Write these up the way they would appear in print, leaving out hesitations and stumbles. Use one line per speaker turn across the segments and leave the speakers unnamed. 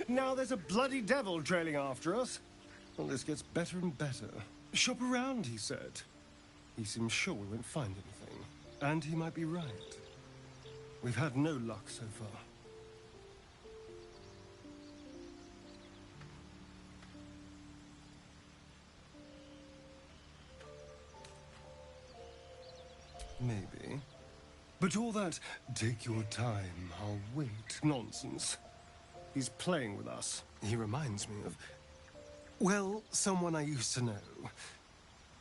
Now there's a bloody devil trailing after us. Well, this gets better and better. Shop around, he said. He seems sure we won't find anything. And he might be right. We've had no luck so far. Maybe. But all that, take your time, I'll wait nonsense. He's playing with us. He reminds me of, well, someone I used to know.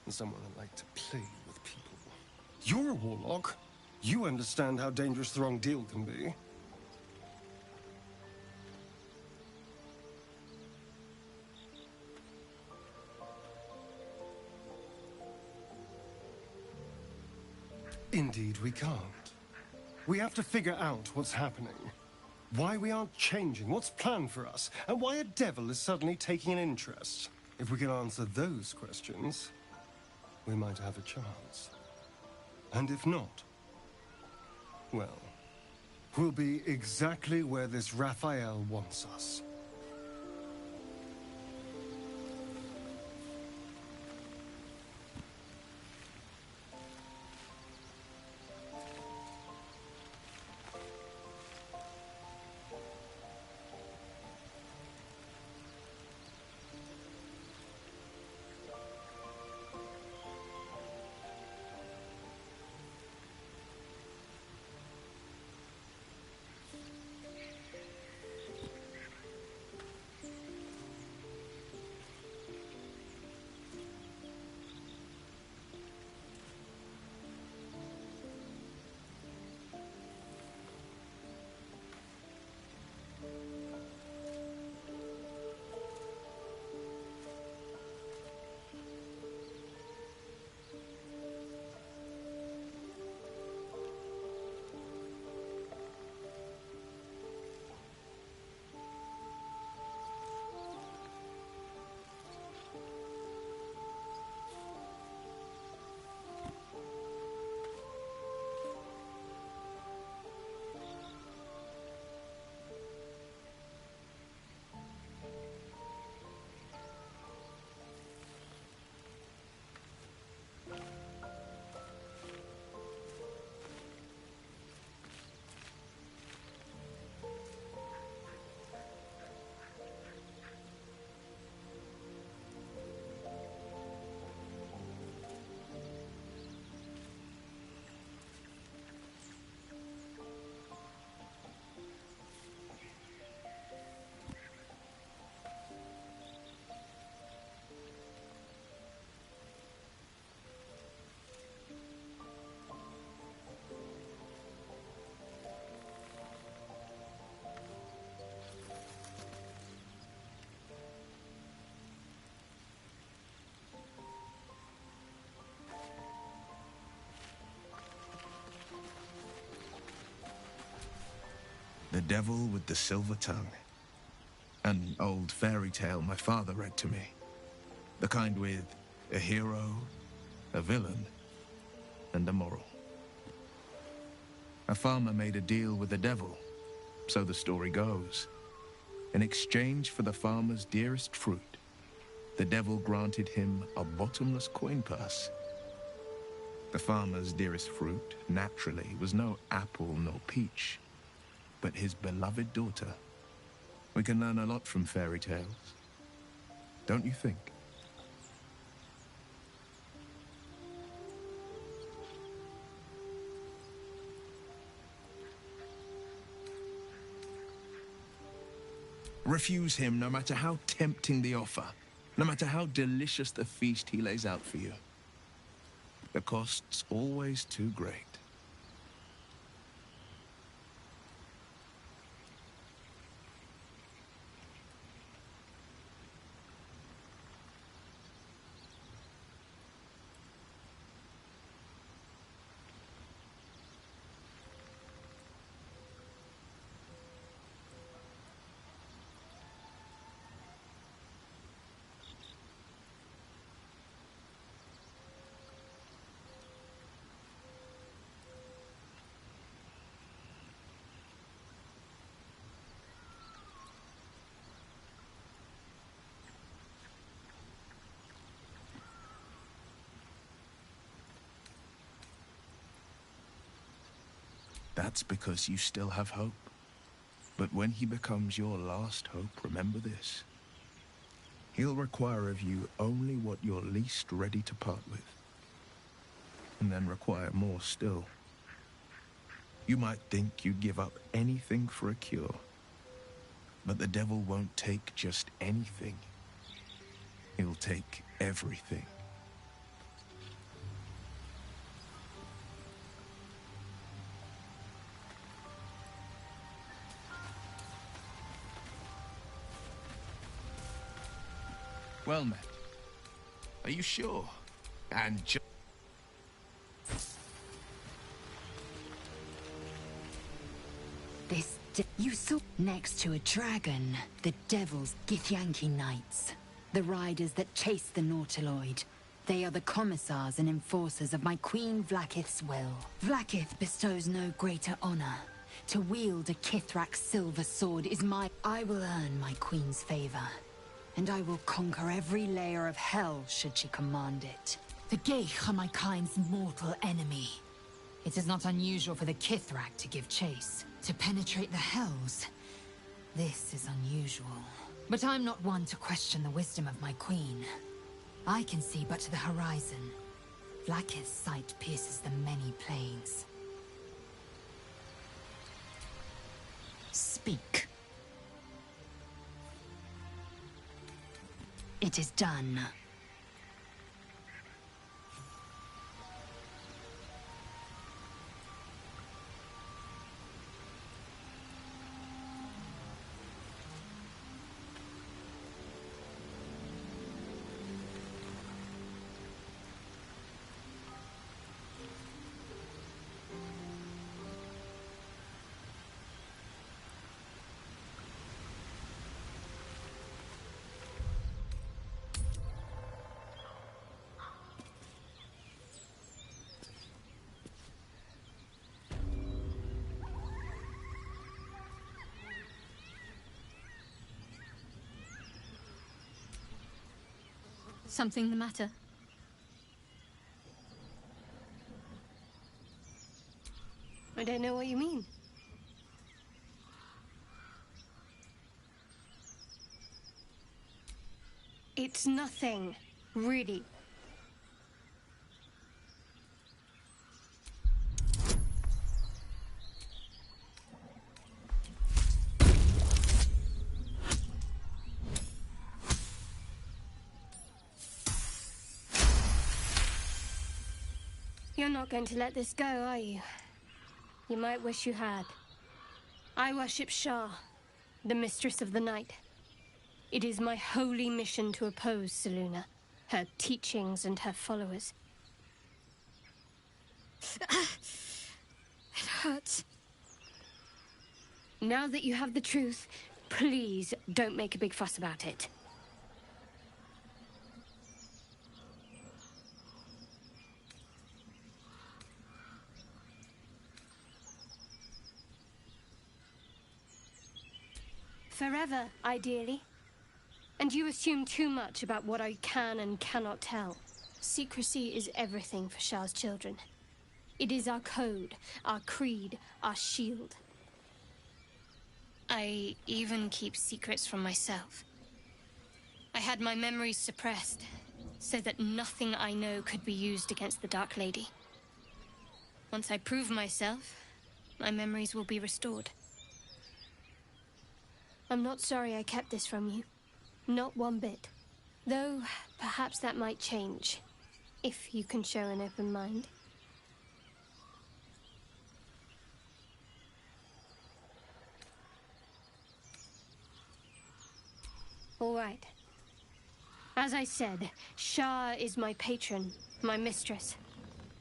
Someone I like to play with people. You're a warlock. You understand how dangerous the wrong deal can be. Indeed, we can't. We have to figure out what's happening. Why we aren't changing, what's planned for us, and why a devil is suddenly taking an interest. If we can answer those questions, we might have a chance. And if not, well, we'll be exactly where this Raphael wants us.
The Devil with the Silver Tongue. An old fairy tale my father read to me. The kind with a hero, a villain, and a moral. A farmer made a deal with the devil, so the story goes. In exchange for the farmer's dearest fruit, the devil granted him a bottomless coin purse. The farmer's dearest fruit, naturally, was no apple nor peach, but his beloved daughter. We can learn a lot from fairy tales, don't you think? Refuse him no matter how tempting the offer, no matter how delicious the feast he lays out for you. The cost's always too great. That's because you still have hope. But when he becomes your last hope, remember this. He'll require of you only what you're least ready to part with. And then require more still. You might think you'd give up anything for a cure. But the devil won't take just anything. He'll take everything. Well met. Are you sure? And
you saw next to a dragon, the Devil's Githyanki Knights, the riders that chase the Nautiloid. They are the commissars and enforcers of my Queen Vlaakith's will. Vlaakith bestows no greater honor. To wield a Kithrak's silver sword is I will earn my Queen's favor. And I will conquer every layer of hell should she command it. The Geich are my kind's mortal enemy. It is not unusual for the Kithrak to give chase. To penetrate the hells, this is unusual. But I'm not one to question the wisdom of my queen. I can see but to the horizon. Vlaakith's sight pierces the many planes. Speak. It is done.
Something the matter?
I don't know what you mean. It's nothing, really. You're not going to let this go, are you? You might wish you had. I worship Shah, the mistress of the night. It is my holy mission to oppose Selûne, her teachings and her followers.
It hurts.
Now that you have the truth, please don't make a big fuss about it. Forever, ideally. And you assume too much about what I can and cannot tell. Secrecy is everything for Shah's children. It is our code, our creed, our shield. I even keep secrets from myself. I had my memories suppressed, so that nothing I know could be used against the Dark Lady. Once I prove myself, my memories will be restored. I'm not sorry I kept this from you. Not one bit. Though, perhaps that might change, if you can show an open mind. All right. As I said, Shah is my patron, my mistress.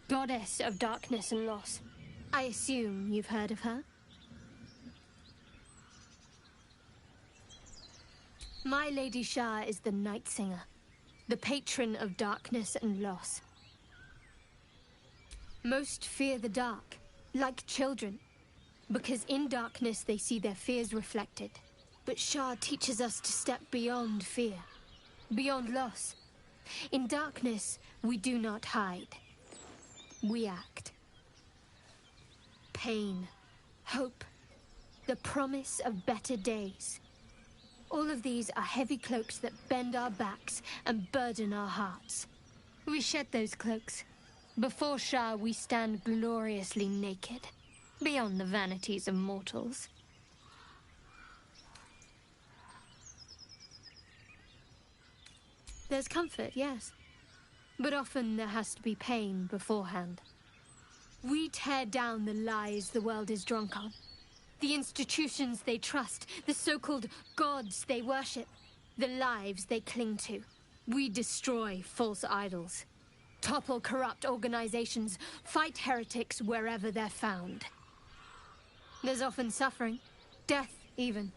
Goddess of darkness and loss. I assume you've heard of her? My Lady Shah is the Night Singer, the patron of darkness and loss. Most fear the dark, like children, because in darkness they see their fears reflected. But Shah teaches us to step beyond fear, beyond loss. In darkness, we do not hide. We act. Pain, hope, the promise of better days. All of these are heavy cloaks that bend our backs and burden our hearts. We shed those cloaks. Before Shah, we stand gloriously naked, beyond the vanities of mortals. There's comfort, yes. But often there has to be pain beforehand. We tear down the lies the world is drunk on. The institutions they trust, the so-called gods they worship, the lives they cling to. We destroy false idols, topple corrupt organizations, fight heretics wherever they're found. There's often suffering, death even.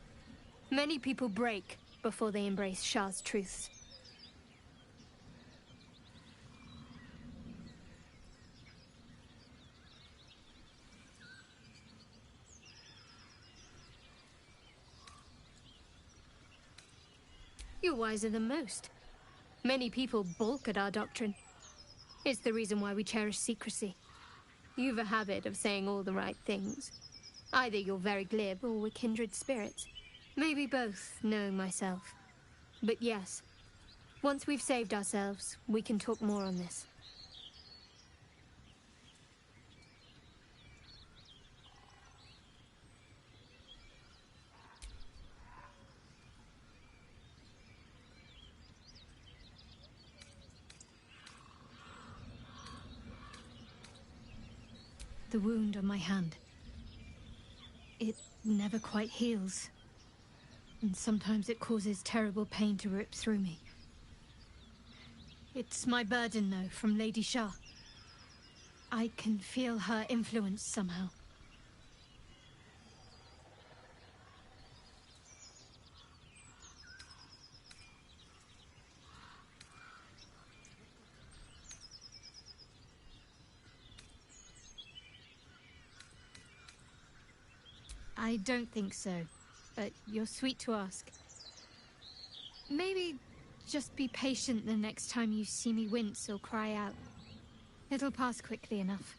Many people break before they embrace Shah's truths. You're wiser than most. Many people balk at our doctrine. It's the reason why we cherish secrecy. You've a habit of saying all the right things. Either you're very glib or we're kindred spirits. Maybe both, knowing myself. But yes, once we've saved ourselves, we can talk more on this. The wound on my hand. It never quite heals. And sometimes it causes terrible pain to rip through me. It's my burden, though, from Lady Shah. I can feel her influence somehow. I don't think so, but you're sweet to ask. Maybe just be patient the next time you see me wince or cry out. It'll pass quickly enough.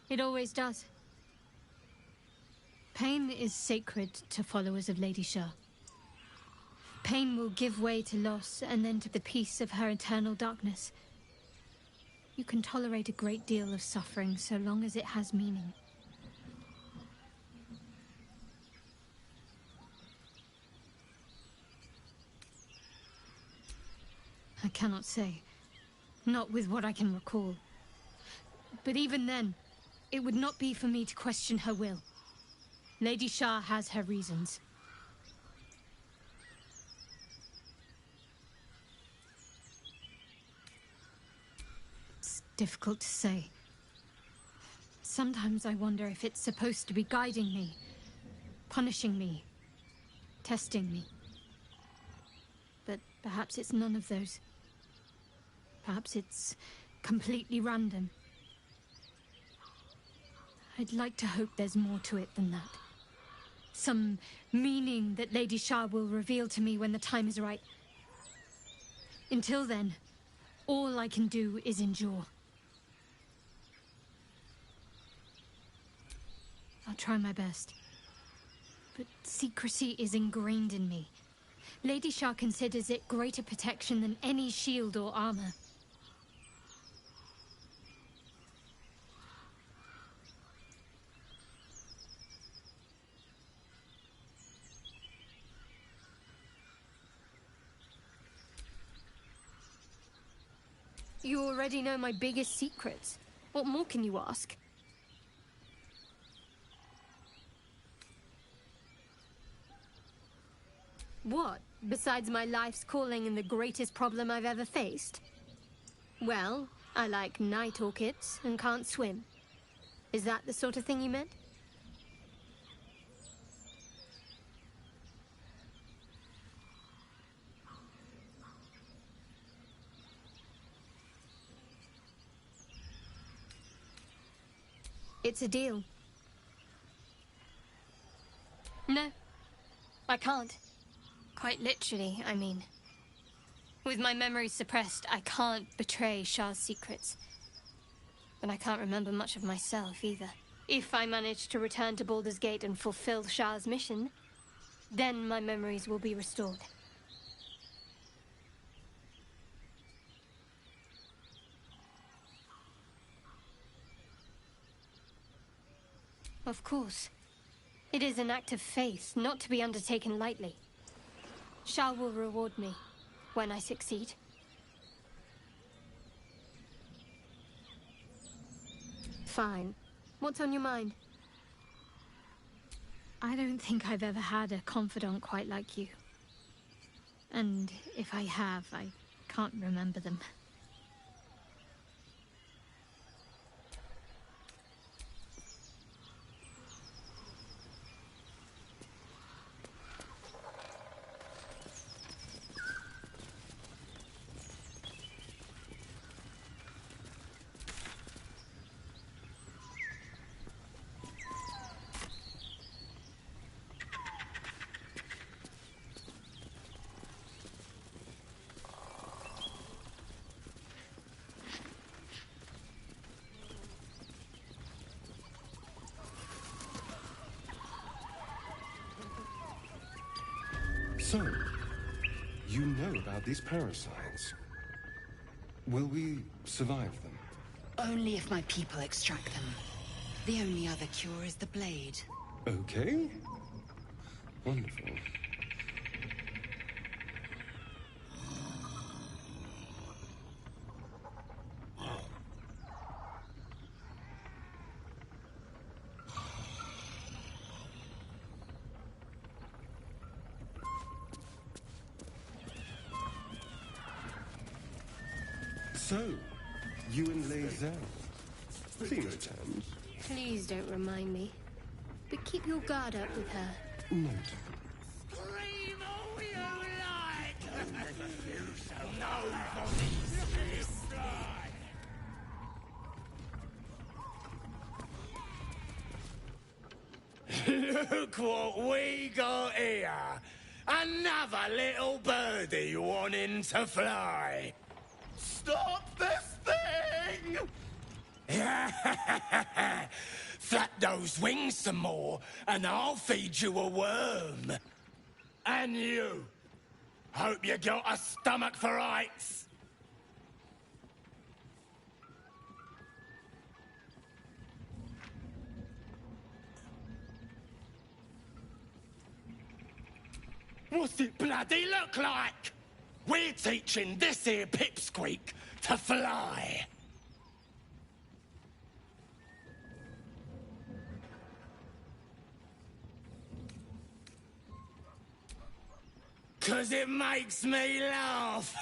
It always does. Pain is sacred to followers of Lady Shah. Pain will give way to loss and then to the peace of her eternal darkness. You can tolerate a great deal of suffering so long as it has meaning. I cannot say. Not with what I can recall. But even then, it would not be for me to question her will. Lady Shah has her reasons. It's difficult to say. Sometimes I wonder if it's supposed to be guiding me, punishing me, testing me. But perhaps it's none of those. Perhaps it's completely random. I'd like to hope there's more to it than that. Some meaning that Lady Shah will reveal to me when the time is right. Until then, all I can do is endure. I'll try my best. But secrecy is ingrained in me. Lady Shah considers it greater protection than any shield or armor. You already know my biggest secrets. What more can you ask? What, besides my life's calling and the greatest problem I've ever faced? Well, I like night orchids and can't swim. Is that the sort of thing you meant? It's a deal. No, I can't. Quite literally, I mean. With my memory suppressed, I can't betray Shah's secrets. But I can't remember much of myself, either. If I manage to return to Baldur's Gate and fulfill Shah's mission, then my memories will be restored. Of course. It is an act of faith, not to be undertaken lightly. Shah will reward me when I succeed. Fine. What's on your mind?
I don't think I've ever had a confidant quite like you. And if I have, I can't remember them.
So, you know about these parasites. Will we survive them?
Only if my people extract them. The only other cure is the blade.
Okay. Wonderful. So, you and Lae'zel. Clean your terms.
Please don't remind me. But keep your guard up with her.
Note.
Scream all you like! You shall know for Look what we got here! Another little birdie wanting to fly! Stop this thing! Flap those wings some more, and I'll feed you a worm. And you. Hope you got a stomach for heights. What's it bloody look like? We're teaching this here pipsqueak to fly. 'Cause it makes me laugh.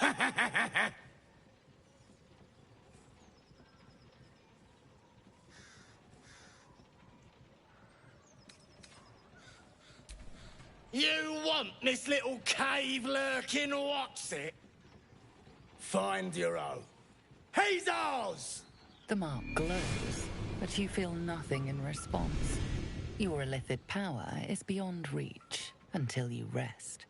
You want this little cave lurking, what's it? Find your own. He's ours!
The mark glows, but you feel nothing in response. Your illithid power is beyond reach until you rest.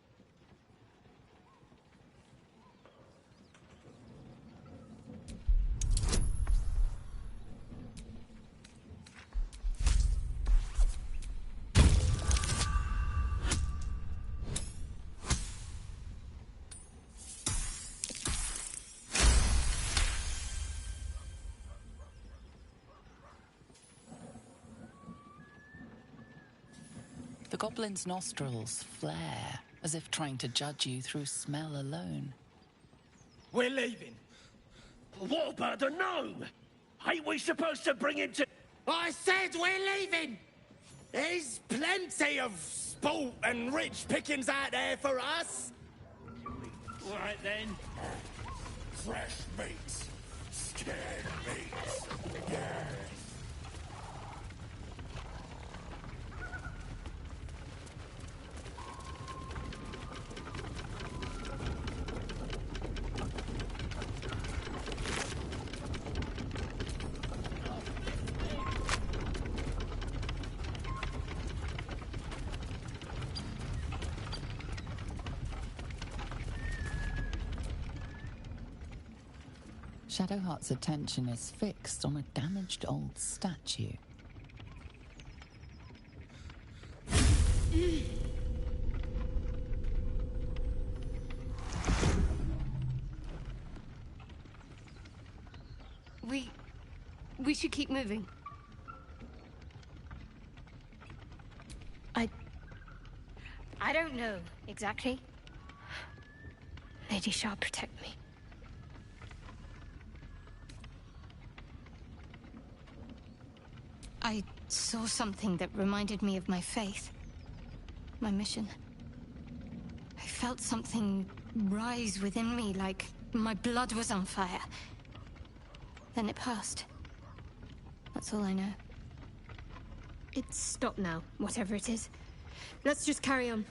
The goblin's nostrils flare, as if trying to judge you through smell alone.
We're leaving.
What about the gnome? Ain't we supposed to bring him to...
I said we're leaving! There's plenty of sport and rich pickings out there for us.
Right then.
Fresh meat. Scared meat. Yeah.
Shadowheart's attention is fixed on a damaged old statue.
We should keep moving. I don't know, exactly. Lady Shah, protect me. I saw something that reminded me of my faith. My mission. I felt something rise within me, like my blood was on fire. Then it passed. That's all I know. It's stopped now, whatever it is. Let's just carry on.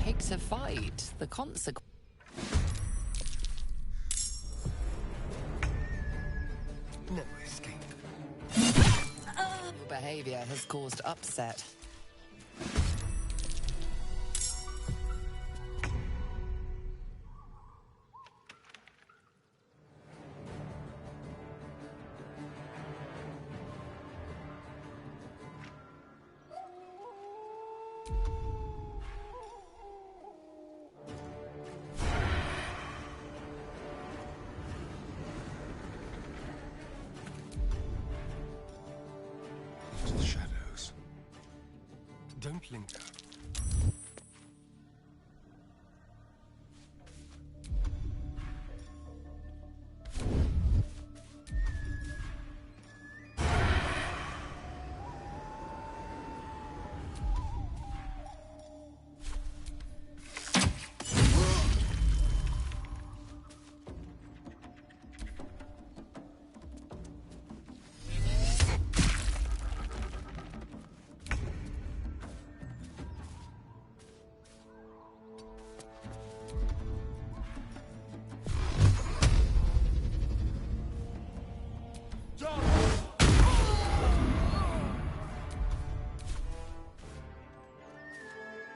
Picks a fight. The consequence.
No escape.
Your behavior has caused upset.
To the shadows. Don't linger.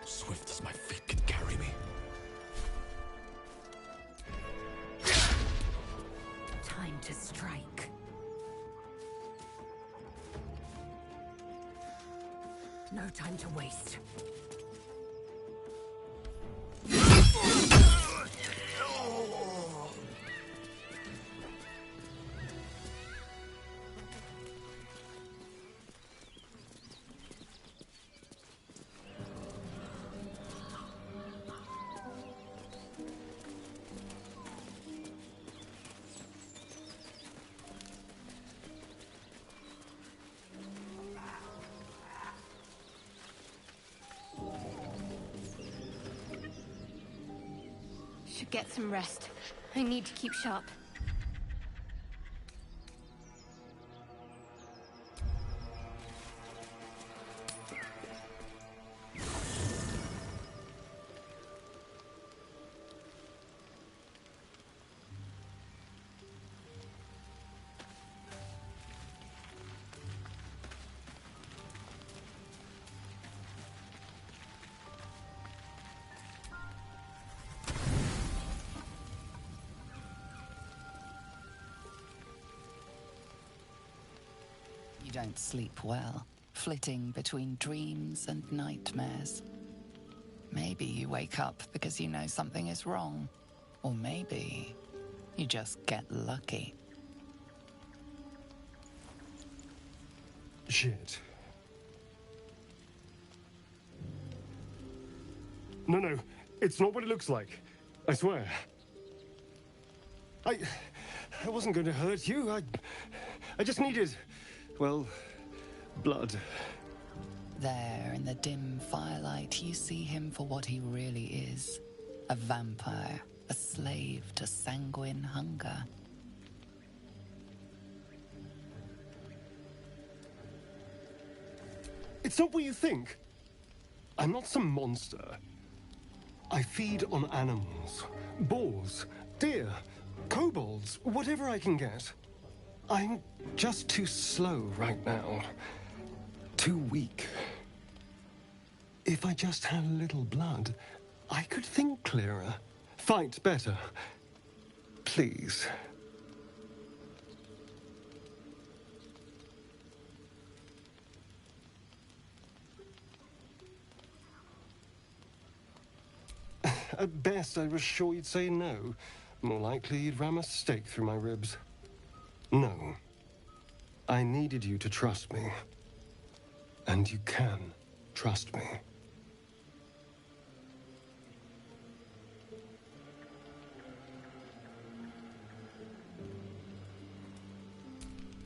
Swift as my feet can carry me.
Time to strike. No time to waste.
Should get some rest. I need to keep sharp.
You don't sleep well, flitting between dreams and nightmares. Maybe you wake up because you know something is wrong. Or maybe you just get lucky.
Shit. No, it's not what it looks like. I swear. I wasn't going to hurt you. I just needed, well, blood.
There, in the dim firelight, you see him for what he really is. A vampire, a slave to sanguine hunger.
It's not what you think. I'm not some monster. I feed on animals. Boars, deer, kobolds, whatever I can get. I'm just too slow right now. Too weak. If I just had a little blood, I could think clearer, fight better. Please. At best, I was sure you'd say no. More likely, you'd ram a stake through my ribs. No. I needed you to trust me. And you can trust me.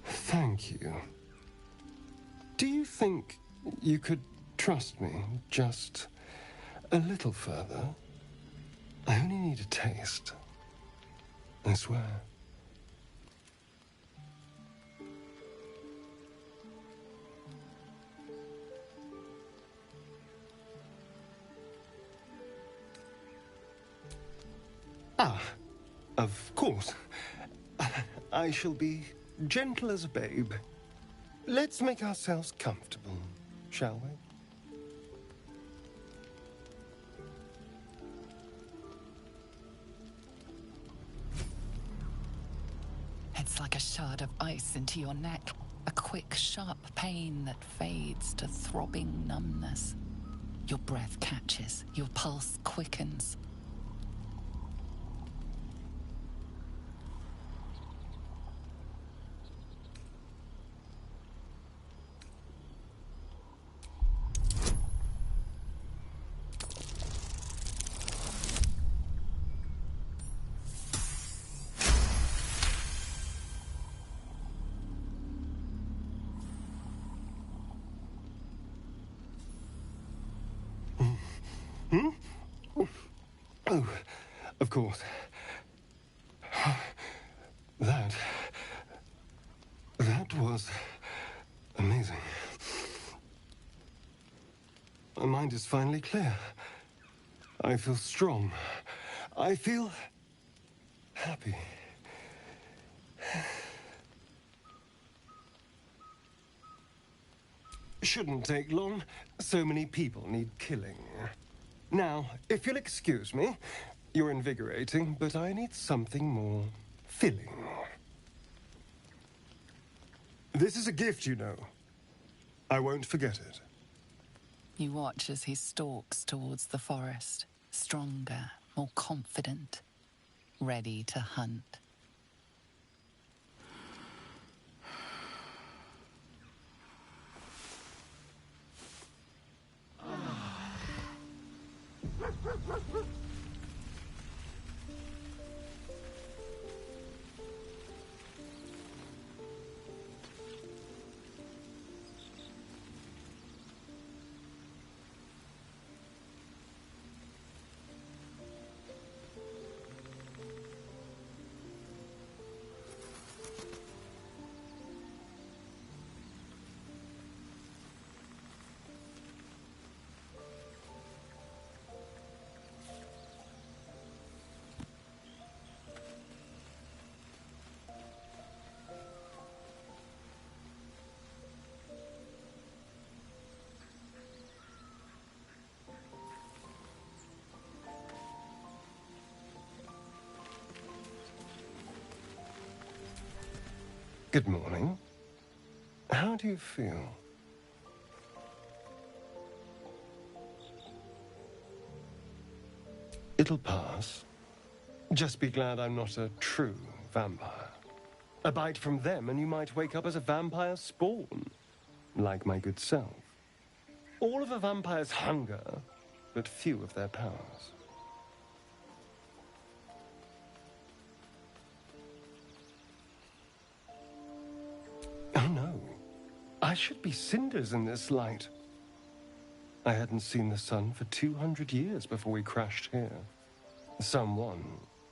Thank you. Do you think you could trust me just a little further? I only need a taste. I swear. Ah, of course. I shall be gentle as a babe. Let's make ourselves comfortable, shall we?
It's like a shard of ice into your neck. A quick, sharp pain that fades to throbbing numbness. Your breath catches, your pulse quickens.
Oh, of course. That was amazing. My mind is finally clear. I feel strong. I feel happy. Shouldn't take long. So many people need killing. Now, if you'll excuse me, you're invigorating, but I need something more filling. This is a gift, you know. I won't forget it.
You watch as he stalks towards the forest, stronger, more confident, ready to hunt.
Good morning. How do you feel? It'll pass. Just be glad I'm not a true vampire. A bite from them and you might wake up as a vampire spawn, like my good self. All of a vampire's hunger, but few of their powers. Oh no, I should be cinders in this light. I hadn't seen the sun for 200 years before we crashed here. Someone,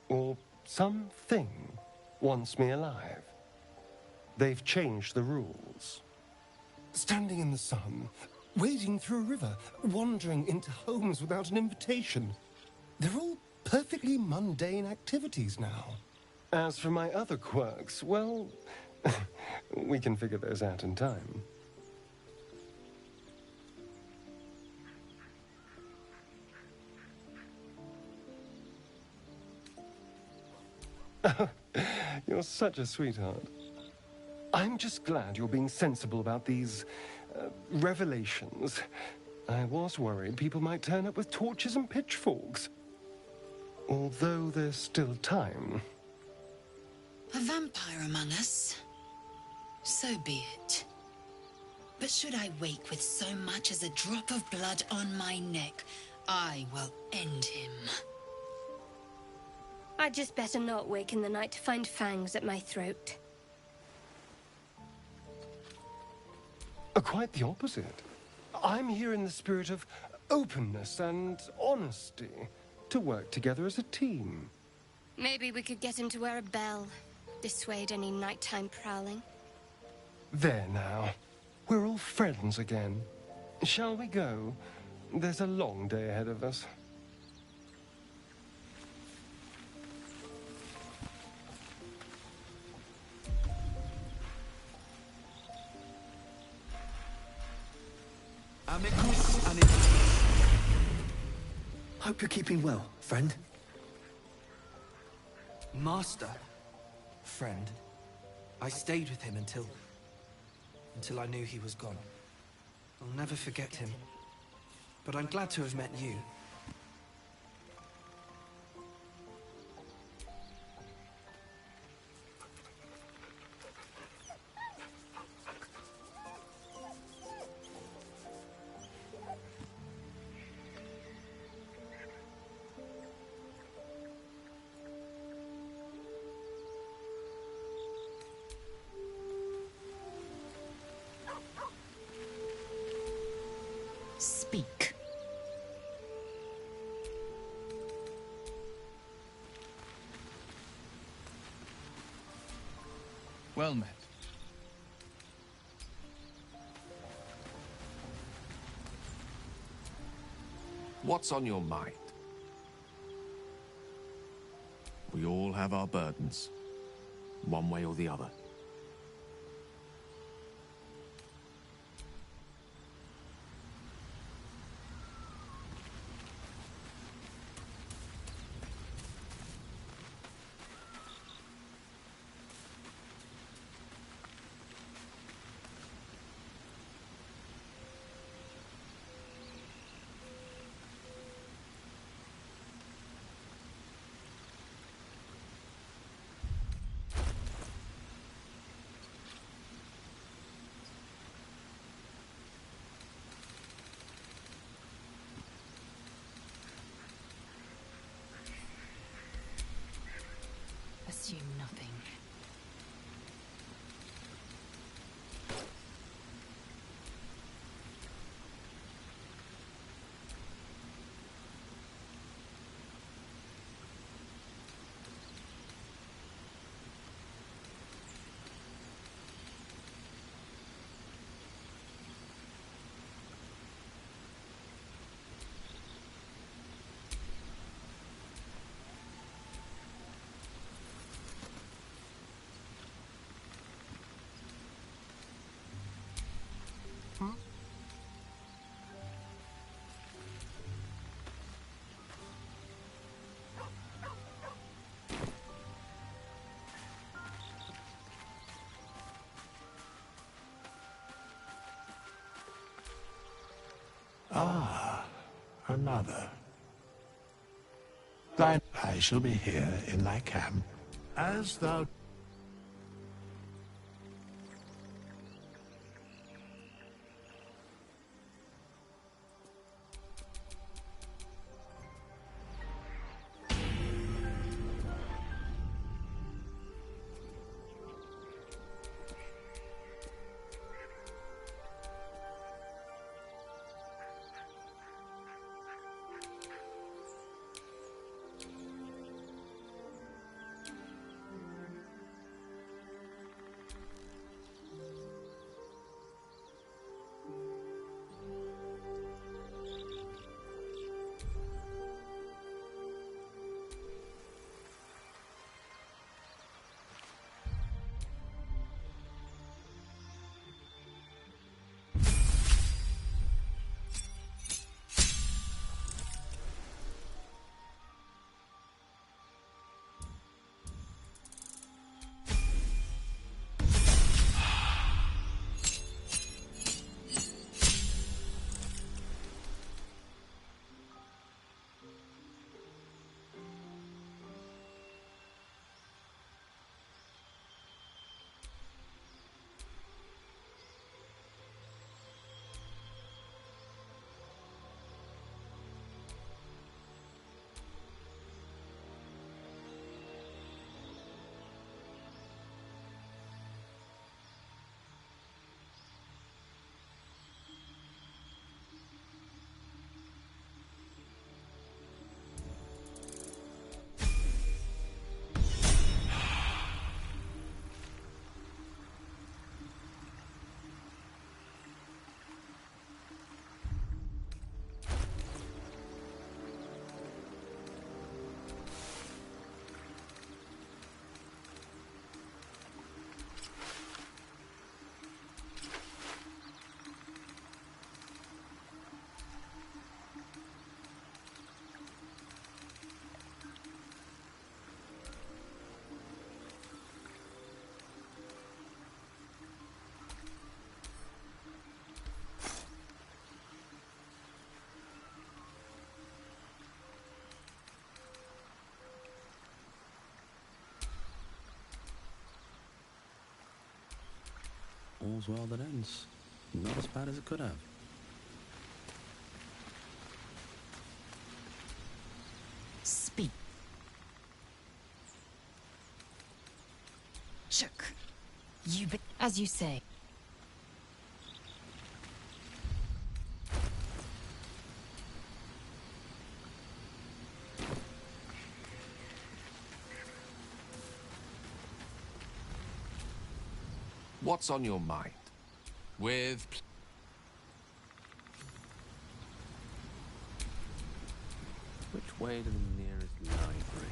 or something, wants me alive. They've changed the rules. Standing in the sun, wading through a river, wandering into homes without an invitation. They're all perfectly mundane activities now. As for my other quirks, well, we can figure those out in time. You're such a sweetheart. I'm just glad you're being sensible about these revelations. I was worried people might turn up with torches and pitchforks. Although there's still time.
A vampire among us? So be it. But should I wake with so much as a drop of blood on my neck, I will end him.
I'd just better not wake in the night to find fangs at my throat.
Quite the opposite. I'm here in the spirit of openness and honesty, to work together as a team.
Maybe we could get him to wear a bell. Dissuade any nighttime prowling.
There now. We're all friends again. Shall we go? There's a long day ahead of us.
Amicus animus. Hope you're keeping well, friend. Master. Friend. I stayed with him until I knew he was gone. I'll never forget him. But I'm glad to have met you.
Speak.
Well met.
What's on your mind? We all have our burdens, one way or the other.
Ah, another. I shall be here in thy camp, as thou...
All's well that ends. Not as bad as it could have.
Speak. Shook. As you say.
What's on your mind? With...
Which way to the nearest library?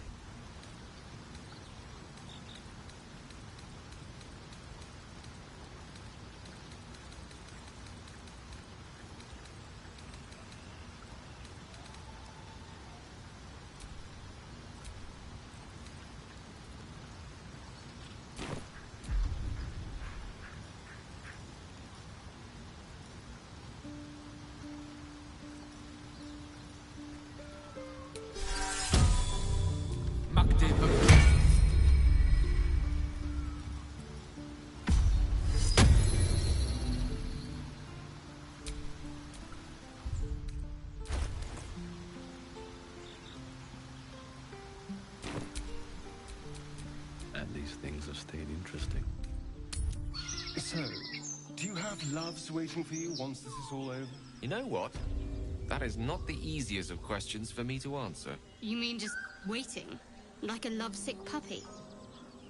And these things have stayed interesting.
So, do you have loves waiting for you once this is all over?
You know what? That is not the easiest of questions for me to answer.
You mean just waiting? Like a lovesick puppy?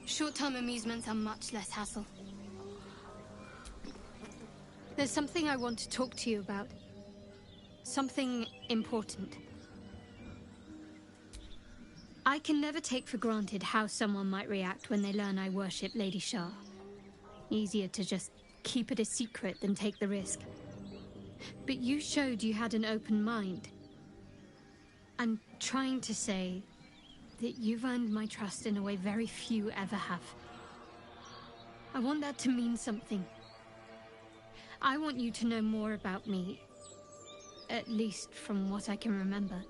Short-term amusements are much less hassle.
There's something I want to talk to you about. Something important. I can never take for granted how someone might react when they learn I worship Lady Shah. Easier to just keep it a secret than take the risk. But you showed you had an open mind. I'm trying to say that you've earned my trust in a way very few ever have. I want that to mean something. I want you to know more about me. at least from what I can remember.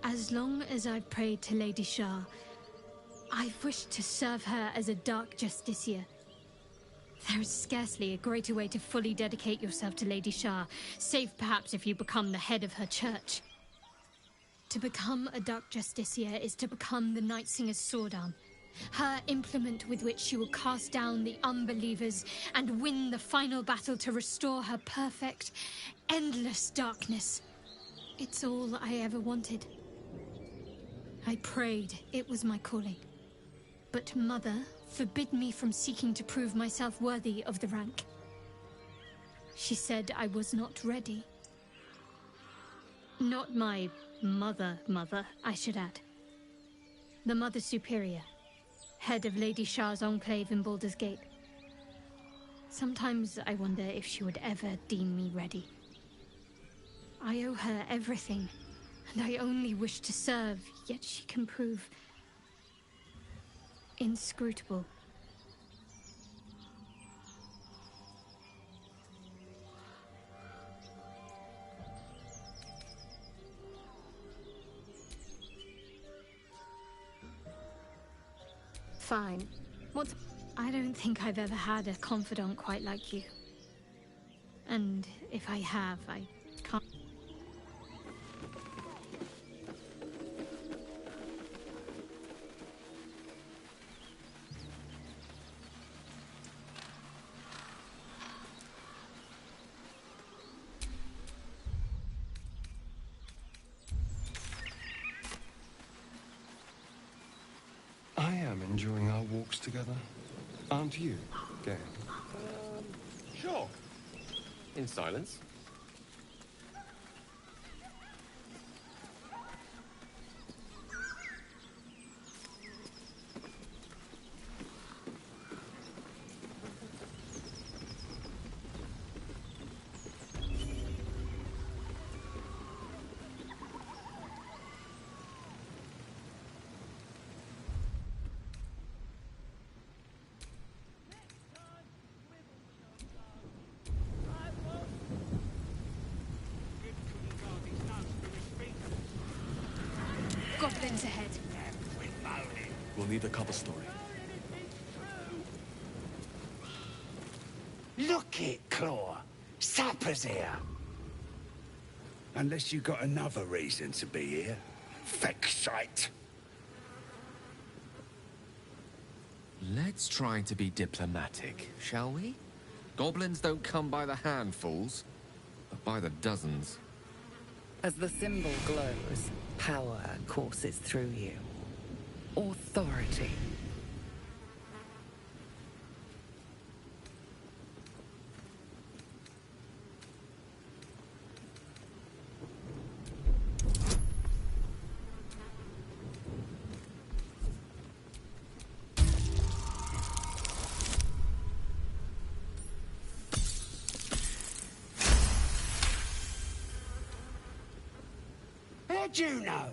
As long as I've prayed to Lady Shah, I've wished to serve her as a Dark Justiciar. There is scarcely a greater way to fully dedicate yourself to Lady Shah, save perhaps if you become the head of her church. To become a Dark Justiciar is to become the Night Singer's sword arm, her implement with which she will cast down the unbelievers and win the final battle to restore her perfect, endless darkness. It's all I ever wanted. I prayed it was my calling. But Mother forbid me from seeking to prove myself worthy of the rank. She said I was not ready. Not my mother, I should add. The Mother Superior, head of Lady Shah's enclave in Baldur's Gate. Sometimes I wonder if she would ever deem me ready. I owe her everything, and I only wish to serve, yet she can prove inscrutable. Fine. I don't think I've ever had a confidant quite like you. And if I have, I can't...
I am enjoying our walks together. Aren't you, Gale?
Sure. In silence.
Goblins ahead.
We'll need a cover story.
Look it, Claw. Sapper's here. Unless you got another reason to be here. Feck shite.
Let's try to be diplomatic, shall we? Goblins don't come by the handfuls, but by the dozens.
As the symbol glows, power courses through you. Authority.
How'd you know?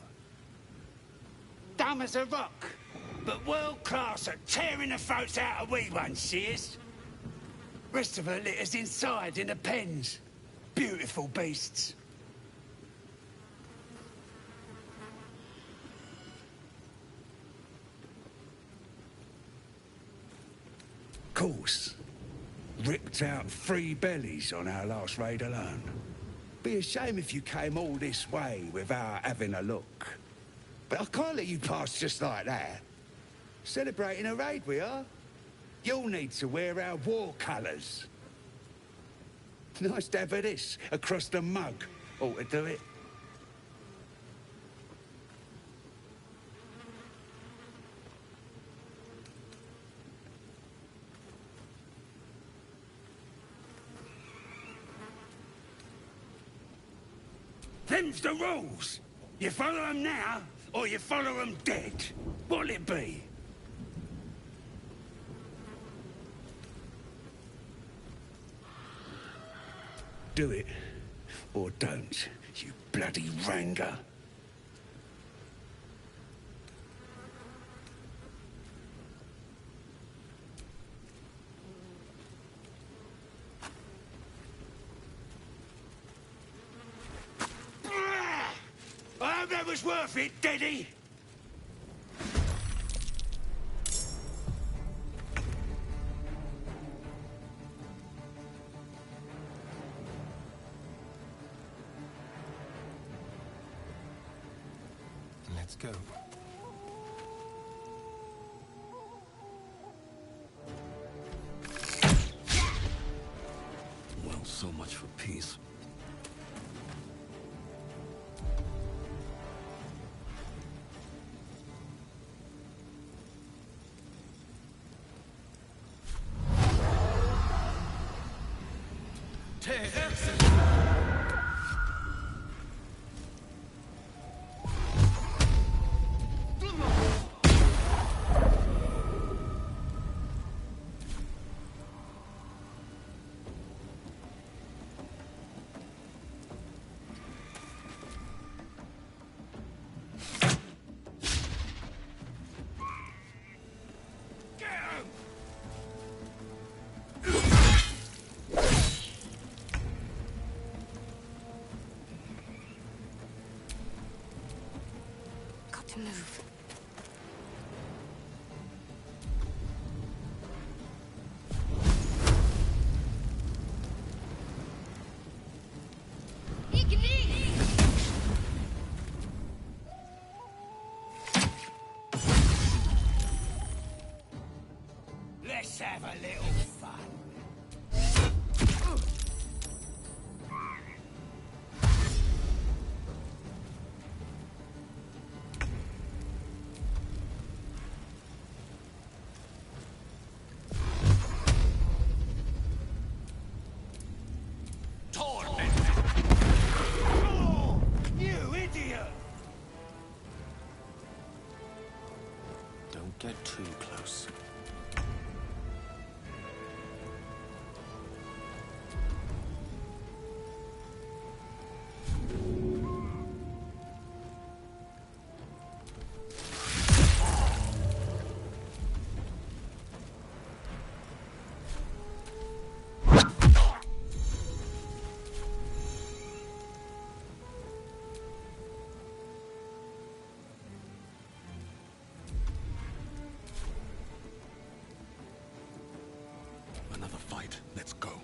Dumb as a rock, but world class at tearing the throats out of wee ones, she is. Rest of her litters inside in the pens. Beautiful beasts. Course. Ripped out 3 bellies on our last raid alone. Be a shame if you came all this way without having a look. But I can't let you pass just like that. Celebrating a raid we are. You'll need to wear our war colours. Nice to have this across the mug. Ought to do it. Them's the rules. You follow them now, or you follow them dead. What'll it be? Do it, or don't, you bloody ranger.
that was worth it, Daddy?
Let's go.
Well, so much for peace.
Got to move.
Let's have a little fun. Oh, you idiot!
Don't get too close. Another fight. Let's go.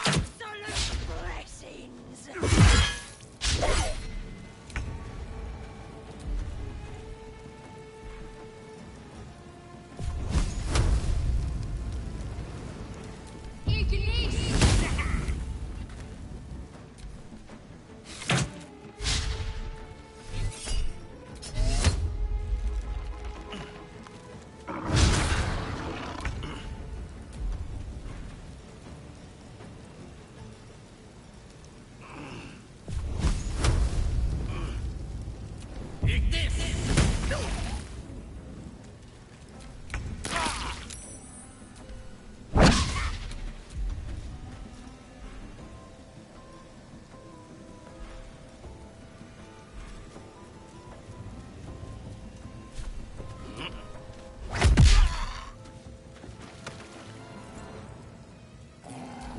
Absolute blessings!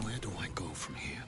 Where do I go from here?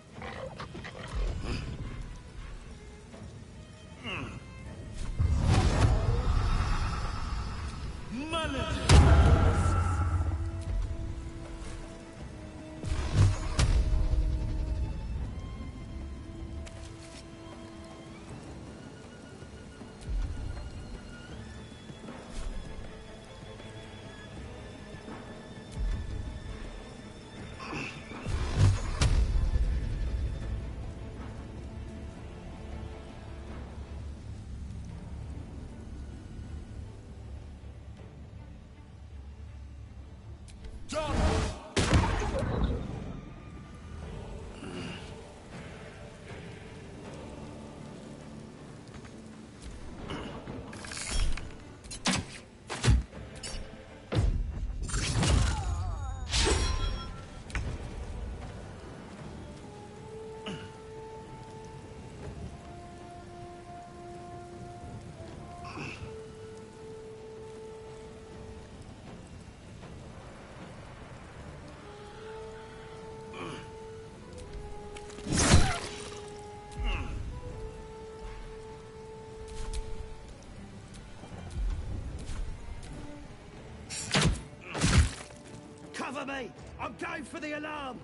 me! I'm going for the alarm!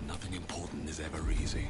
Nothing important is ever easy.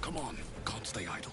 Come on, can't stay idle.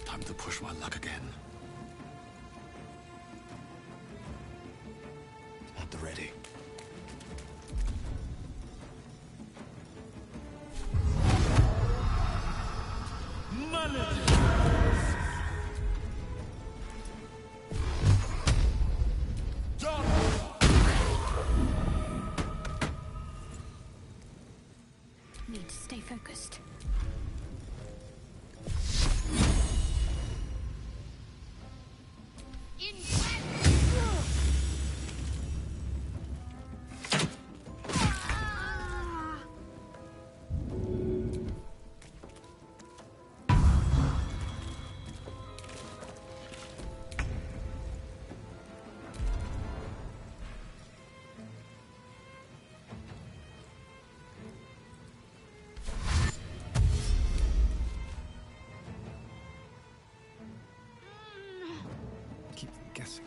Time to push my luck again. At the ready.
Need to stay focused.
Keep them guessing.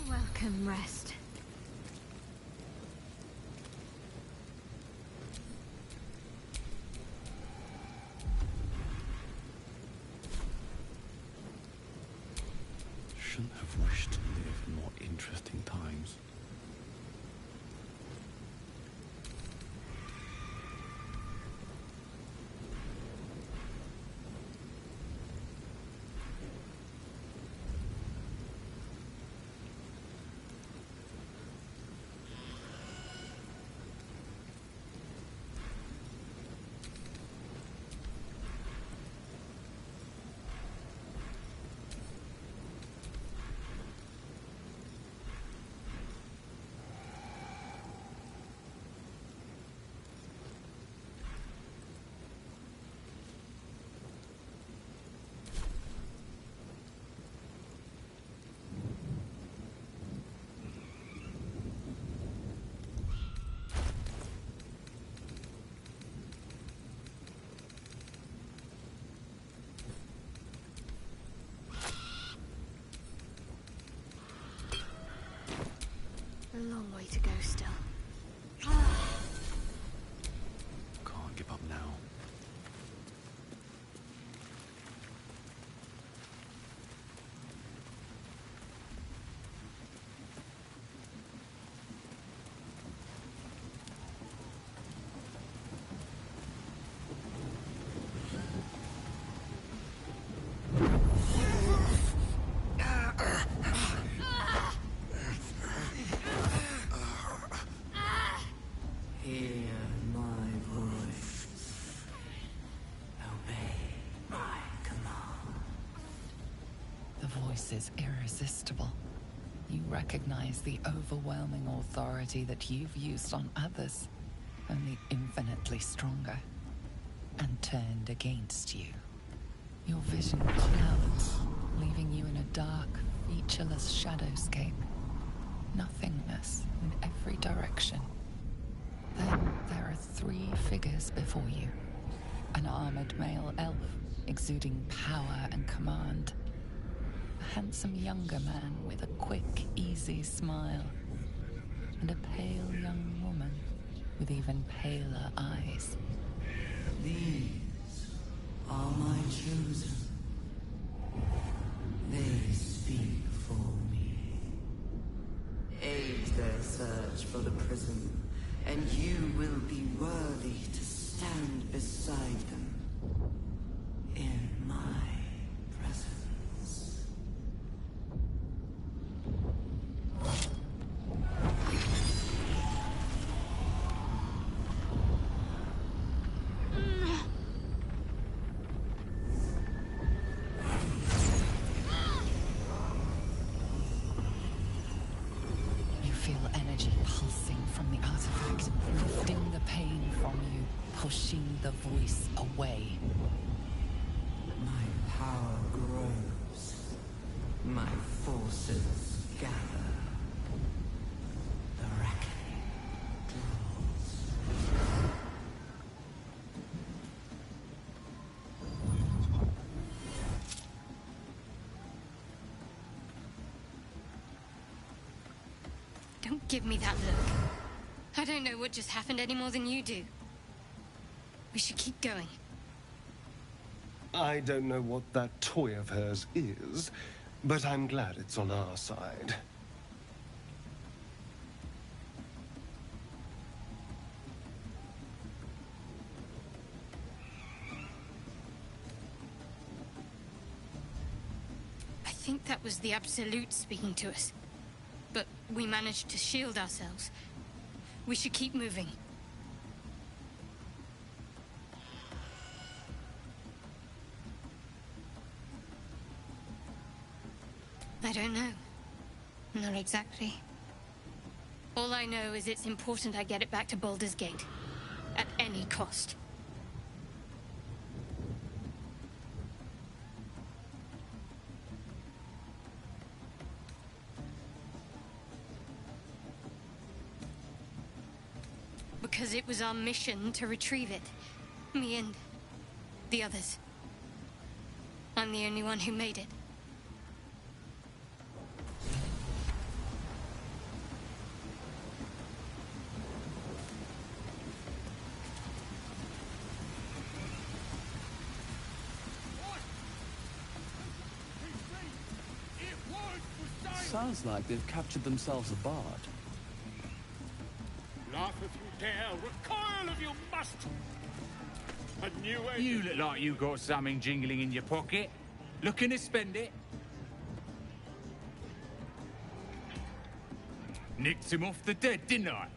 Welcome, rest.
shouldn't have wished to live in more interesting times.
A long way to go still.
Can't give up now.
Is irresistible. You recognize the overwhelming authority that you've used on others, only infinitely stronger, and turned against you. Your vision clouds, leaving you in a dark, featureless shadowscape. Nothingness in every direction. Then there are 3 figures before you. An armored male elf, exuding power and command. A handsome younger man with a quick, easy smile, and a pale young woman with even paler eyes.
These are my chosen. They speak for me. Aid their search for the prism, and you will be worthy to stand beside them in my presence.
Pushing the voice away.
My power grows. My forces gather. The reckoning draws.
Don't give me that look. I don't know what just happened any more than you do. We should keep going.
I don't know what that toy of hers is, but I'm glad it's on our side.
I think that was the Absolute speaking to us. But we managed to shield ourselves. We should keep moving. I don't know. Not exactly. All I know is it's important I get it back to Baldur's Gate. At any cost. Because it was our mission to retrieve it. Me and the others. I'm the only one who made it.
It won't
Sounds like they've captured themselves a bard.
Laugh if you dare, recoil if you must! A new age...
You look like you got something jingling in your pocket. Looking to spend it? Nicked him off the dead, didn't I?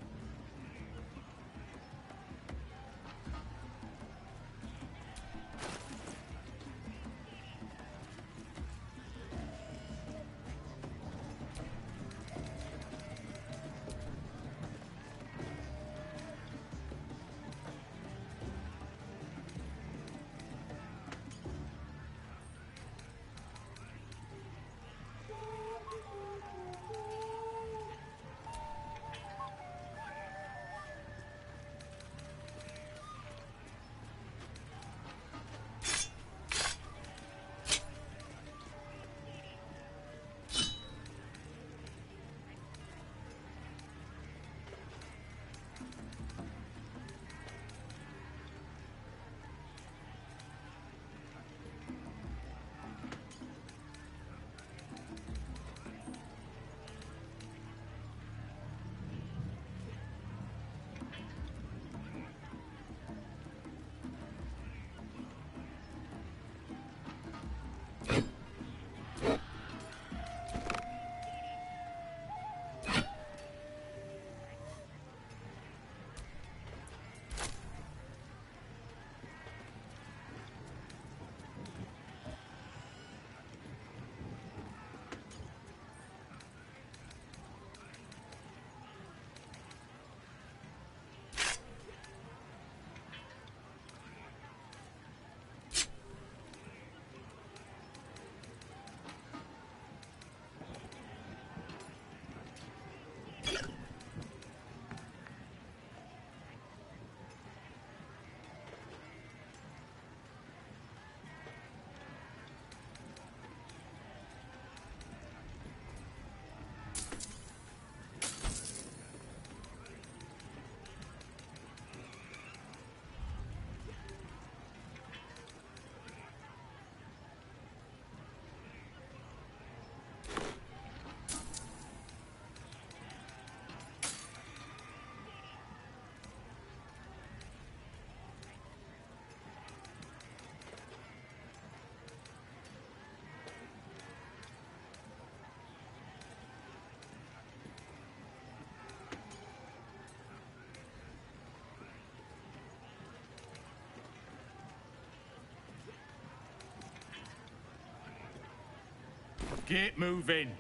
Get moving.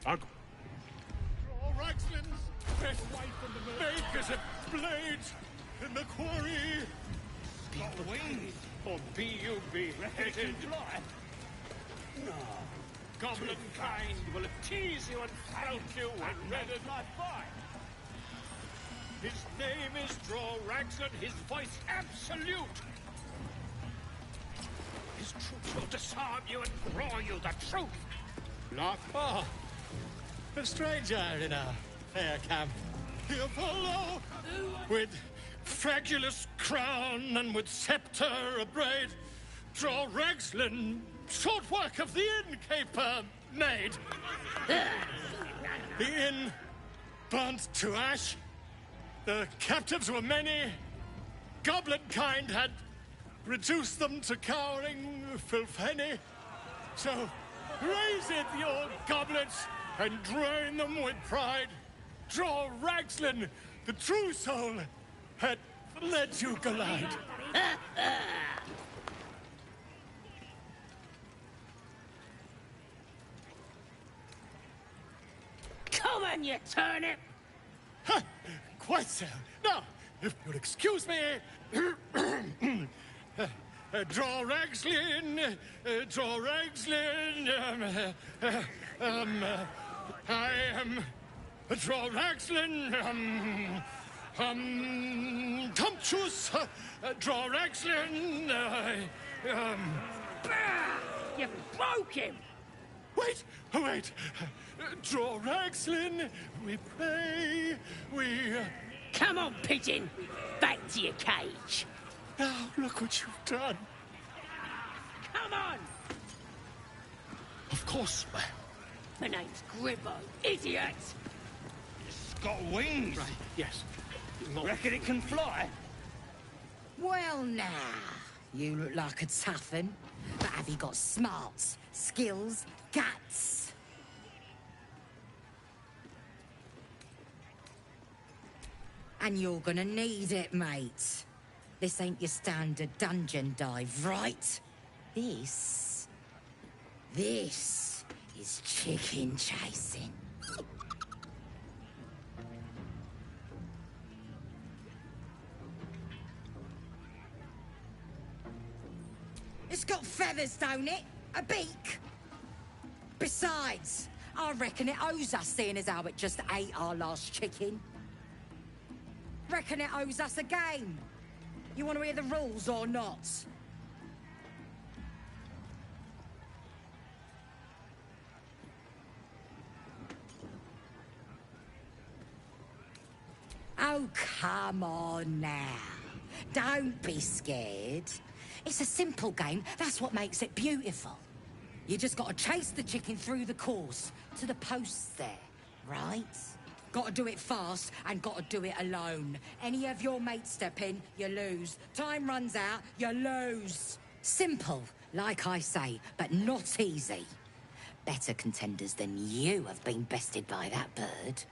Draw Raxlin's best way from the makers of blades in the quarry. Got wings, or be you beheaded. No. Goblin kind will tease you and throat you when ready. His name is Draw Raxlin, his voice absolute. His troops will disarm you and draw you the truth.
Oh, a stranger in a fair camp.
The Apollo, with fragulous crown and with scepter abraid, Draw Raxlin, short work of the innkeeper made. The inn burnt to ash. The captives were many. Goblin kind had reduced them to cowering filfenny. So raise it, your goblets, and drain them with pride. Draw Raxlin, the true soul, had let you glide.
Come on, you turnip!
Quite so. Now, if you'll excuse me... Draw Raxlin, Draw Raxlin, I am Draw Raxlin, Tumptuous, Draw Raxlin,
You broke him!
Wait, wait, Draw Raxlin, we pray, we...
Come on, pigeon, back to your cage.
Now, look what you've done.
Come on!
Of course,
My name's Gribbo, idiot!
It's got wings.
Right, yes.
Reckon it can fly?
Well, now, you look like a tough un, but have you got smarts, skills, guts? And you're gonna need it, mate. This ain't your standard dungeon dive, right? This is chicken chasing. It's got feathers, don't it? A beak? Besides, I reckon it owes us, seeing as how it just ate our last chicken. Reckon it owes us a game. You want to hear the rules or not? Oh, come on now. Don't be scared. It's a simple game. That's what makes it beautiful. You just gotta chase the chicken through the course to the posts there, right? Gotta do it fast and gotta do it alone. Any of your mates step in, you lose. Time runs out, you lose. Simple, like I say, but not easy. Better contenders than you have been bested by that bird.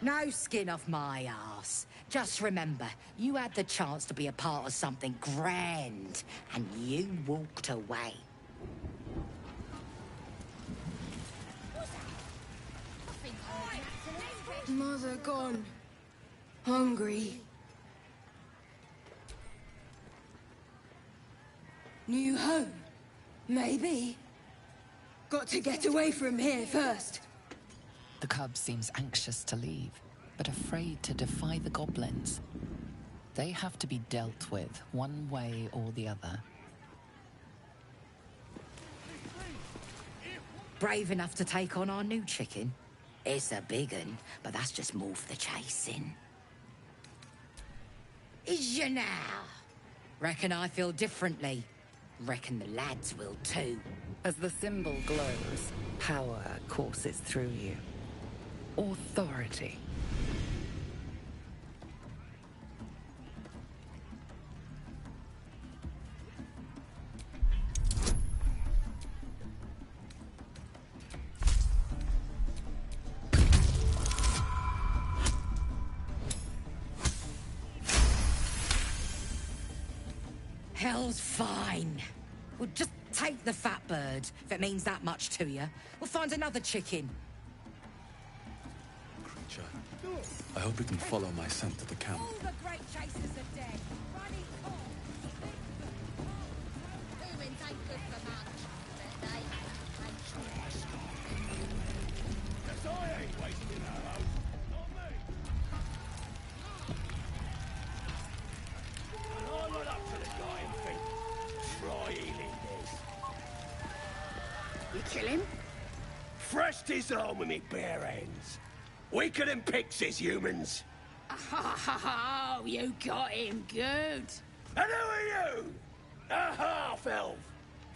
No skin off my arse. Just remember, you had the chance to be a part of something grand, and you walked away.
Mother gone. Hungry. New home? Maybe. Got to get away from here first.
The cub seems anxious to leave, but afraid to defy the goblins. They have to be dealt with one way or the other.
Brave enough to take on our new chicken? It's a big un, but that's just more for the chasing. Is you now? Reckon I feel differently. Reckon the lads will too.
As the symbol glows, power courses through you. Authority.
Hell's fine. We'll just take the fat bird, if it means that much to you. We'll find another chicken.
Creature, I hope you can follow my scent to the camp.
All the great chasers are dead. Running off. Humans ain't good for much, but they
Cause I ain't wasting arrows. Not me. And I run up to the guy and think, try healing this. You kill him? Thrashed his arm with me bare hands. Weaker than pixies, humans.
Oh, you got him good.
And who are you? A half-elf,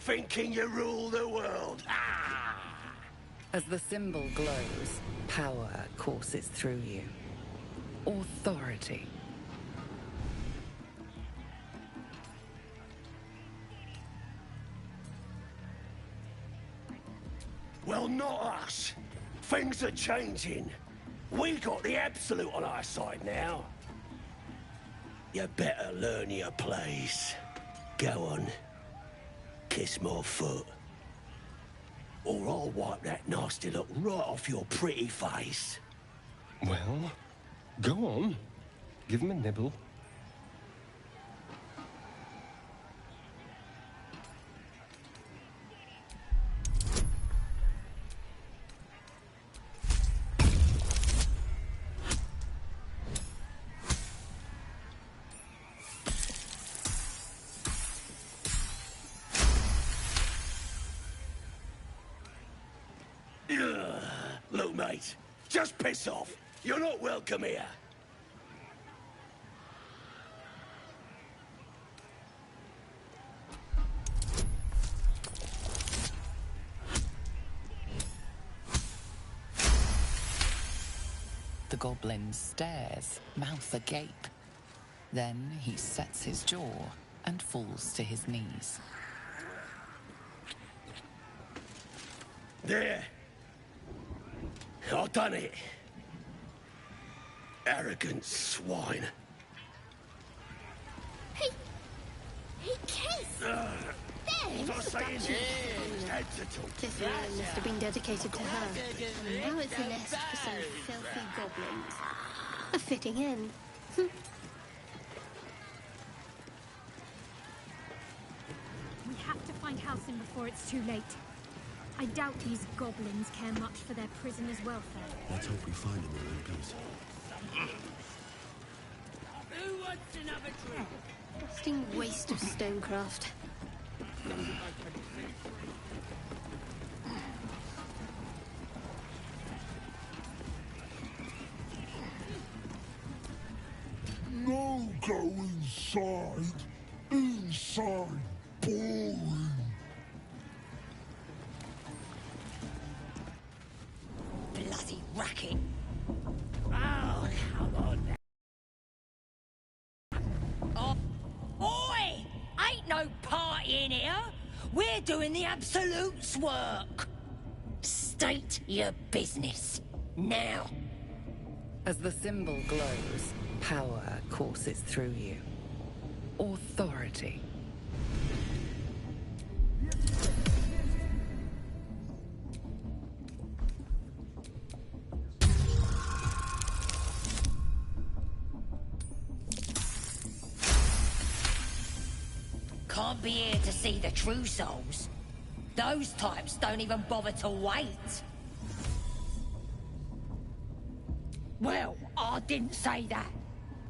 thinking you rule the world. Ah!
As the symbol glows, power courses through you. Authority.
Well, not us. Things are changing. We got the Absolute on our side now. You better learn your place. Go on. Kiss my foot. Or I'll wipe that nasty look right off your pretty face.
Well, go on. Give him a nibble.
Look, mate, just piss off. You're not welcome here.
The goblin stares, mouth agape. Then he sets his jaw and falls to his knees.
There. I done it. Arrogant swine.
He kissed!
What was I saying?
This island must have been dedicated to her. And now it's a nest for some filthy goblins. A fitting end.
We have to find Halsin before it's too late. I doubt these goblins care much for their prisoners' welfare.
Let's hope we find him in one piece.
Who wants another drink?
Rusting waste of stonecraft.
No, go inside. Inside. Boring.
Bloody racket.
Oh, come on.
Oh. Oi! Ain't no party in here. We're doing the Absolute's work. State your business. Now.
As the symbol glows, power courses through you. Authority.
Can't be here to see the true souls. Those types don't even bother to wait. Well, I didn't say that.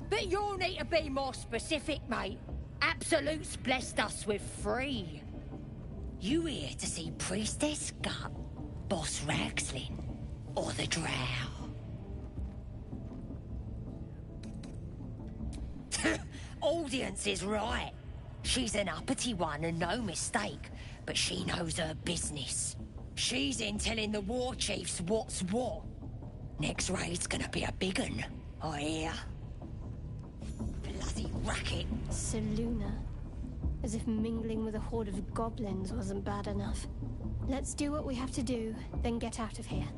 But you'll need to be more specific, mate. Absolute's blessed us with 3. You here to see Priestess Gut, Boss Ragslin, or the Drow? Audience is right. She's an uppity one and no mistake, but she knows her business. She's in telling the war chiefs what's what. Next raid's gonna be a big un, I hear. Bloody racket.
Seluna. As if mingling with a horde of goblins wasn't bad enough. Let's do what we have to do, then get out of here.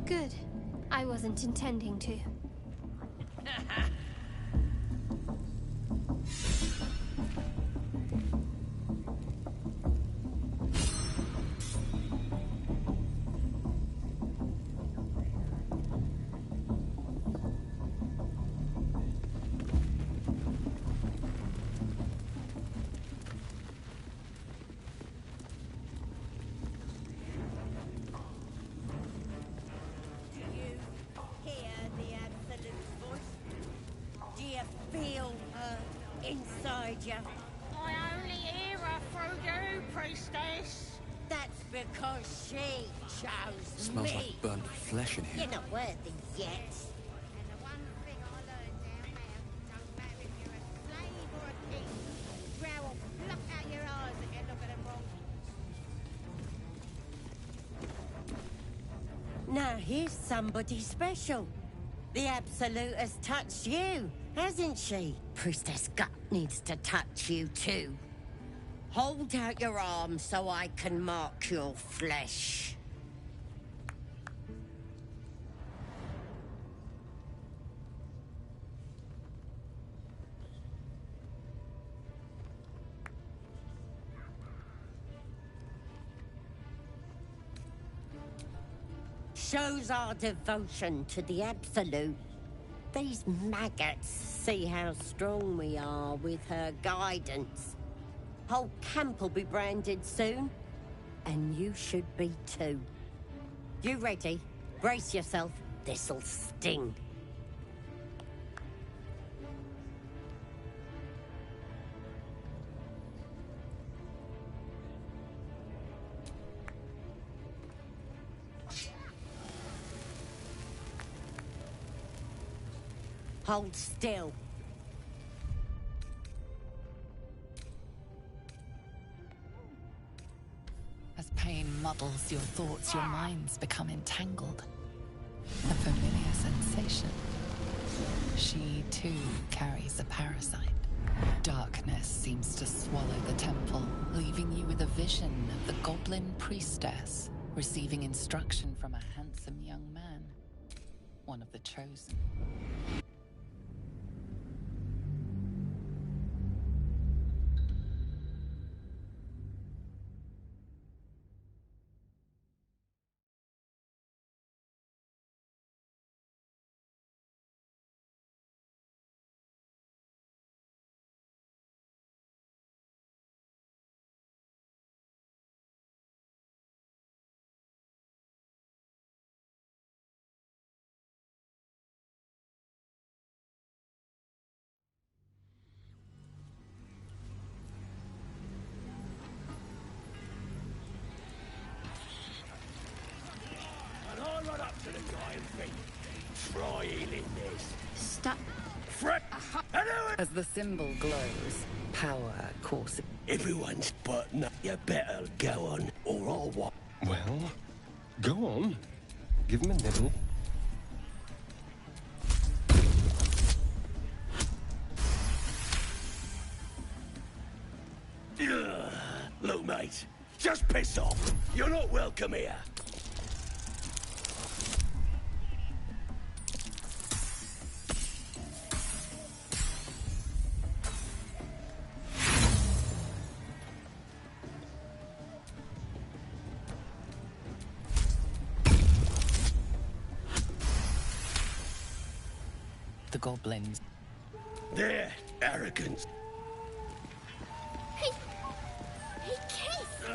Good. I wasn't intending to.
I only hear her through you, priestess.
That's because she chose
Smells
me.
like burnt flesh in here.
You're not worthy yet.
And the one thing I learned down there, don't matter if you're a slave or a king, Drow will pluck out your eyes if you look at them wrong.
Now here's somebody special. The Absolute has touched you, hasn't she? Priestess Gut needs to touch you too. Hold out your arm so I can mark your flesh. Shows our devotion to the Absolute. These maggots see how strong we are with her guidance. Whole camp will be branded soon, and you should be too. You ready? Brace yourself. This'll sting. Hold still.
muddles your thoughts, your minds become entangled. A familiar sensation. She, too, carries a parasite. Darkness seems to swallow the temple, leaving you with a vision of the goblin priestess receiving instruction from a handsome young man, one of the chosen.
And I run up to the guy and think, try healing this.
Stop.
As the symbol glows, power courses.
Everyone's but no. You better go on, or I'll what?
Well, go on. Give him a nibble.
Ugh. Look, mate, just piss off. You're not welcome here.
The goblins.
There, arrogance.
Hey, Keith!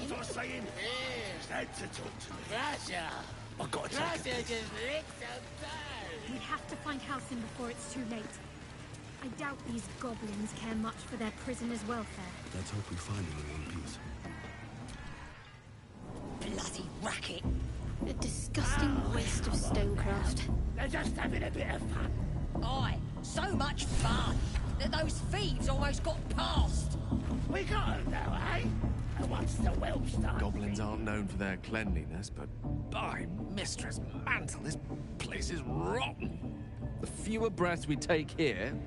What was I saying? Just had to talk to me.
Russia!
I've got to
Russia
take it.
just licked some bird!
We have to find Halsin before it's too late. I doubt these goblins care much for their prisoners' welfare.
Let's hope we find them in one piece.
Bloody racket.
A disgusting waste of stonecraft.
They're just having a bit of fun.
Aye, so much fun that those thieves almost got past.
We got them now, eh? And once the whelp starts...
Goblins aren't known for their cleanliness, but by Mistress Mantle, this place is rotten. The fewer breaths we take here,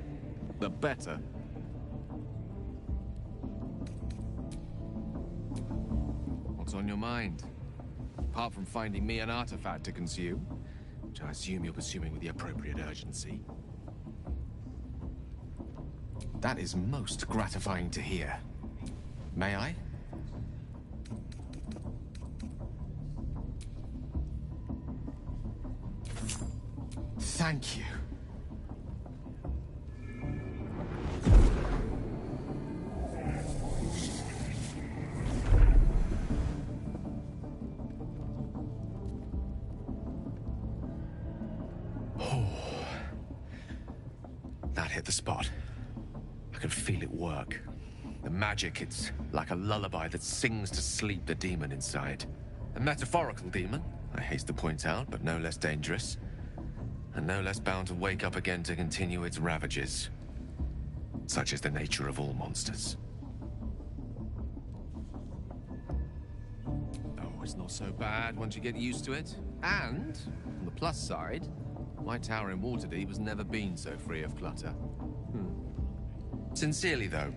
the better. What's on your mind? Apart from finding me an artifact to consume, which I assume you're pursuing with the appropriate urgency. That is most gratifying to hear. May I? Thank you. That hit the spot. I could feel it work. The magic, it's like a lullaby that sings to sleep the demon inside. A metaphorical demon, I haste to point out, but no less dangerous. And no less bound to wake up again to continue its ravages. Such is the nature of all monsters. Oh, it's not so bad once you get used to it. And, on the plus side, my tower in Waterdeep has never been so free of clutter. Sincerely, though,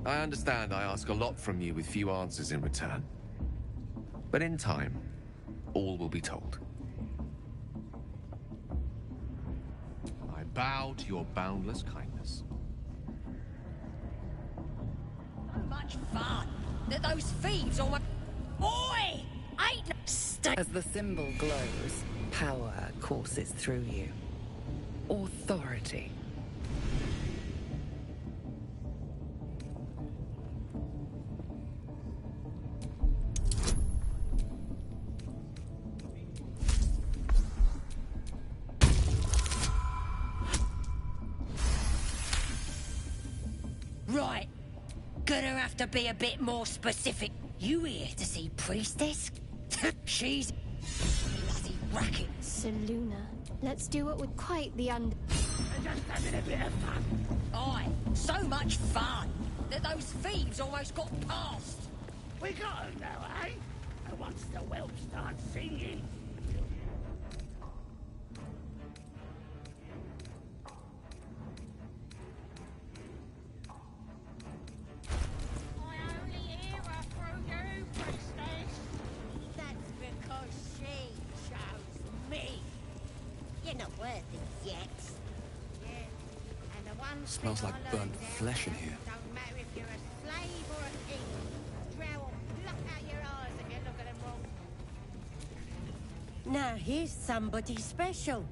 I understand I ask a lot from you with few answers in return. But in time, all will be told. I bow to your boundless kindness.
So much fun that those thieves almost... Oi! Ain't...
As the symbol glows, power courses through you. Authority.
Right. Gonna have to be a bit more specific. You here to see Priestess? She's... bloody racket.
Seluna, let's do it with quite the
They're just having a bit of fun.
Aye, so much fun that those thieves almost got past.
We got her now, eh? And once the whelp starts singing...
I only hear her through you, priestess. That's because she chose me. You're not worth it yet. Yeah. And the one
Smells
thing
like
I
burnt
learned
flesh in here.
don't matter if you're a slave or a king. Drow will pluck out your eyes if you look at them wrong.
Now here's somebody special.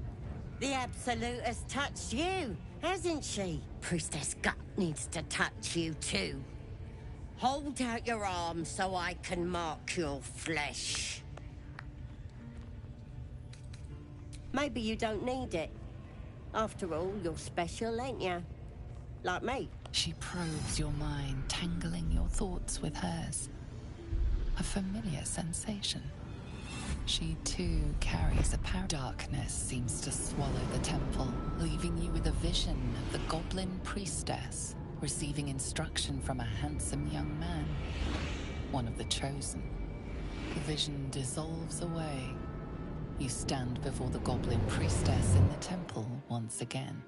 The Absolute has touched you, hasn't she? Priestess Gut needs to touch you too. Hold out your arm so I can mark your flesh. Maybe you don't need it. After all, you're special, ain't you? Like me.
She probes your mind, tangling your thoughts with hers. A familiar sensation. She too carries a power. Darkness seems to swallow the temple, leaving you with a vision of the goblin priestess receiving instruction from a handsome young man, one of the chosen. The vision dissolves away. You stand before the goblin priestess in the temple once again.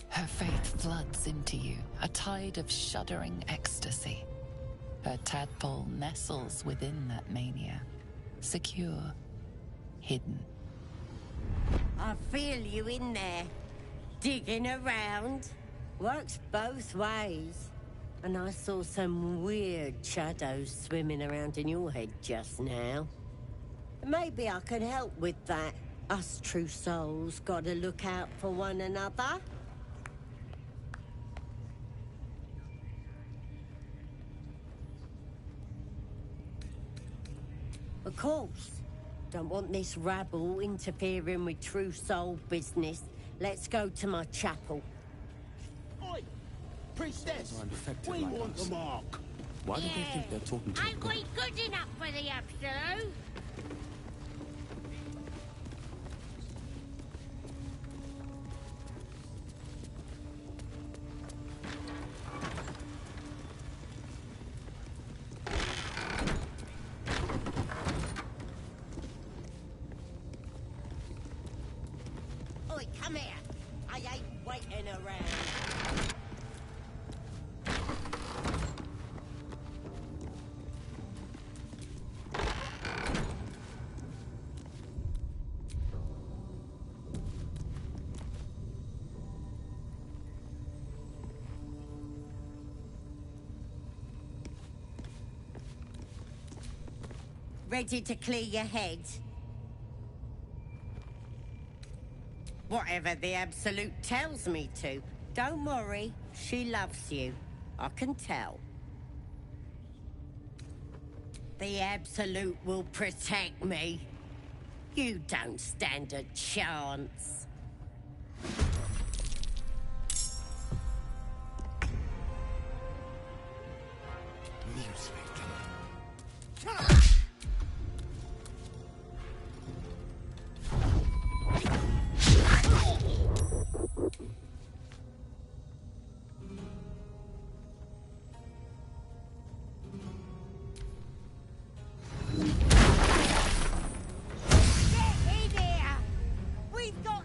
Her faith floods into you, a tide of shuddering ecstasy. Her tadpole nestles within that mania, secure, hidden.
I feel you in there, digging around. Works both ways. And I saw some weird shadows swimming around in your head just now. Maybe I could help with that. Us true souls gotta look out for one another. Of course. Don't want this rabble interfering with true soul business. Let's go to my chapel.
Oi! Priestess!
I'm infected
We
like
want
us.
the mark!
Why do they think they're talking to a
Ain't
god?
we good enough for the Absolute?
Oi, come here. I ain't waiting around. Ready to clear your head? Whatever the Absolute tells me to. Don't worry, she loves you. I can tell. The Absolute will protect me. You don't stand a chance.
Get in here! We've got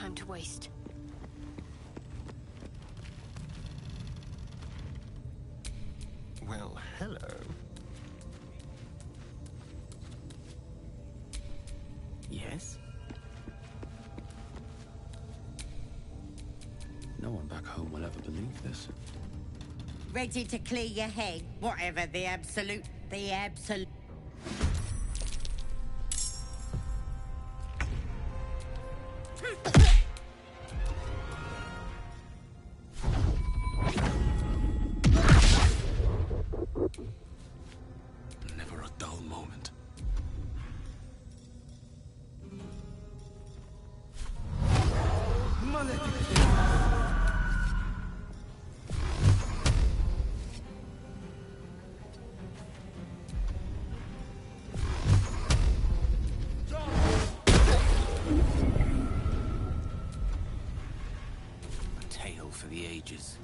time to waste.
Well, hello.
Yes? No one back home will ever believe this.
Ready to clear your head, whatever the absolute.
Never a dull moment.
A tale for the ages.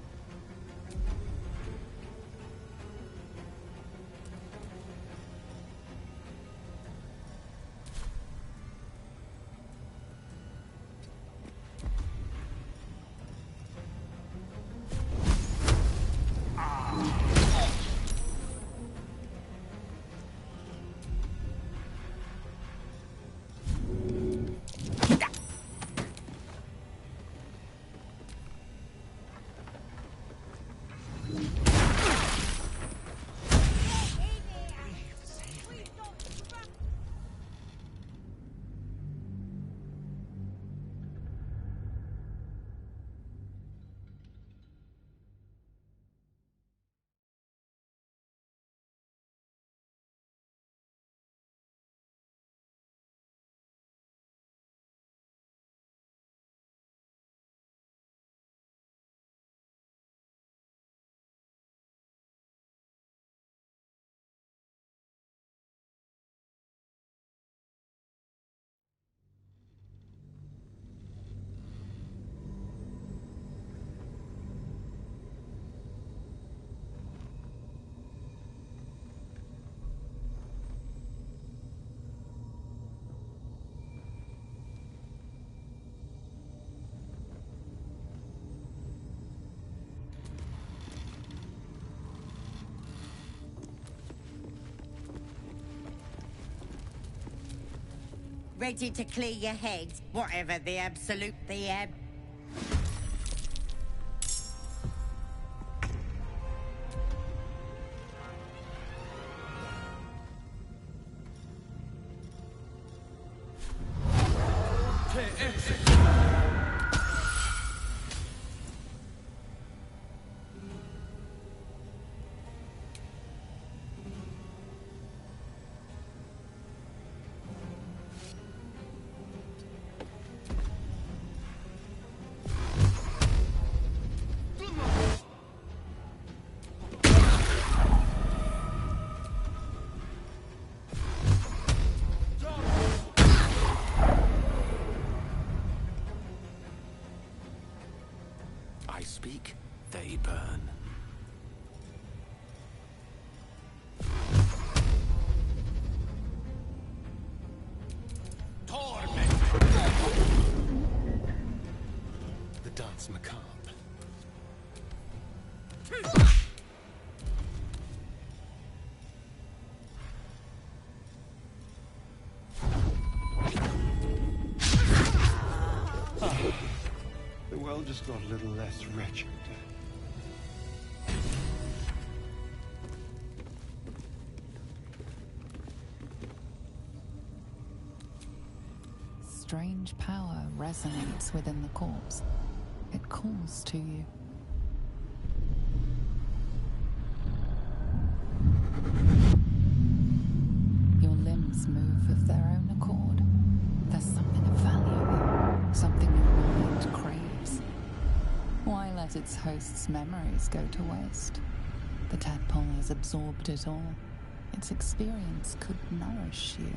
Ready to clear your head, whatever the absolute.
I speak, they burn.
The dance macabre. The world just got a little less wretched.
Strange power resonates within the corpse. It calls to you. Your limbs move of their own accord. There's something of value, something your mind craves. Why let its host's memories go to waste? The tadpole has absorbed it all. Its experience could nourish you,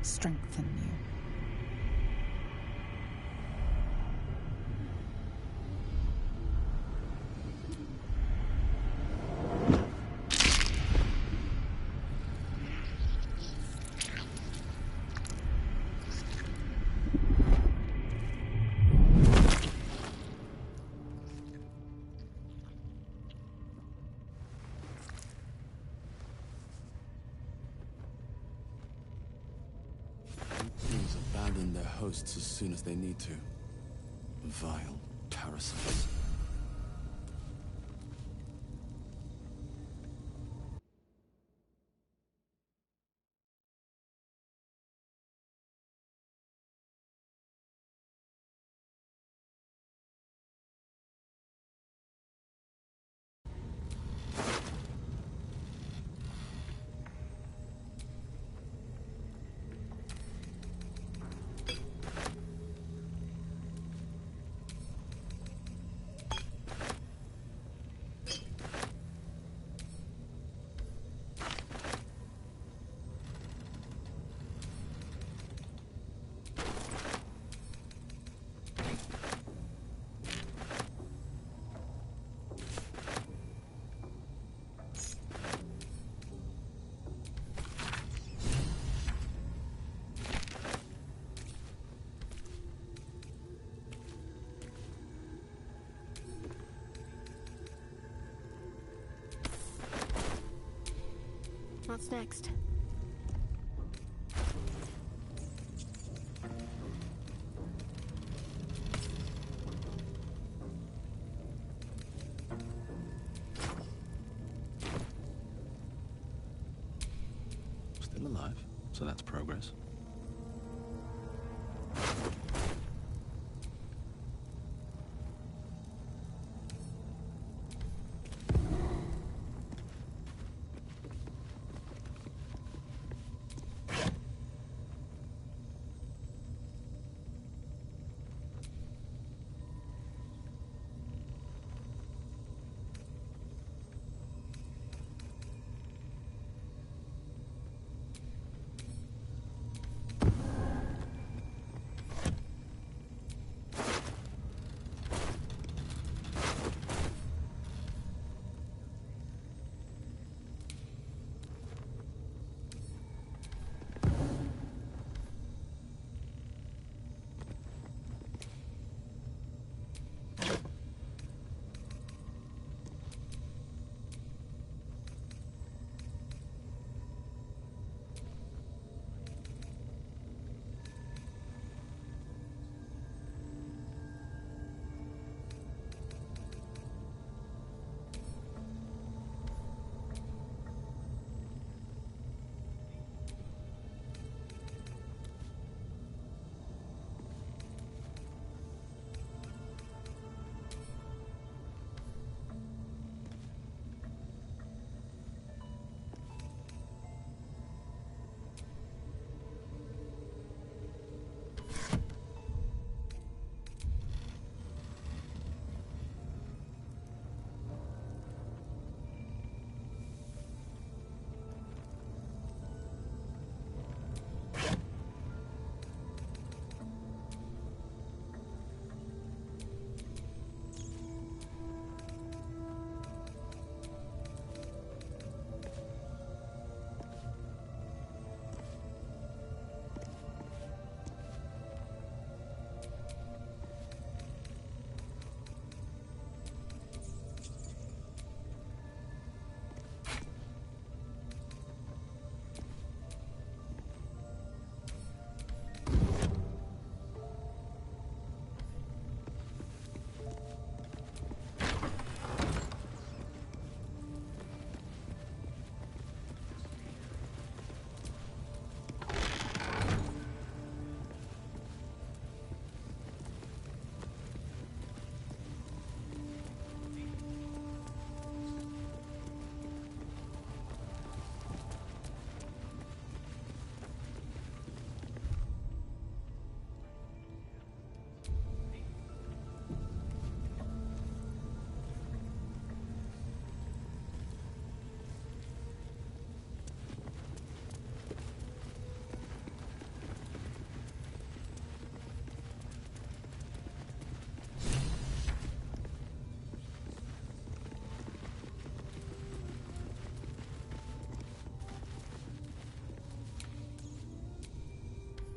strengthen you.
hosts as soon as they need to. Vile parasites.
What's next?
Still alive, so that's progress.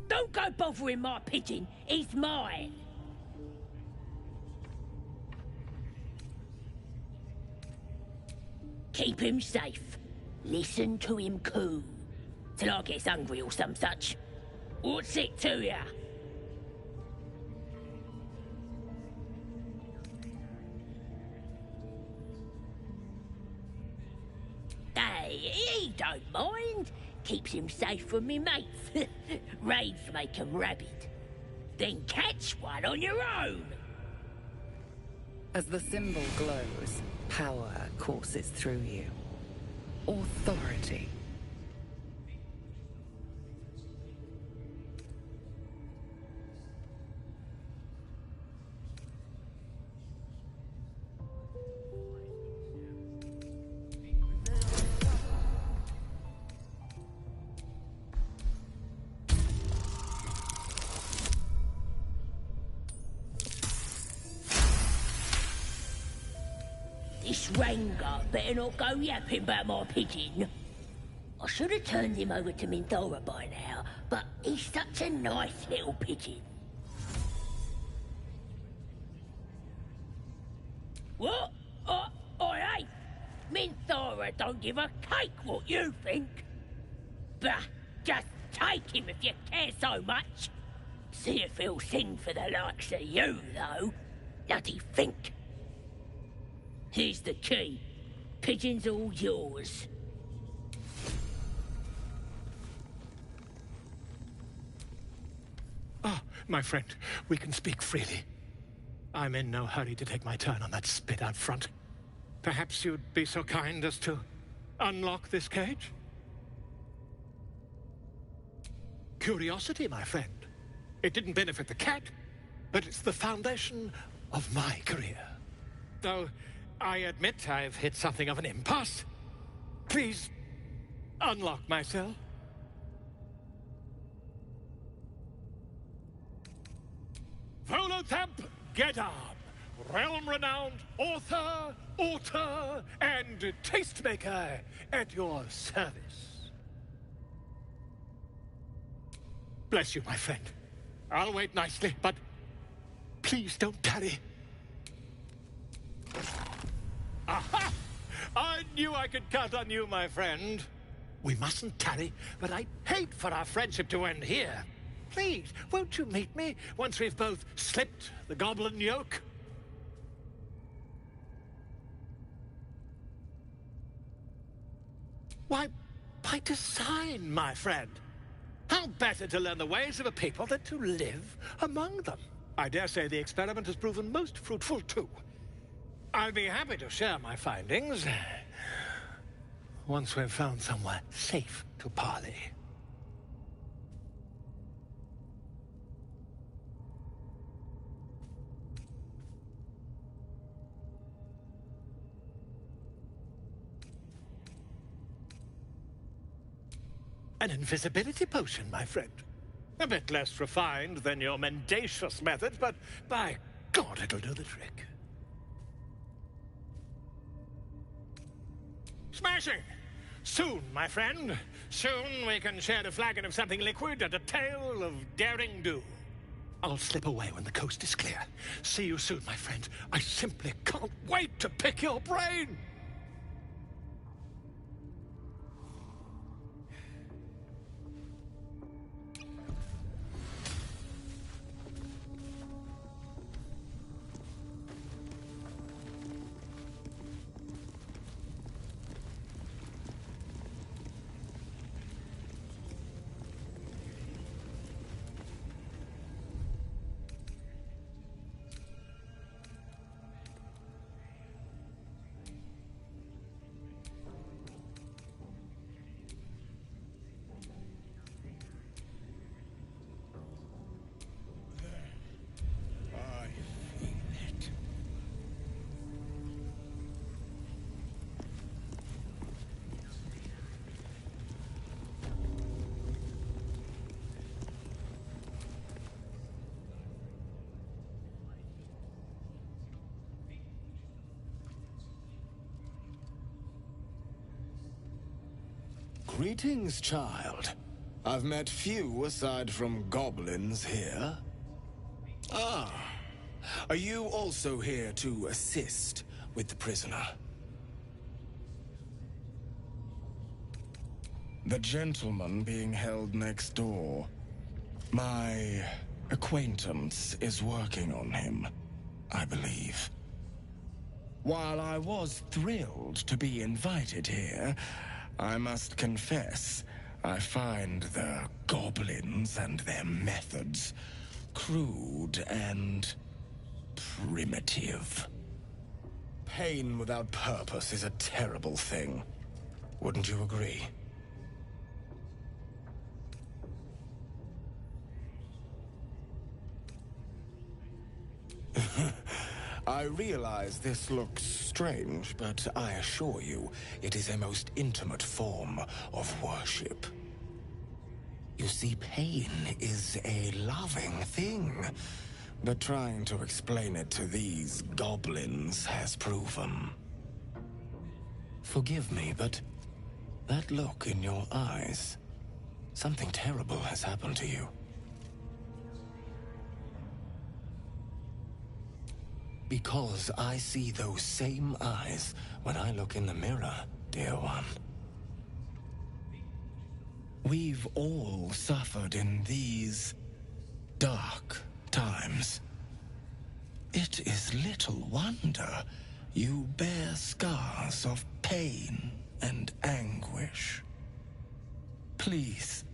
Don't go bothering my pigeon. He's mine. Keep him safe. Listen to him coo. Till I gets hungry or some such. What's it to ya? he don't mind. Keeps him safe from me mates. Raids make 'em rabid. Then catch one on your own.
As the symbol glows, power courses through you. Authority.
This Rengar better not go yapping about my pigeon. I should have turned him over to Minthora by now, but he's such a nice little pigeon. What? Hey! Minthora don't give a cake what you think. Bah, just take him if you care so much. See if he'll sing for the likes of you, though. Bloody think. Here's the key. Pigeon's all yours.
Ah, my friend, we can speak freely. I'm in no hurry to take my turn on that spit out front. Perhaps you'd be so kind as to unlock this cage? Curiosity, my friend. It didn't benefit the cat, but it's the foundation of my career. Though I admit I've hit something of an impasse. Please, unlock my cell. Volothamp Gedam, realm-renowned author, and tastemaker at your service. Bless you, my friend. I'll wait nicely, but please don't tarry. Aha! I knew I could count on you, my friend. We mustn't tarry, but I'd hate for our friendship to end here. Please, won't you meet me once we've both slipped the goblin yoke? Why, by design, my friend. How better to learn the ways of a people than to live among them? I dare say the experiment has proven most fruitful, too. I'll be happy to share my findings once we've found somewhere safe to parley. An invisibility potion, my friend. A bit less refined than your mendacious methods, but by God, it'll do the trick. Smashing! Soon, my friend. Soon we can share a flagon of something liquid and a tale of daring do. I'll slip away when the coast is clear. See you soon, my friend. I simply can't wait to pick your brain!
Greetings, child. I've met few aside from goblins here. Ah, are you also here to assist with the prisoner? The gentleman being held next door. My acquaintance is working on him, I believe. While I was thrilled to be invited here, I must confess, I find the goblins and their methods crude and primitive. Pain without purpose is a terrible thing. Wouldn't you agree? I realize this looks strange, but I assure you, it is a most intimate form of worship. You see, pain is a loving thing, but trying to explain it to these goblins has proven. Forgive me, but that look in your eyes, something terrible has happened to you. Because I see those same eyes when I look in the mirror, dear one. We've all suffered in these dark times. It is little wonder you bear scars of pain and anguish. Please,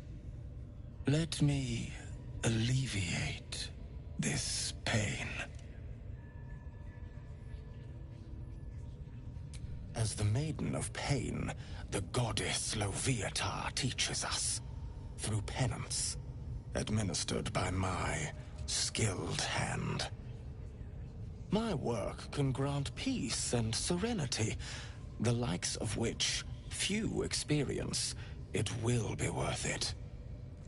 let me alleviate this pain. As the Maiden of Pain, the goddess Loviatar teaches us, through penance, administered by my skilled hand. My work can grant peace and serenity, the likes of which few experience. It will be worth it.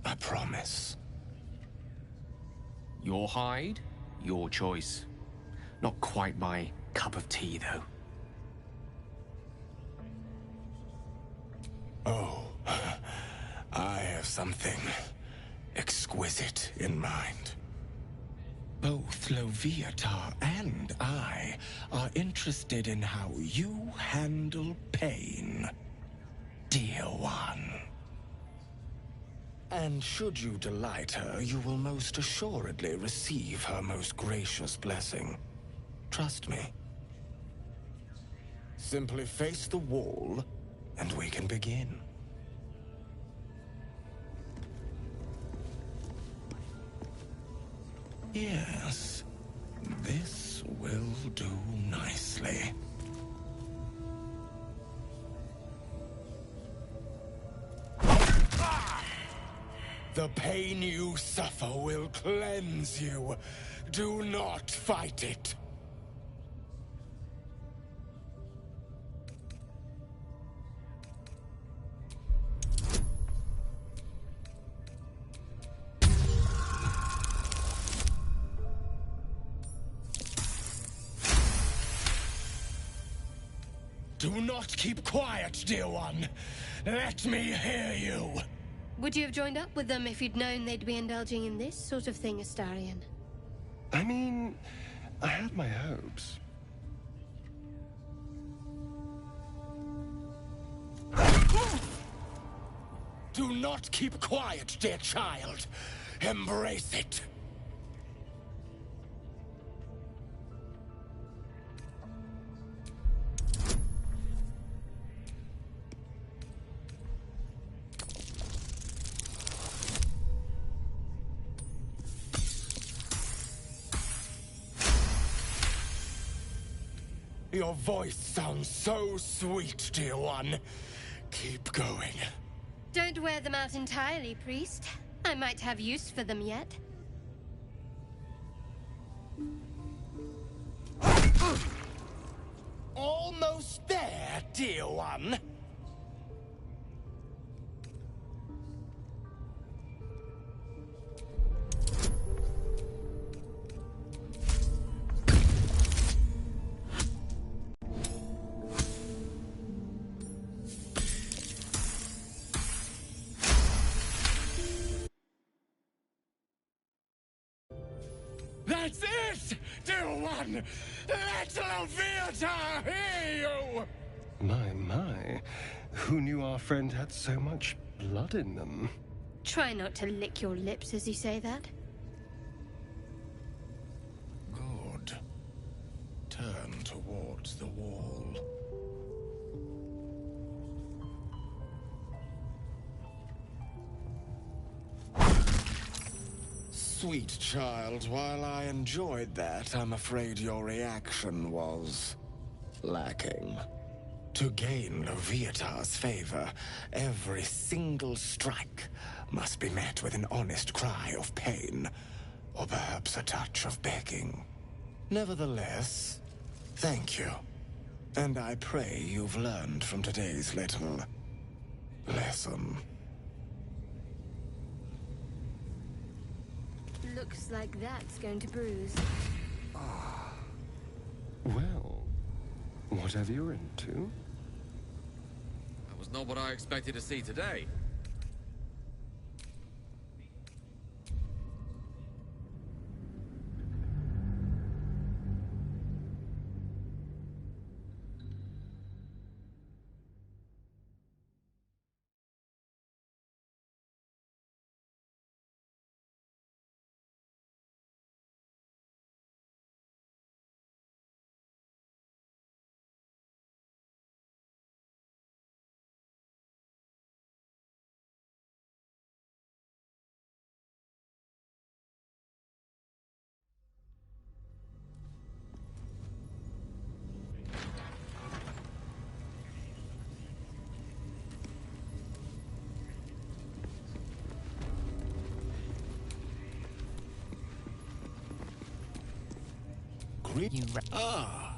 I promise.
Your hide, your choice. Not quite my cup of tea, though.
Oh, I have something exquisite in mind. Both Loviatar and I are interested in how you handle pain, dear one. And should you delight her, you will most assuredly receive her most gracious blessing. Trust me. Simply face the wall, and we can begin. Yes, this will do nicely. The pain you suffer will cleanse you. Do not fight it. Do not keep quiet, dear one. Let me hear you.
Would you have joined up with them if you'd known they'd be indulging in this sort of thing, Astarion?
I mean, I had my hopes.
Do not keep quiet, dear child. Embrace it. Your voice sounds so sweet, dear one. Keep going.
Don't wear them out entirely, priest. I might have use for them yet.
Almost there, dear one. That's it, dear one! Let Loviatar hear you!
My. Who knew our friend had so much blood in them?
Try not to lick your lips as you say that.
Good. Turn towards the wall. Sweet child, while I enjoyed that, I'm afraid your reaction was lacking. To gain Loviatar's favor, every single strike must be met with an honest cry of pain, or perhaps a touch of begging. Nevertheless, thank you. And I pray you've learned from today's little lesson.
Looks like that's going to bruise.
Well, whatever you're into.
That was not what I expected to see today.
Ah,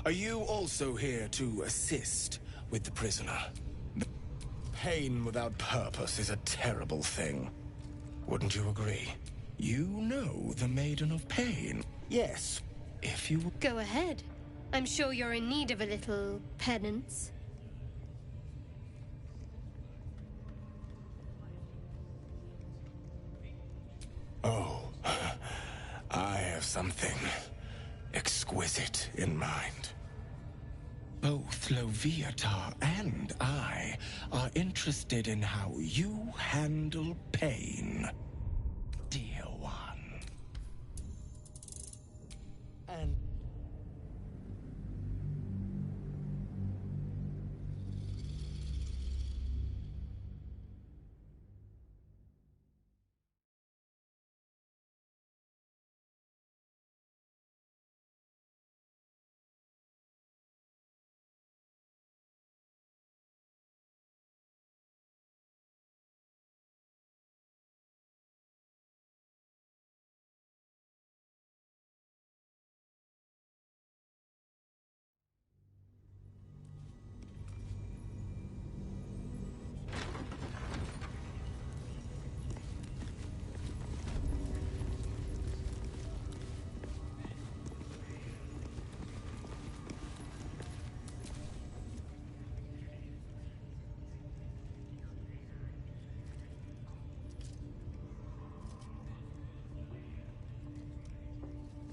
are you also here to assist with the prisoner? Pain without purpose is a terrible thing. Wouldn't you agree? You know the Maiden of Pain. Yes, if you...
Go ahead. I'm sure you're in need of a little penance.
Oh, I have something exquisite in mind. Both Loviatar and I are interested in how you handle pain, dear one. And...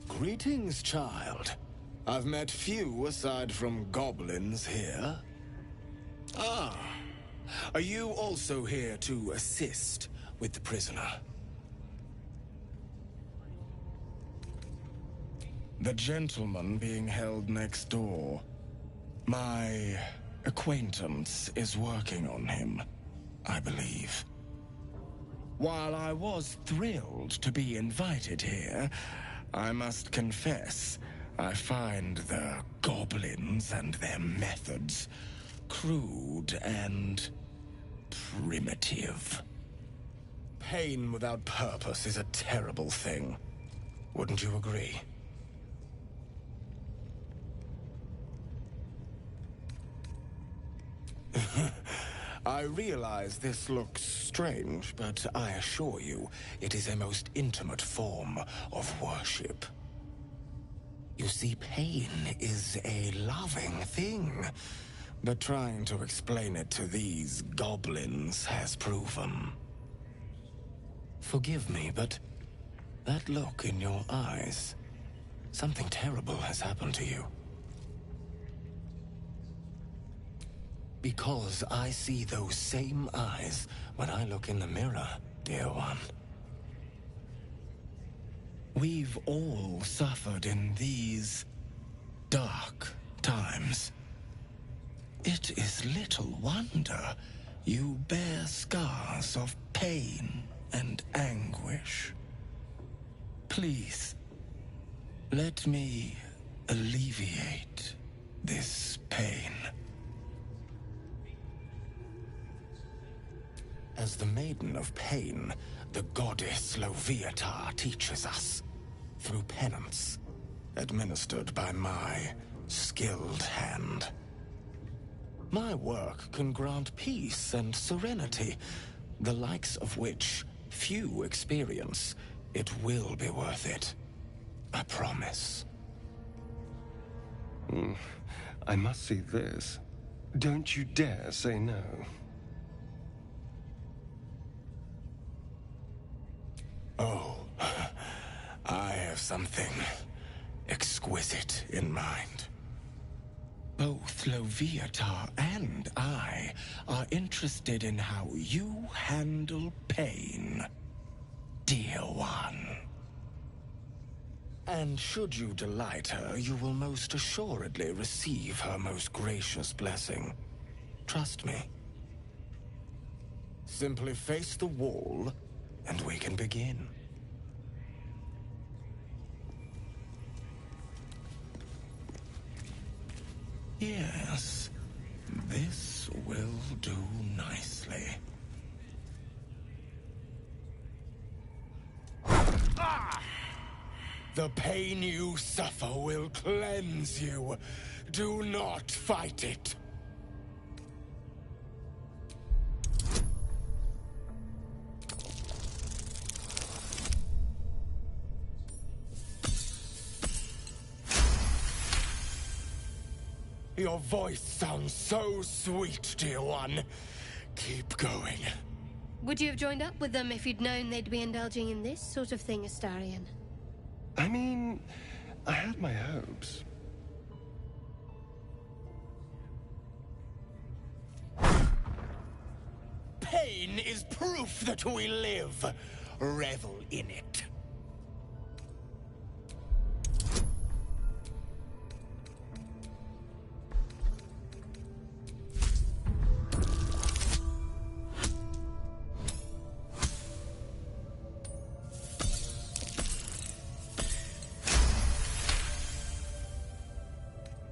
Greetings, child. I've met few aside from goblins here. Ah, are you also here to assist with the prisoner? The gentleman being held next door. My acquaintance is working on him, I believe. While I was thrilled to be invited here, I must confess, I find the goblins and their methods crude and primitive. Pain without purpose is a terrible thing. Wouldn't you agree? I realize this looks strange, but I assure you, it is a most intimate form of worship. You see, pain is a loving thing, but trying to explain it to these goblins has proven. Forgive me, but that look in your eyes, something terrible has happened to you. Because I see those same eyes when I look in the mirror, dear one. We've all suffered in these dark times. It is little wonder you bear scars of pain and anguish. Please, let me alleviate this pain. As the Maiden of Pain, the goddess Loviatar teaches us, through penance, administered by my skilled hand. My work can grant peace and serenity, the likes of which few experience. It will be worth it. I promise.
I must see this. Don't you dare say no.
Oh, I have something exquisite in mind. Both Loviatar and I are interested in how you handle pain, dear one. And should you delight her, you will most assuredly receive her most gracious blessing. Trust me. Simply face the wall, and we can begin. Yes, this will do nicely. The pain you suffer will cleanse you. Do not fight it. Your voice sounds so sweet, dear one. Keep going.
Would you have joined up with them if you'd known they'd be indulging in this sort of thing, Astarion?
I mean, I had my hopes.
Pain is proof that we live. Revel in it.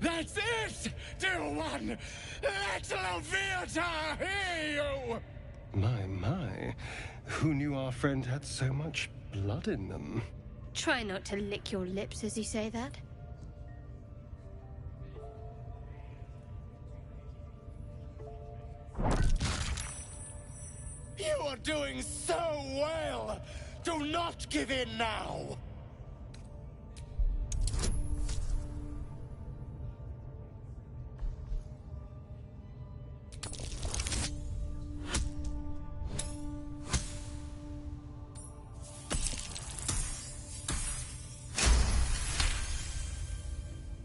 That's it, dear one! Let Loviatar hear you!
My. Who knew our friend had so much blood in them?
Try not to lick your lips as you say that.
You are doing so well! Do not give in now!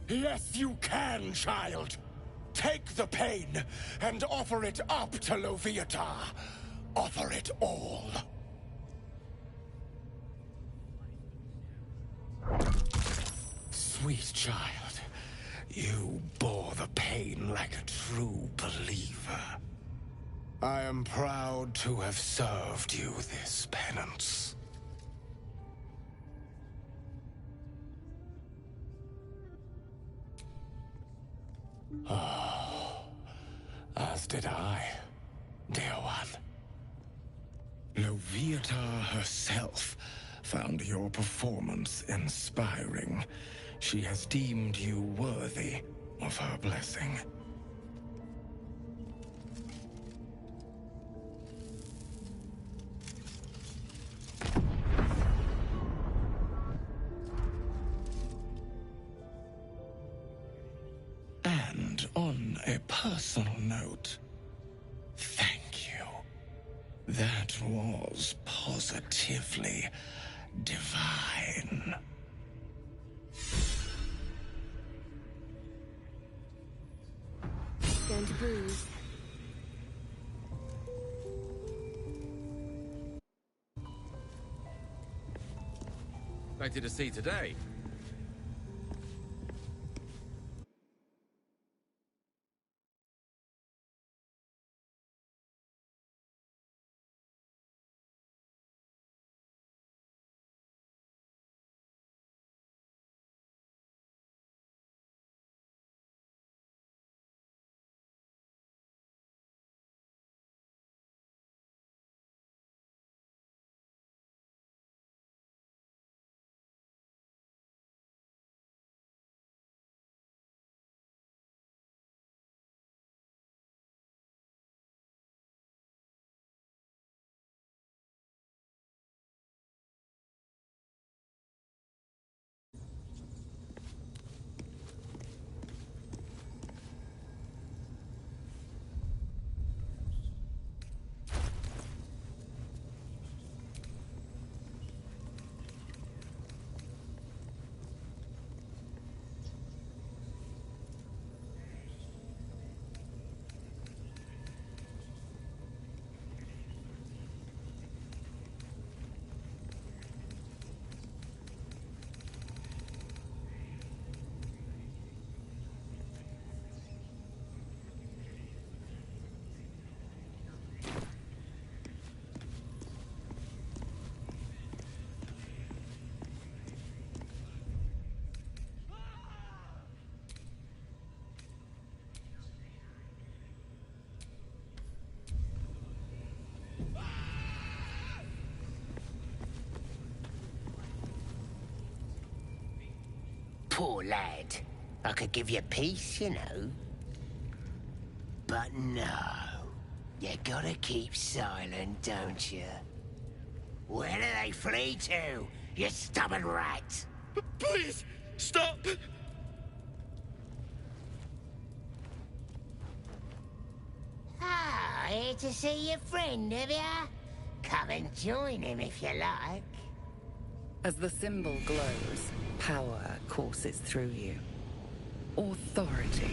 Yes, you can, child. Take the pain and offer it up to Loviatar. Offer it all. Sweet child, you bore the pain like a true believer. I am proud to have served you this penance. Oh, as did I, dear one. Loviatar herself found your performance inspiring. She has deemed you worthy of her blessing. And on a personal note, thank you. That was positively divine.
Going to bruise.
Expected to see today.
Poor lad. I could give you peace, you know. But no. You gotta keep silent, don't you? Where do they flee to, you stubborn rat?
Please, stop!
Ah, here to see your friend, have ya? Come and join him if you like.
As the symbol glows, power courses through you. Authority.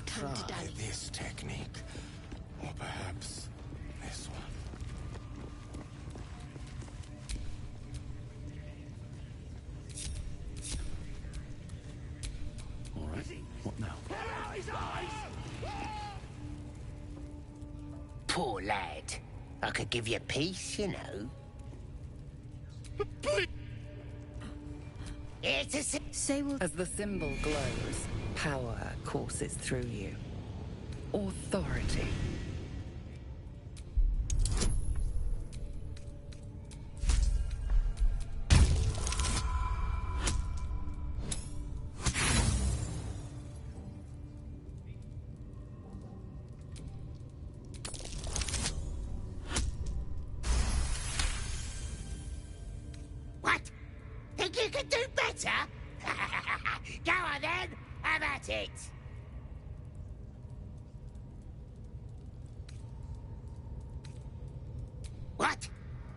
Try this technique, or perhaps this one.
All right, what now?
Poor lad. I could give you peace, you know. Here to see...
As the symbol glows, power courses through you. Authority.
What? Think you could do better? Go on then, have at it! What?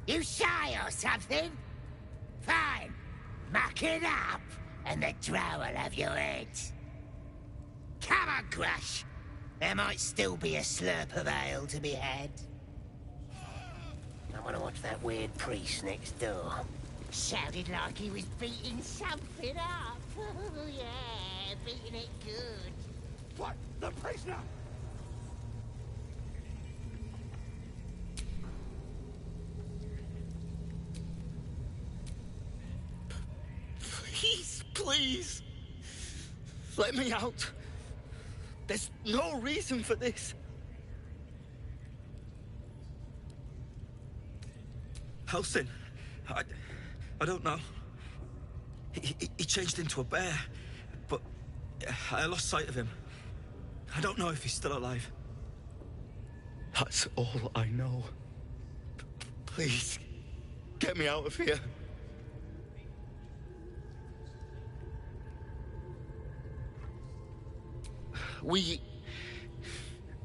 You shy or something? Fine. Muck it up, and the drow will have your head. Come on, Crush. There might still be a slurp of ale to be had. I want to watch that weird priest next door. Sounded like he was beating something up. Yeah, beating it good.
What? The prisoner?
Please, let me out. There's no reason for this. Halsin, I don't know. He changed into a bear, but I lost sight of him. I don't know if he's still alive. That's all I know. Please, get me out of here.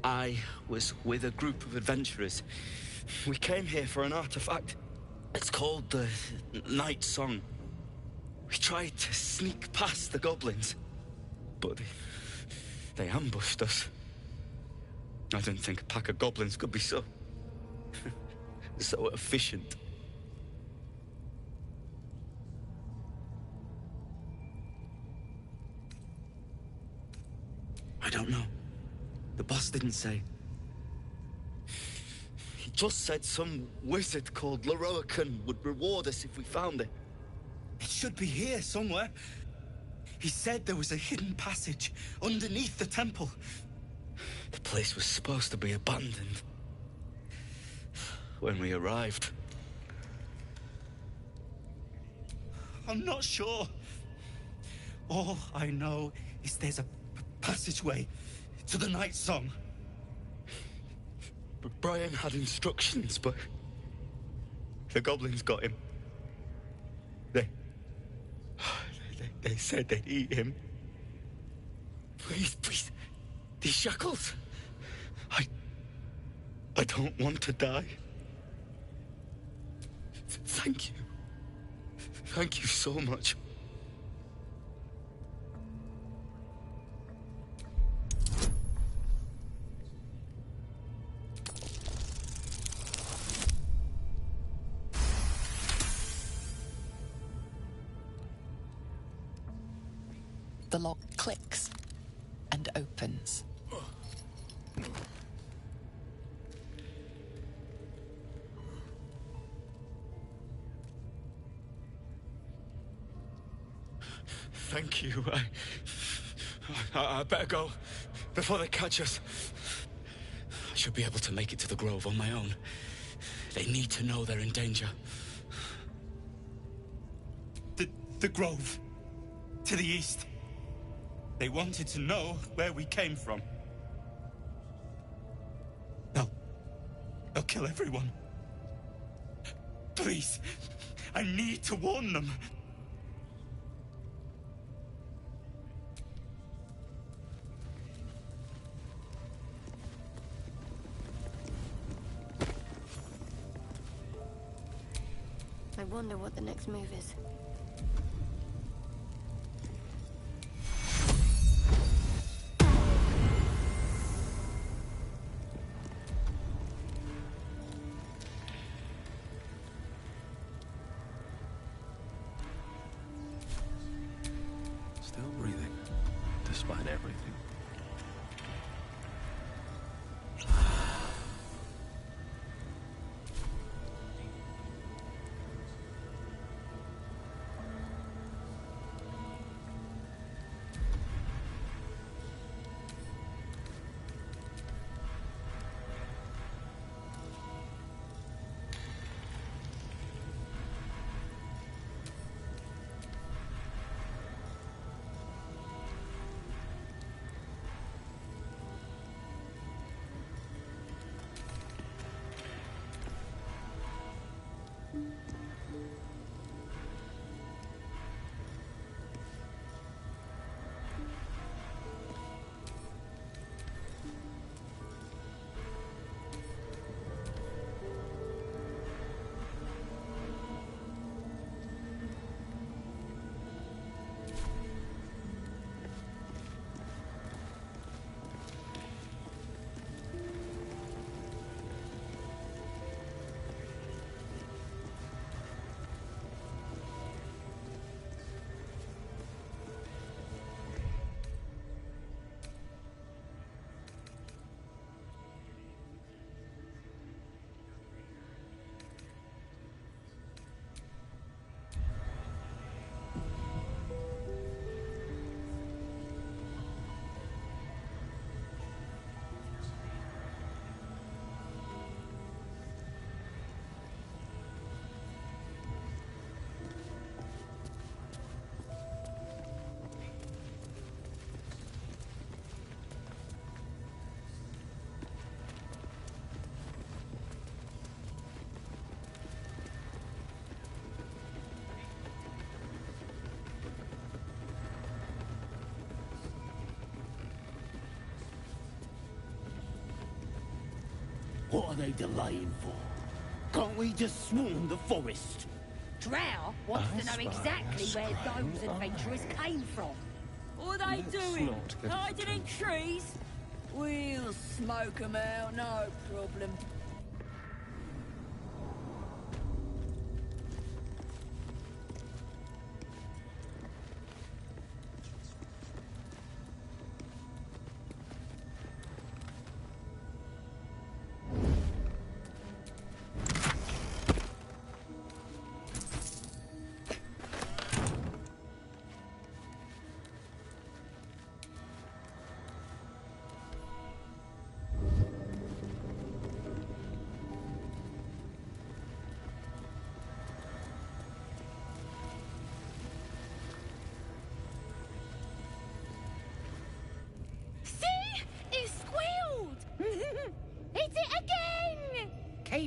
I was with a group of adventurers. We came here for an artifact. It's called the Night Song. We tried to sneak past the goblins, but they ambushed us. I didn't think a pack of goblins could be so efficient. I don't know. The boss didn't say. He just said some wizard called Leroican would reward us if we found it.
It's
should be here somewhere. He said there was a hidden passage underneath the temple. The place was supposed to be abandoned when we arrived. I'm not sure. All I know is there's a passageway to the Night Song. Brian had instructions, but the goblins got him. They said they'd eat him. Please, these shackles. I don't want to die. Thank you. Thank you so much.
The lock clicks and opens.
Thank you. I better go before they catch us. I should be able to make it to the Grove on my own. They need to know they're in danger. The Grove. To the east. They wanted to know where we came from. They'll kill everyone. Please, I need to warn them.
I wonder what the next move is.
Still breathing, despite everything.
What are they delaying for? Can't we just swarm the forest?
Drow wants to know exactly where those adventurers came from. What are they doing? Hiding in trees? We'll smoke 'em out, no problem.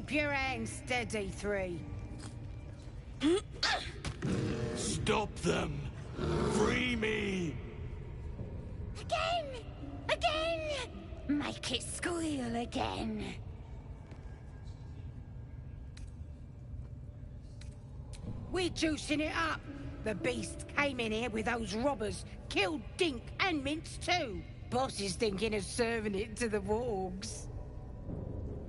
Keep your hands steady, Three.
Stop them! Free me!
Again! Again! Make it squeal again.
We're juicing it up. The beast came in here with those robbers, killed Dink and Mince too. Boss is thinking of serving it to the wargs.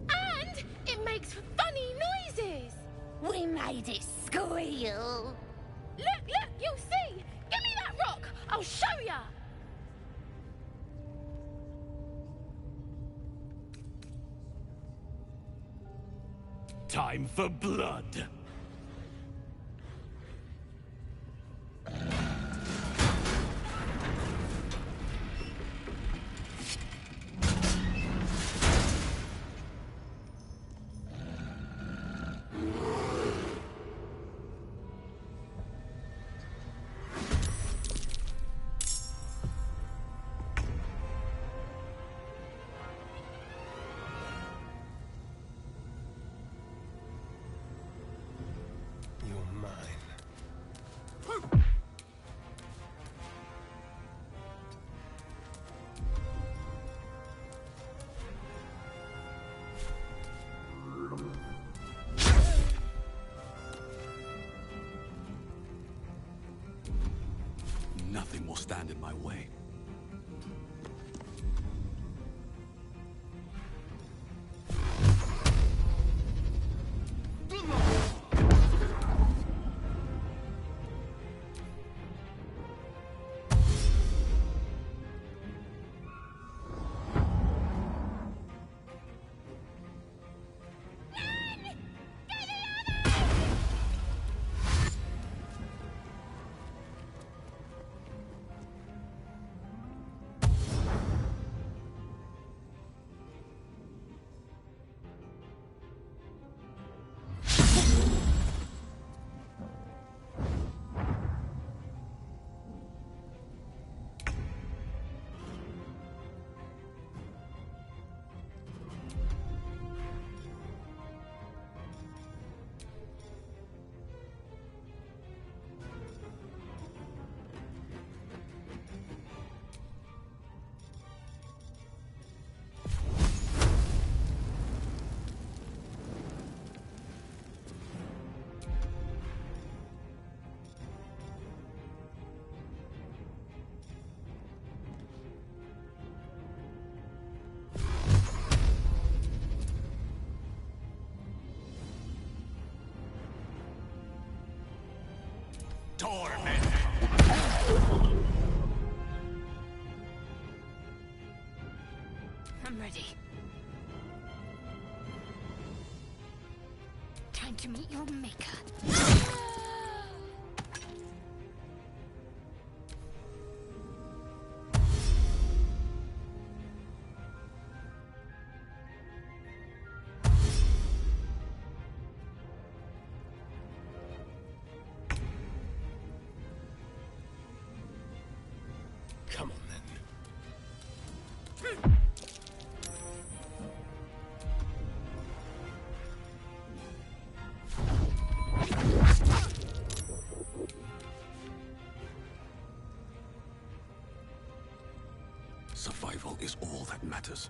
And it makes funny noises.
We made it squeal.
Look, you'll see. Give me that rock. I'll show ya.
Time for blood.
Nothing will stand in my way.
Torment!
I'm ready.
Time to meet your maker.
Come on, then.
Survival is all that matters.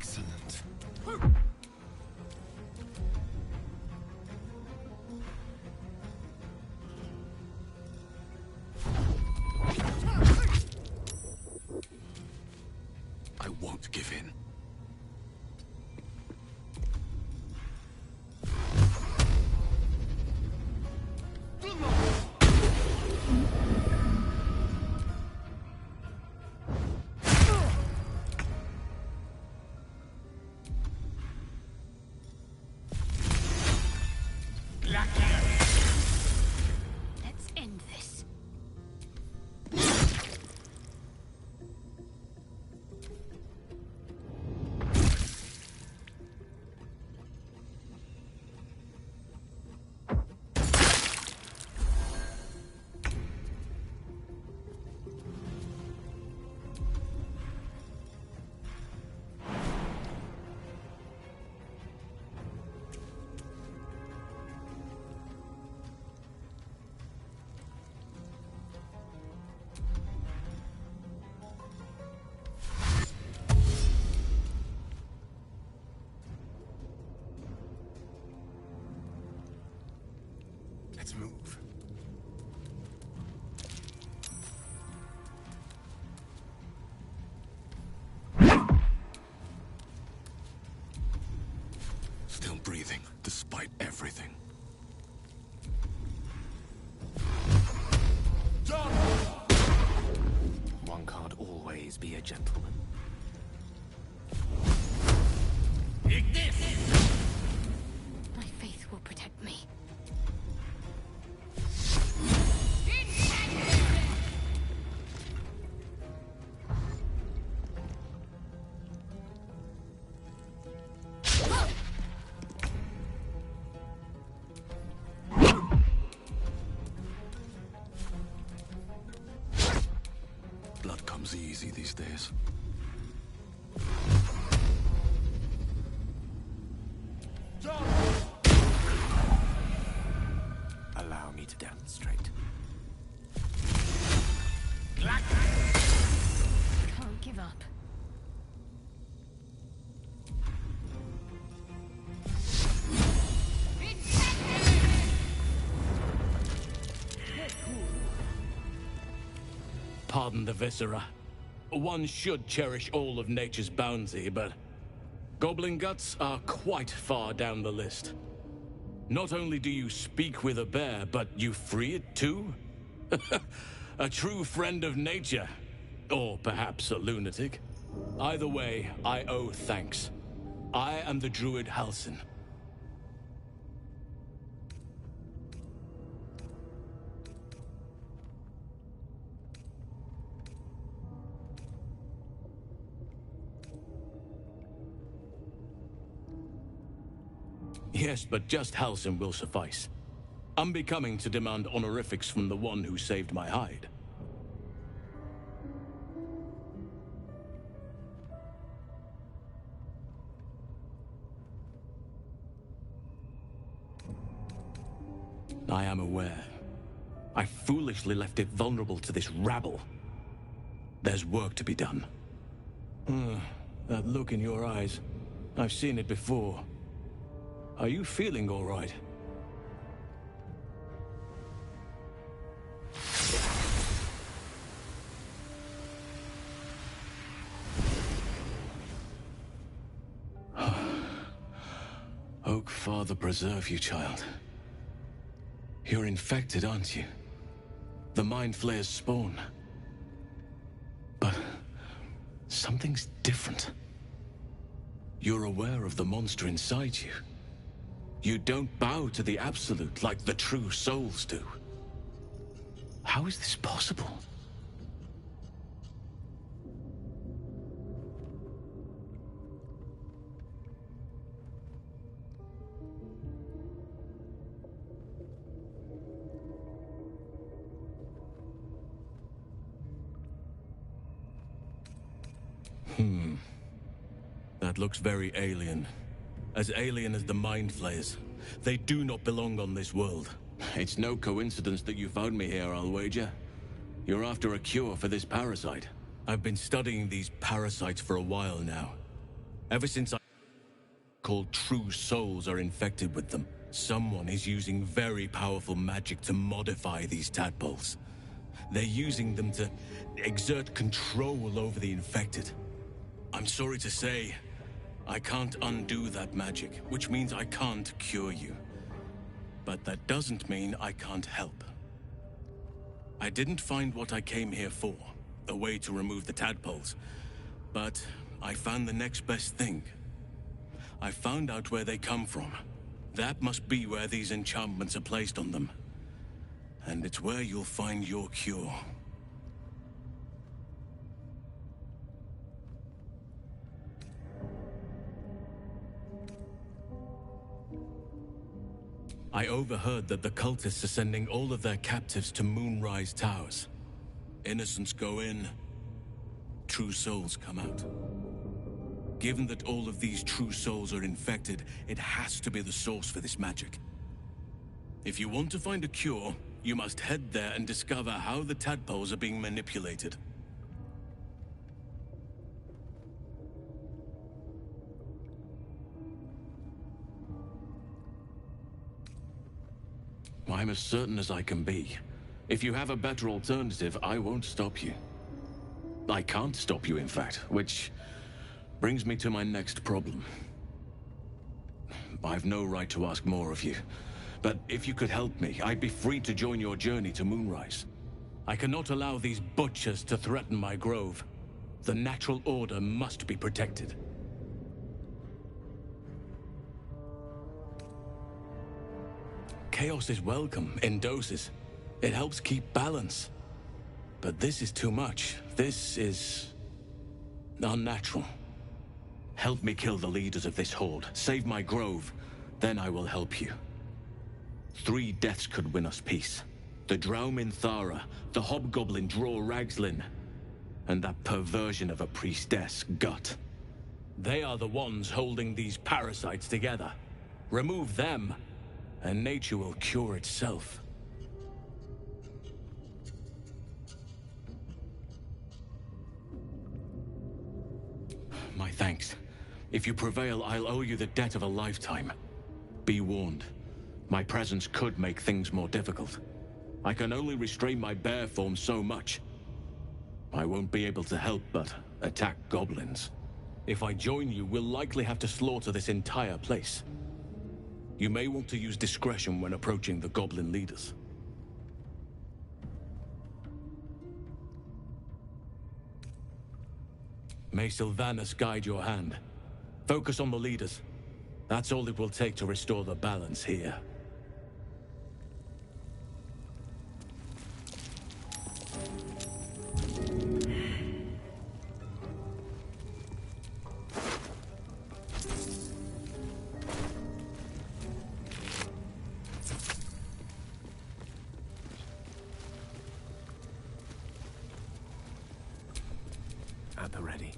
Excellent.
I won't give in.
Let's end this.
Let's move.
Still breathing, despite everything.
One can't always be a gentleman.
My faith will protect me.
Blood comes easy these days.
Allow me to demonstrate.
Can't give up.
Pardon the viscera. One should cherish all of nature's bounty, but goblin guts are quite far down the list. Not only do you speak with a bear, but you free it too? A true friend of nature. Or perhaps a lunatic. Either way, I owe thanks. I am the druid Halsin. Yes, but just Halsin will suffice. Unbecoming to demand honorifics from the one who saved my hide. I am aware. I foolishly left it vulnerable to this rabble. There's work to be done. That look in your eyes. I've seen it before. Are you feeling all right? Oak Father preserve you, child. You're infected, aren't you? The Mind Flayer's spawn. But something's different. You're aware of the monster inside you. You don't bow to the Absolute like the true souls do. How is this possible? That looks very alien. As alien as the Mind Flayers. They do not belong on this world. It's no coincidence that you found me here, I'll wager. You're after a cure for this parasite. I've been studying these parasites for a while now. Ever since I called true souls are infected with them, someone is using very powerful magic to modify these tadpoles. They're using them to exert control over the infected. I'm sorry to say, I can't undo that magic, which means I can't cure you. But that doesn't mean I can't help. I didn't find what I came here for, a way to remove the tadpoles. But I found the next best thing. I found out where they come from. That must be where these enchantments are placed on them. And it's where you'll find your cure. I overheard that the cultists are sending all of their captives to Moonrise Towers. Innocents go in, true souls come out. Given that all of these true souls are infected, it has to be the source for this magic. If you want to find a cure, you must head there and discover how the tadpoles are being manipulated. I'm as certain as I can be. If you have a better alternative, I won't stop you. I can't stop you, in fact, which brings me to my next problem. I've no right to ask more of you, but if you could help me, I'd be free to join your journey to Moonrise. I cannot allow these butchers to threaten my grove. The natural order must be protected. Chaos is welcome in doses. It helps keep balance. But this is too much. This is unnatural. Help me kill the leaders of this horde. Save my grove. Then I will help you. 3 deaths could win us peace. The Draumin Thara, the hobgoblin Draw Ragslin, and that perversion of a priestess, Gut. They are the ones holding these parasites together. Remove them, and nature will cure itself. My thanks. If you prevail, I'll owe you the debt of a lifetime. Be warned. My presence could make things more difficult. I can only restrain my bear form so much. I won't be able to help but attack goblins. If I join you, we'll likely have to slaughter this entire place. You may want to use discretion when approaching the goblin leaders. May Sylvanus guide your hand. Focus on the leaders. That's all it will take to restore the balance here.
At the ready.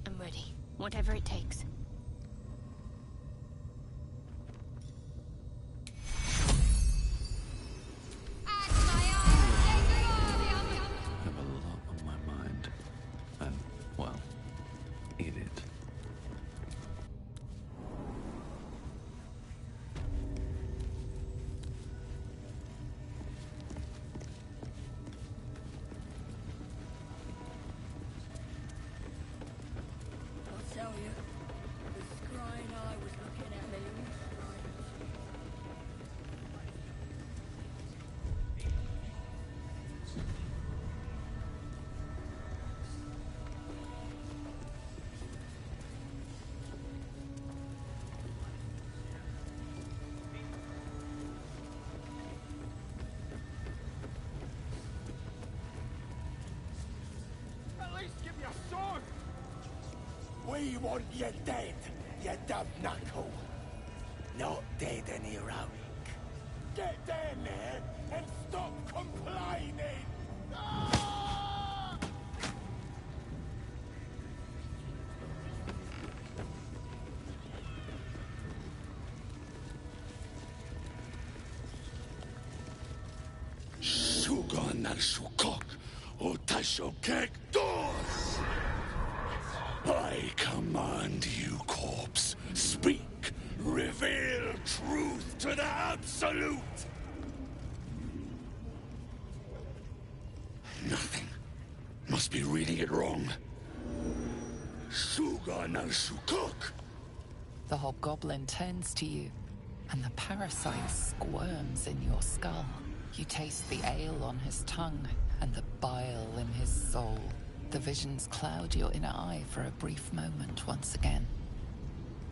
I'm ready. Whatever it takes.
I have a lot on my mind. And, well, eat it.
I'll tell you, the scrying eye was looking at me all strange.
At least give me a sword! We want you dead, you dumb knuckle. Not dead and heroic. Get down there and stop complaining! Ah!
Sugan al Sukok, Otasho Kek Dos! I command you, corpse. Speak. Reveal truth to the Absolute. Nothing. Must be reading it wrong. Suga no Sukuk.
The hobgoblin turns to you, and the parasite squirms in your skull. You taste the ale on his tongue and the bile in his soul. The visions cloud your inner eye for a brief moment once again.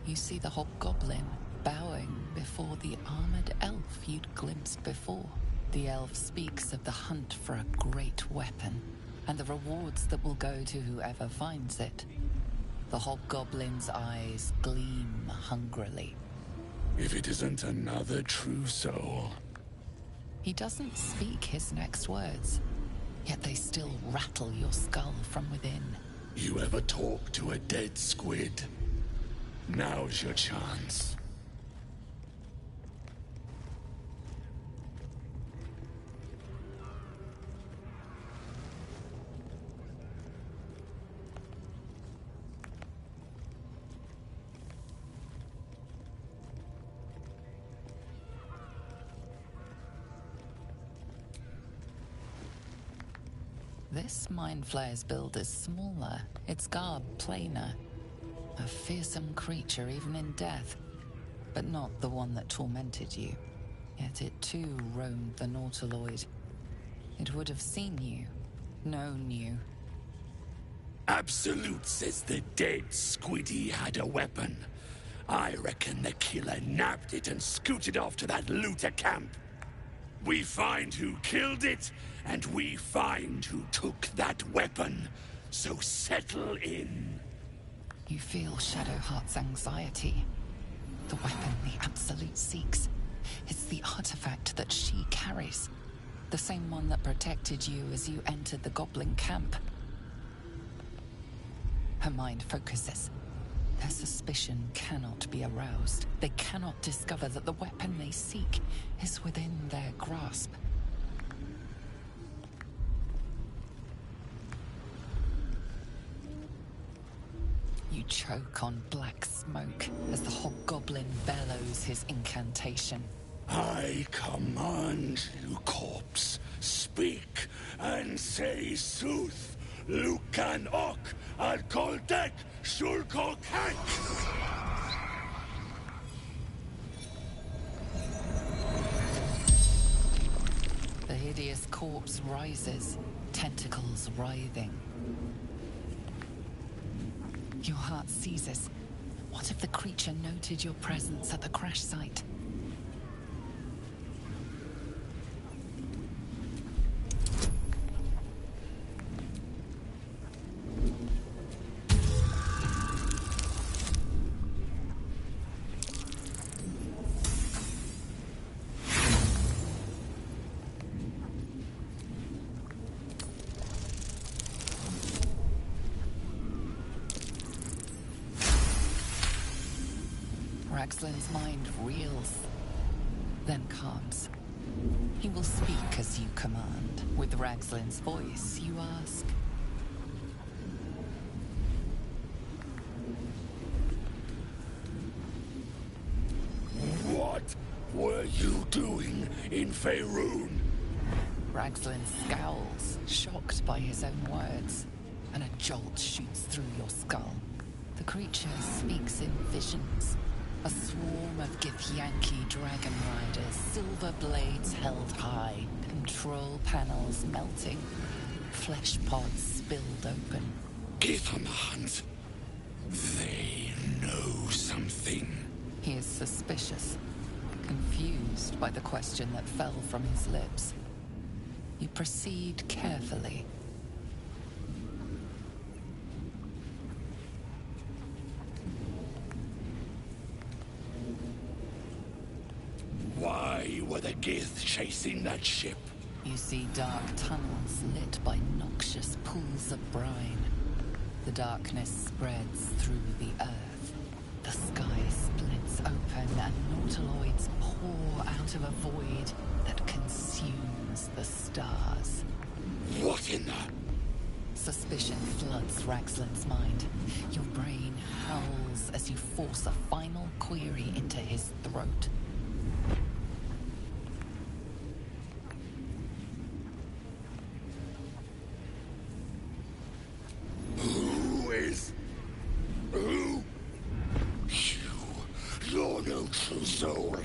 You see the hobgoblin bowing before the armored elf you'd glimpsed before. The elf speaks of the hunt for a great weapon and the rewards that will go to whoever finds it. The hobgoblin's eyes gleam hungrily.
If it isn't another true soul.
He doesn't speak his next words, yet they still rattle your skull from within.
You ever talk to a dead squid? Now's your chance.
This Mind Flayer's build is smaller, its garb plainer. A fearsome creature even in death, but not the one that tormented you. Yet it too roamed the Nautiloid. It would have seen you, known you.
Absolute says the dead squiddy had a weapon. I reckon the killer nabbed it and scooted off to that looter camp. We find who killed it, and we find who took that weapon. So settle in.
You feel Shadowheart's anxiety. The weapon the Absolute seeks. It's the artifact that she carries. The same one that protected you as you entered the goblin camp. Her mind focuses. Their suspicion cannot be aroused. They cannot discover that the weapon they seek is within their grasp. You choke on black smoke as the hobgoblin bellows his incantation.
I command you, corpse. Speak and say sooth. Lucan ok al koldek shulkok hank.
The hideous corpse rises, tentacles writhing. Your heart seizes. What if the creature noted your presence at the crash site? Raxlin's mind reels, then calms. He will speak as you command. With Raxlin's voice, you ask.
What were you doing in Faerun?
Raxlin scowls, shocked by his own words, and a jolt shoots through your skull. The creature speaks in visions. A swarm of Githyanki dragon riders, silver blades held high, control panels melting, flesh pods spilled open.
Githomans. They know something.
He is suspicious, confused by the question that fell from his lips. You proceed carefully.
Why were the Gith chasing that ship?
You see dark tunnels lit by noxious pools of brine. The darkness spreads through the earth. The sky splits open and nautiloids pour out of a void that consumes the stars.
What in the...
Suspicion floods Raxlin's mind. Your brain howls as you force a final query into his throat.
Who is... Who? You're no true soul.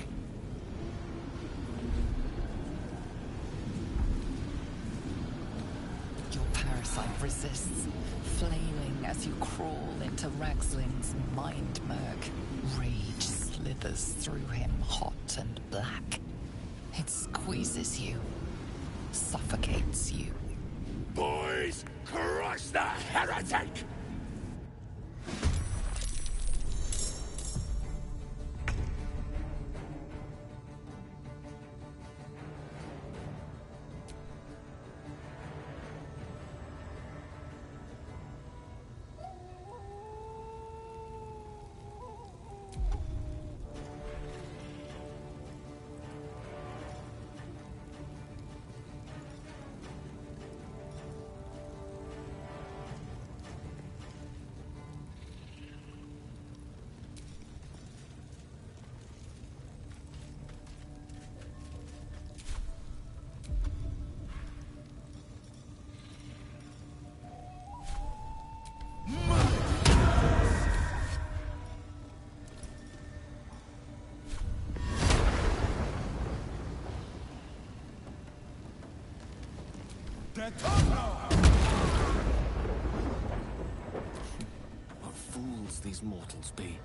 Your parasite resists, flailing as you crawl into Raxlin's mind murk. Rage slithers through him, hot and black. It squeezes you, suffocates you.
Boys, crush the heretic!
What fools these mortals be.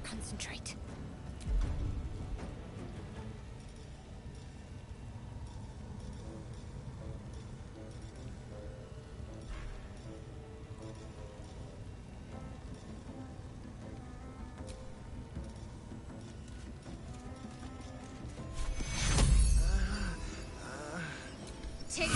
Concentrate.
Take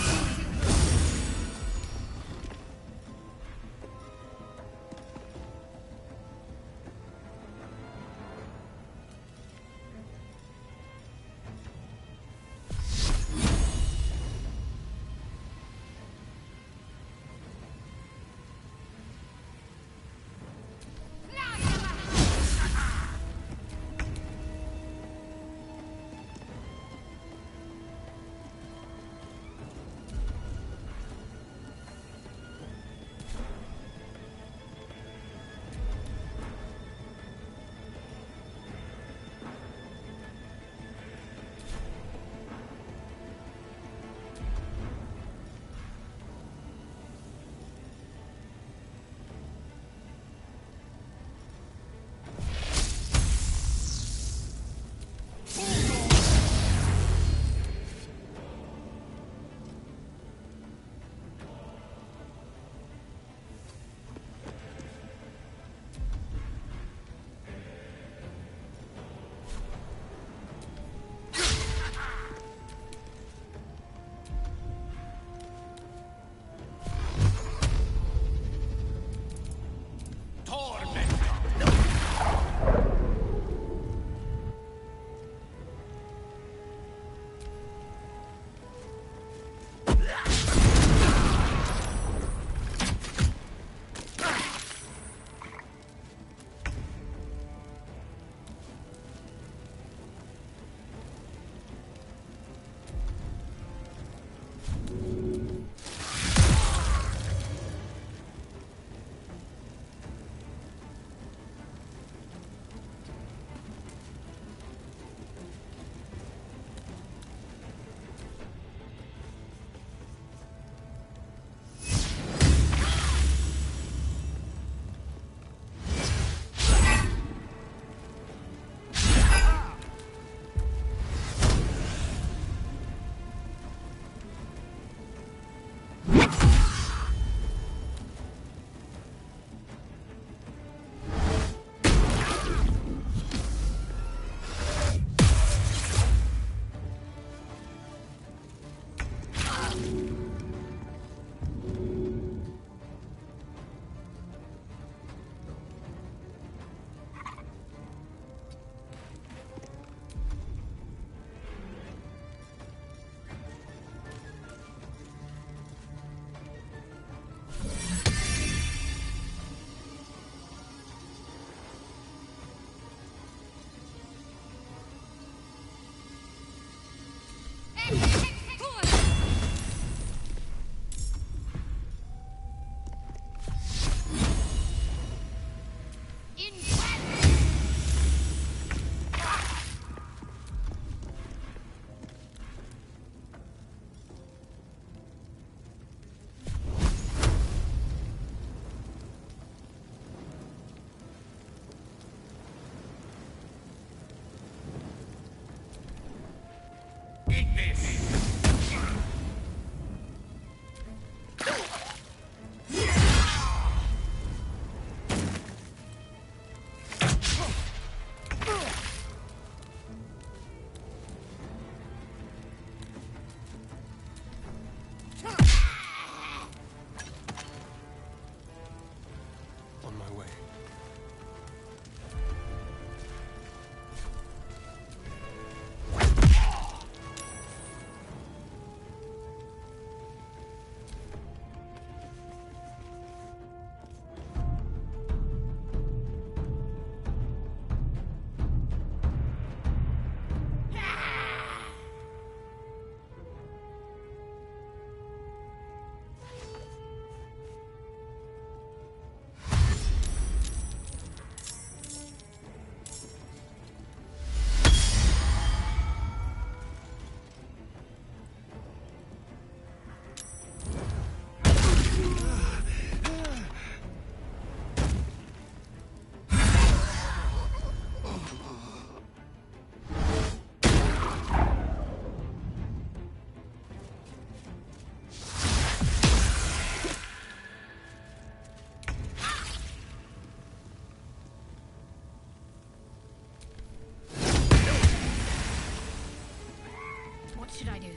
should I do?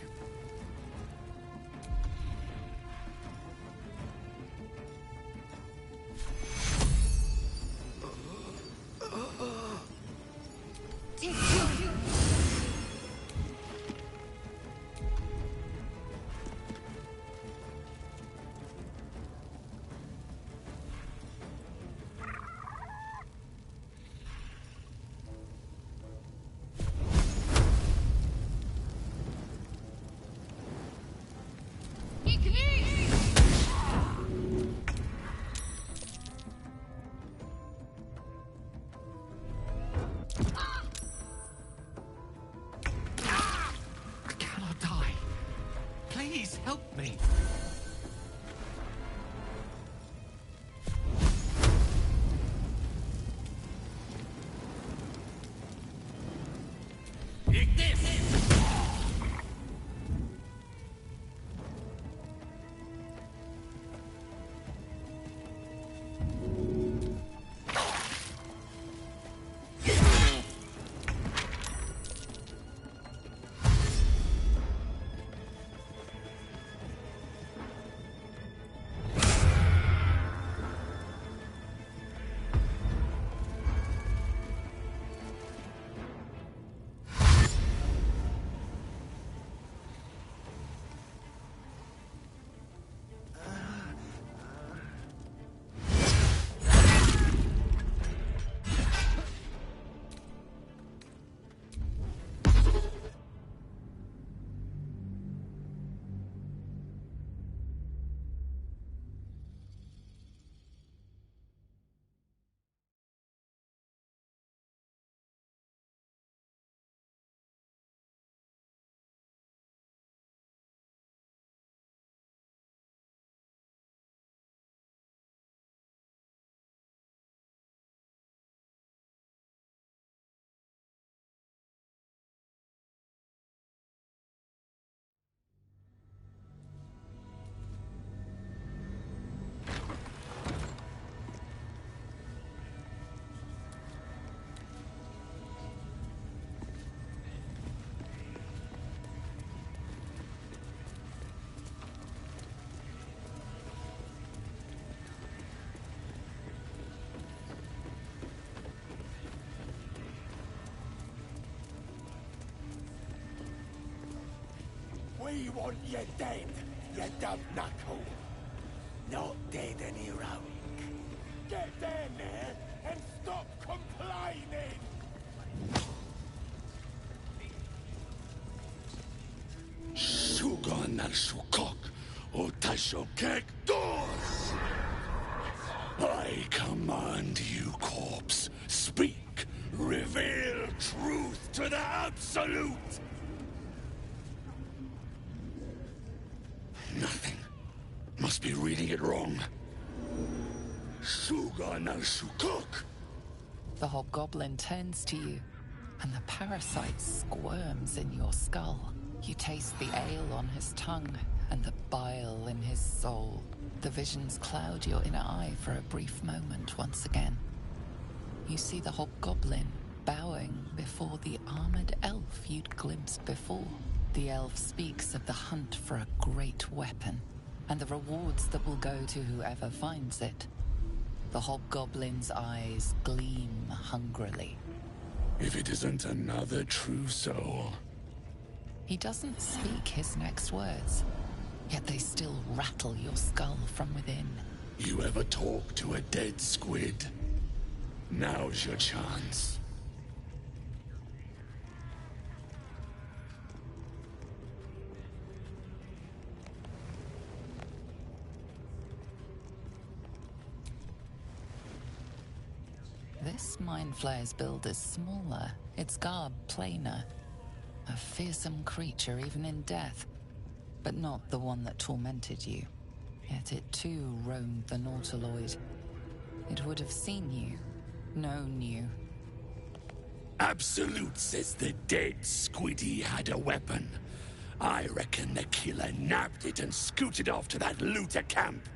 Please help me.
We want you dead, you dumb knuckle. Not dead and heroic. Get down there and stop complaining!
Sugan al sukok, o taisho kek dos! I command you, corpse. Speak. Reveal truth to the Absolute. Nothing. Must be reading it wrong. Suga no Shukok.
The hobgoblin turns to you, and the parasite squirms in your skull. You taste the ale on his tongue, and the bile in his soul. The visions cloud your inner eye for a brief moment once again. You see the hobgoblin bowing before the armored elf you'd glimpsed before. The elf speaks of the hunt for a great weapon, and the rewards that will go to whoever finds it. The hobgoblin's eyes gleam hungrily.
If it isn't another true soul.
He doesn't speak his next words, yet they still rattle your skull from within.
You ever talk to a dead squid? Now's your chance.
This mind flayer's build is smaller, its garb plainer. A fearsome creature even in death, but not the one that tormented you. Yet it too roamed the Nautiloid. It would have seen you, known you.
Absolute says the dead squiddy had a weapon. I reckon the killer nabbed it and scooted off to that looter camp.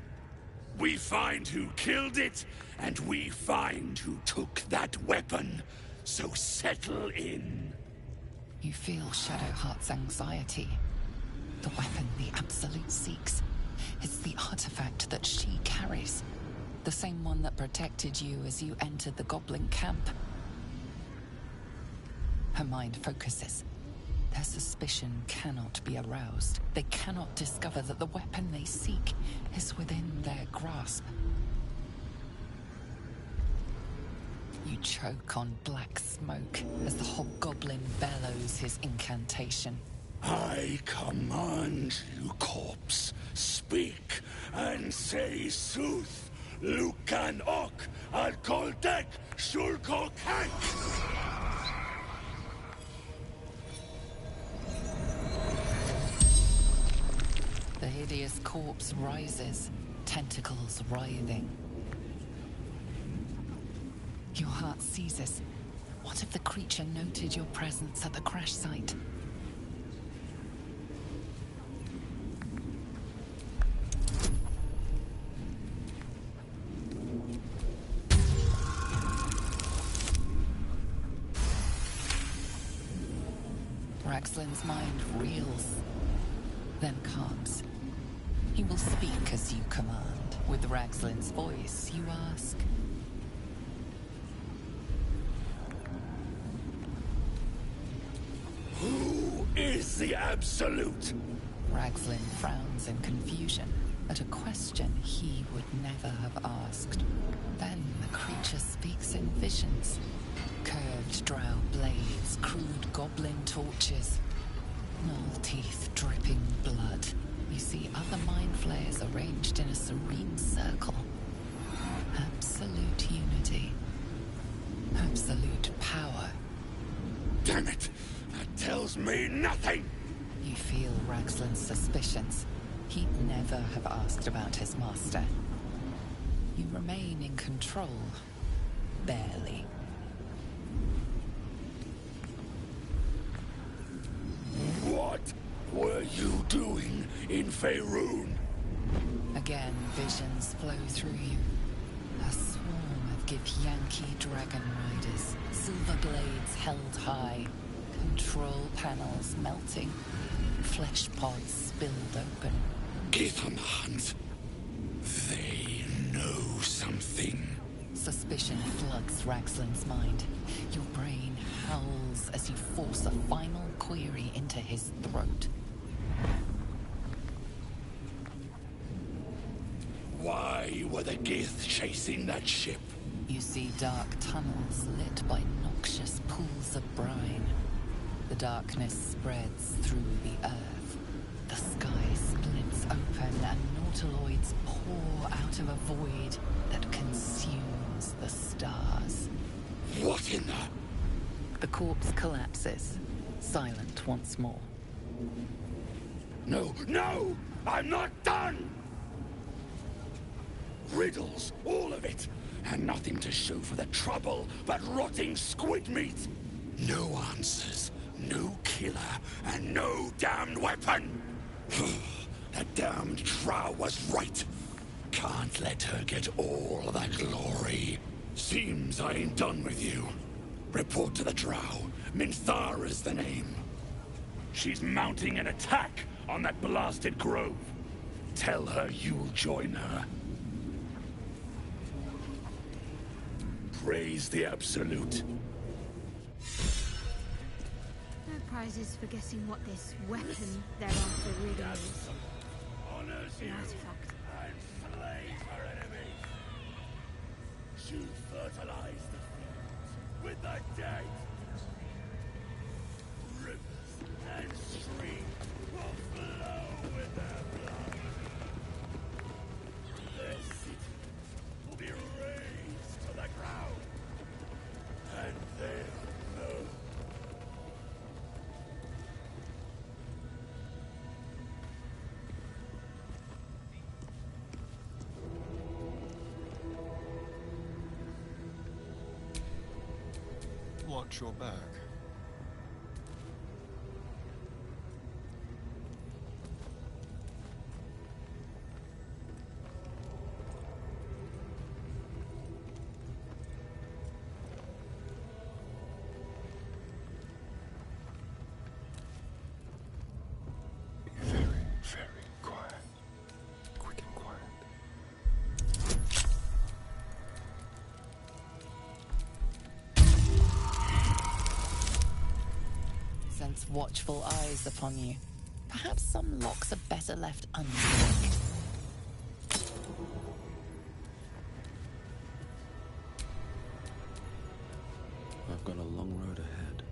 We find who killed it, and we find who took that weapon. So settle in.
You feel Shadowheart's anxiety. The weapon the Absolute seeks. It's the artifact that she carries. The same one that protected you as you entered the goblin camp. Her mind focuses. Their suspicion cannot be aroused. They cannot discover that the weapon they seek is within their grasp. You choke on black smoke as the hobgoblin bellows his incantation.
I command you, corpse. Speak and say sooth. Lucan ok al koldek shulkok hank.
The hideous corpse rises, tentacles writhing. Your heart seizes. What if the creature noted your presence at the crash site? Raxlin's mind reels, then calms. He will speak as you command. With Raxlin's voice, you ask.
Who is the Absolute?
Raxlin frowns in confusion at a question he would never have asked. Then the creature speaks in visions. Curved drow blades, crude goblin torches, gnoll teeth dripping blood. You see other mind flayers arranged in a serene circle. Absolute unity. Absolute power.
Damn it! That tells me nothing!
You feel Raxlin's suspicions. He'd never have asked about his master. You remain in control. Barely.
What were you doing in Faerun?
Again, visions flow through you. A swarm of Githyanki dragon riders, silver blades held high, control panels melting, flesh pods spilled open.
Gith on the hunt. They know something.
Suspicion floods Raxlin's mind. Your brain howls as you force a final query into his throat.
Why were the Gith chasing that ship?
You see dark tunnels lit by noxious pools of brine. The darkness spreads through the earth. The sky splits open and Mortaloids pour out of a void that consumes the stars.
What in the...
The corpse collapses, silent once more.
No, no! I'm not done! Riddles, all of it, and nothing to show for the trouble but rotting squid meat. No answers, no killer, and no damned weapon. That damned Drow was right. Can't let her get all the glory. Seems I ain't done with you. Report to the Drow. Minthara's the name. She's mounting an attack on that blasted grove. Tell her you'll join her. Praise the Absolute.
No prizes for guessing what this weapon they're after really is. An artifact.
And slay her enemies. She'll fertilize the fields with the dead. Rivers and streams will flow with their blood. Their city will be razed to the ground. And they'll know.
Watch your back.
Be very, very quiet. Quick and quiet.
Sense watchful eyes upon you. Perhaps some locks are better left unpicked.
I've got a long road ahead.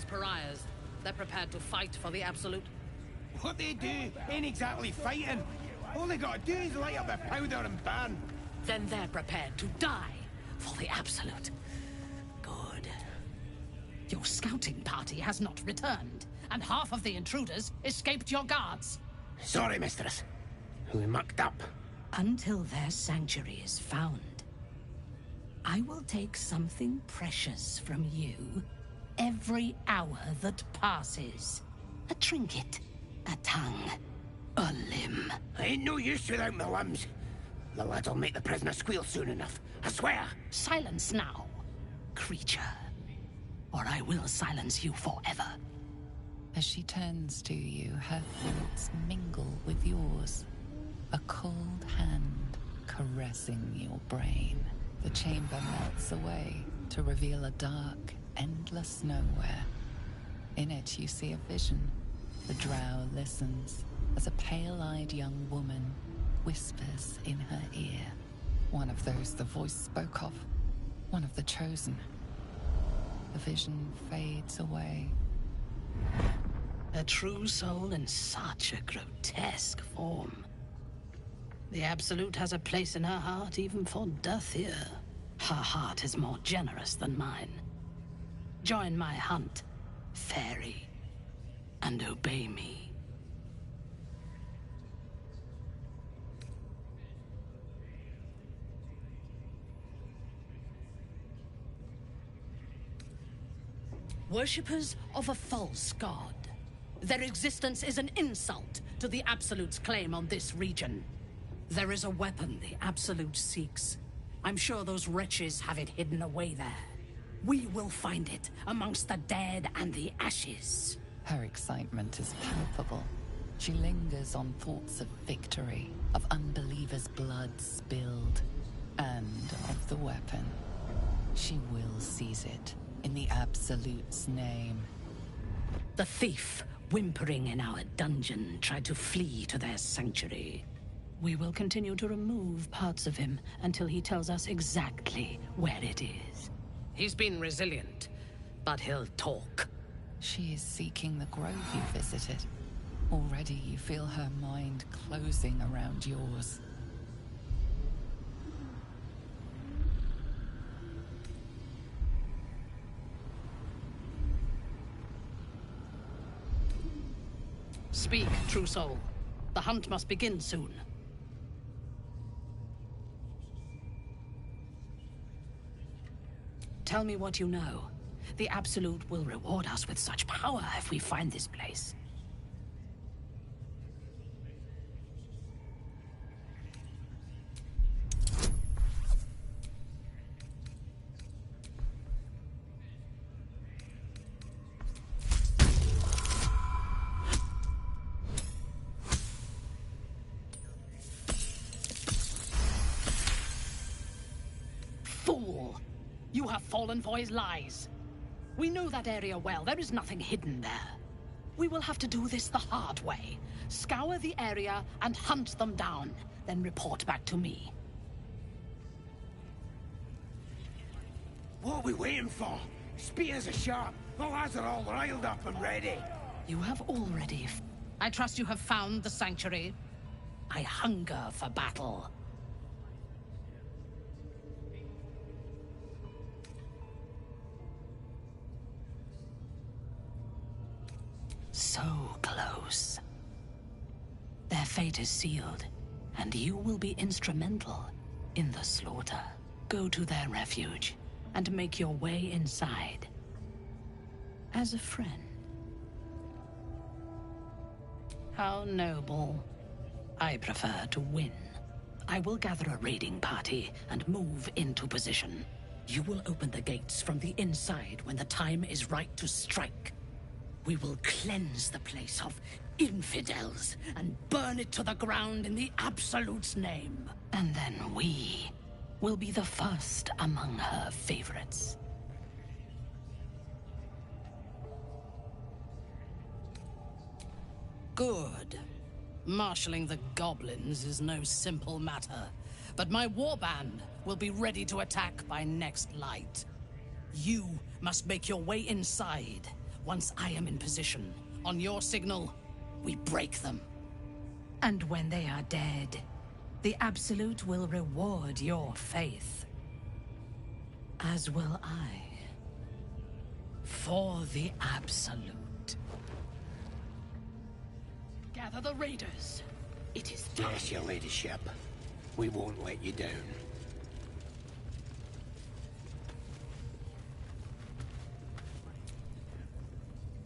these pariahs? They're prepared to fight for the Absolute.
What they do ain't exactly fighting. All they gotta do is light up their powder and burn.
Then they're prepared to die for the Absolute. Good. Your scouting party has not returned, and half of the intruders escaped your guards.
Sorry, mistress. We mucked up.
Until their sanctuary is found, I will take something precious from you every hour that passes. A trinket, a tongue, a limb.
I ain't no use without my limbs. The lad'll make the prisoner squeal soon enough, I swear.
Silence now, creature, or I will silence you forever.
As she turns to you, her thoughts mingle with yours. A cold hand caressing your brain. The chamber melts away to reveal a dark, endless nowhere. In it you see a vision. The drow listens as a pale-eyed young woman whispers in her ear. One of those the voice spoke of. One of the chosen. The vision fades away.
A true soul in such a grotesque form. The Absolute has a place in her heart even for Dathir. Her heart is more generous than mine. Join my hunt, fairy, and obey me. Worshippers of a false god. Their existence is an insult to the Absolute's claim on this region. There is a weapon the Absolute seeks. I'm sure those wretches have it hidden away there. We will find it amongst the dead and the ashes.
Her excitement is palpable. She lingers on thoughts of victory, of unbelievers' blood spilled, and of the weapon. She will seize it in the Absolute's name.
The thief, whimpering in our dungeon, tried to flee to their sanctuary. We will continue to remove parts of him until he tells us exactly where it is. He's been resilient, but he'll talk.
She is seeking the grove you visited. Already you feel her mind closing around yours.
Speak, true soul. The hunt must begin soon. Tell me what you know. The Absolute will reward us with such power if we find this place. Fool! You have fallen for his lies. We know that area well. There is nothing hidden there. We will have to do this the hard way. Scour the area and hunt them down, then report back to me.
What are we waiting for? Spears are sharp. The lads are all riled up and ready.
You have already... I trust you have found the sanctuary. I hunger for battle. So close. Their fate is sealed, and you will be instrumental in the slaughter. Go to their refuge and make your way inside. As a friend. How noble. I prefer to win. I will gather a raiding party and move into position. You will open the gates from the inside when the time is right to strike. We will cleanse the place of infidels and burn it to the ground in the Absolute's name. And then we will be the first among her favorites. Good. Marshalling the goblins is no simple matter, but my warband will be ready to attack by next light. You must make your way inside, Once I am in position, on your signal, we break them. And when they are dead, the Absolute will reward your faith. As will I. For the Absolute. Gather the raiders. It is time.
Yes, your ladyship. We won't let you down.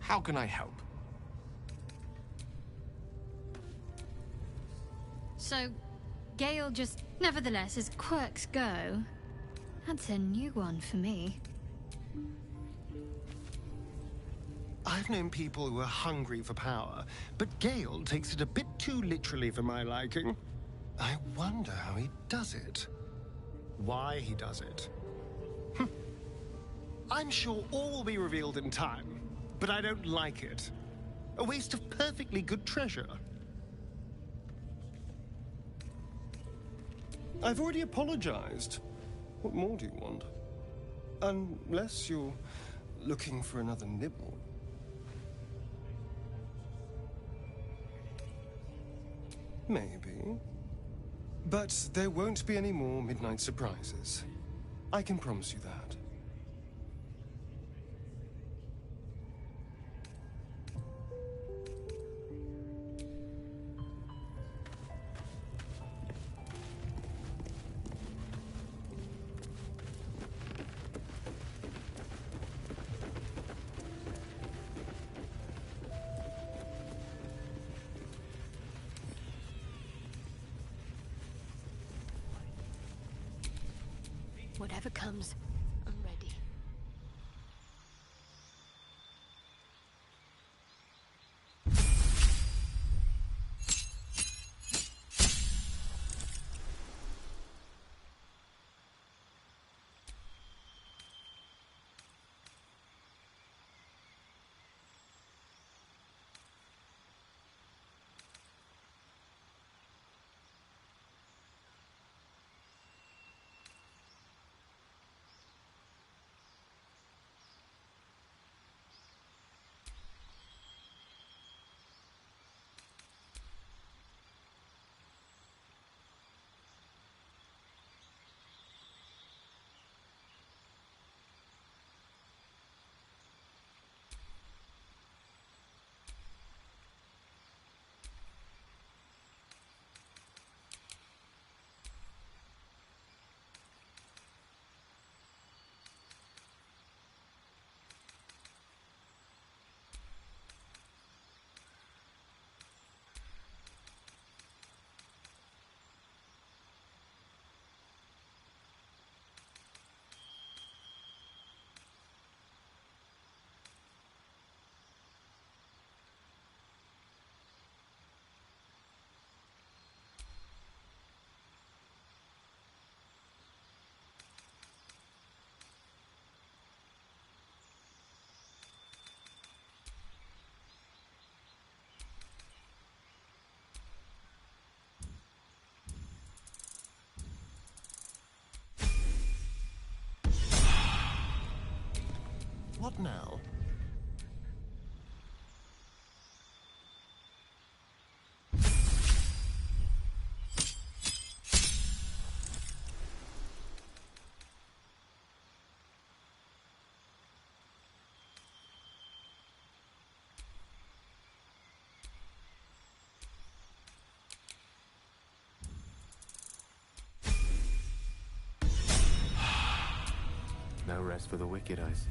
How can I help?
So, Gale just, nevertheless, as quirks go, that's a new one for me.
I've known people who are hungry for power, but Gale takes it a bit too literally for my liking. I wonder how he does it. Why he does it. I'm sure all will be revealed in time, but I don't like it. A waste of perfectly good treasure. I've already apologized. What more do you want? Unless you're looking for another nibble. Maybe. But there won't be any more midnight surprises. I can promise you that.
Whatever comes, I'm ready.
What now?
No rest for the wicked, I see.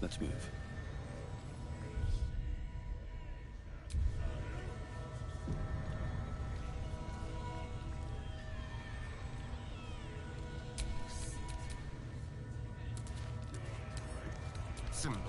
Let's move.
Symbol.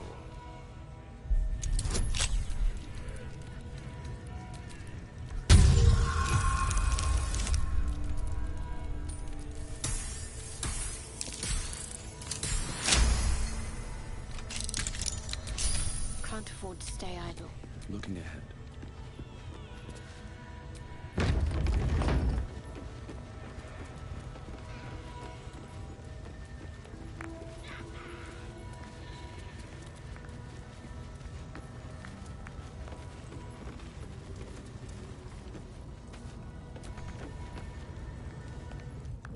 Can't afford to stay idle.
Looking ahead.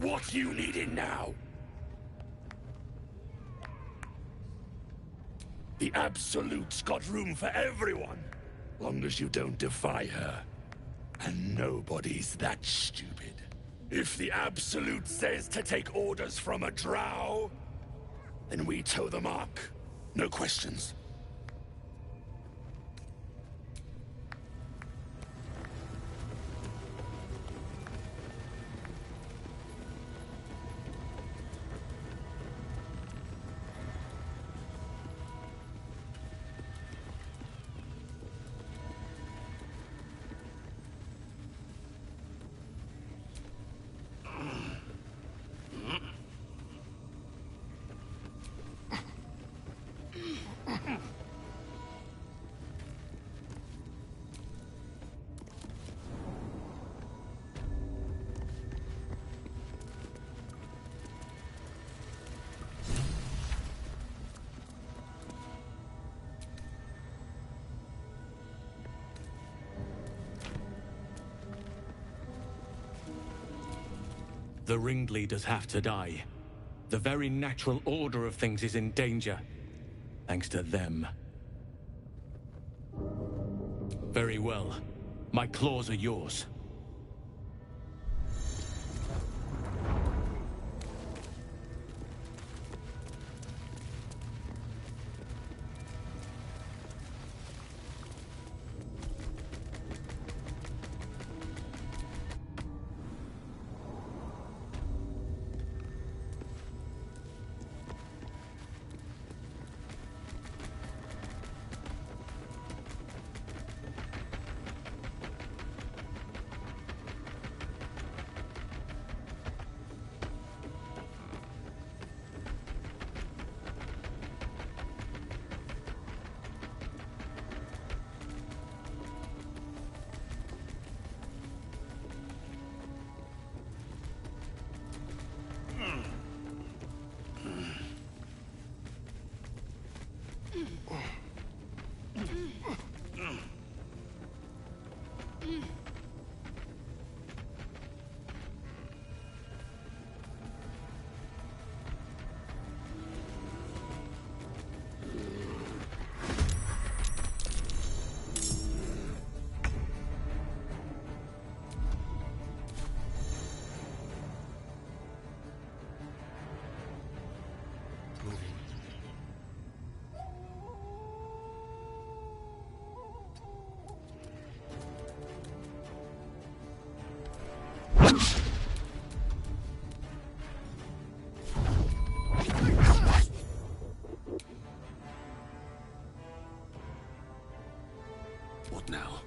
What you needing now? The Absolute's got room for everyone, long as you don't defy her. And nobody's that stupid. If the Absolute says to take orders from a drow, then we toe the mark. No questions.
The ringleaders have to die. The very natural order of things is in danger, thanks to them. Very well. My claws are yours.
What now?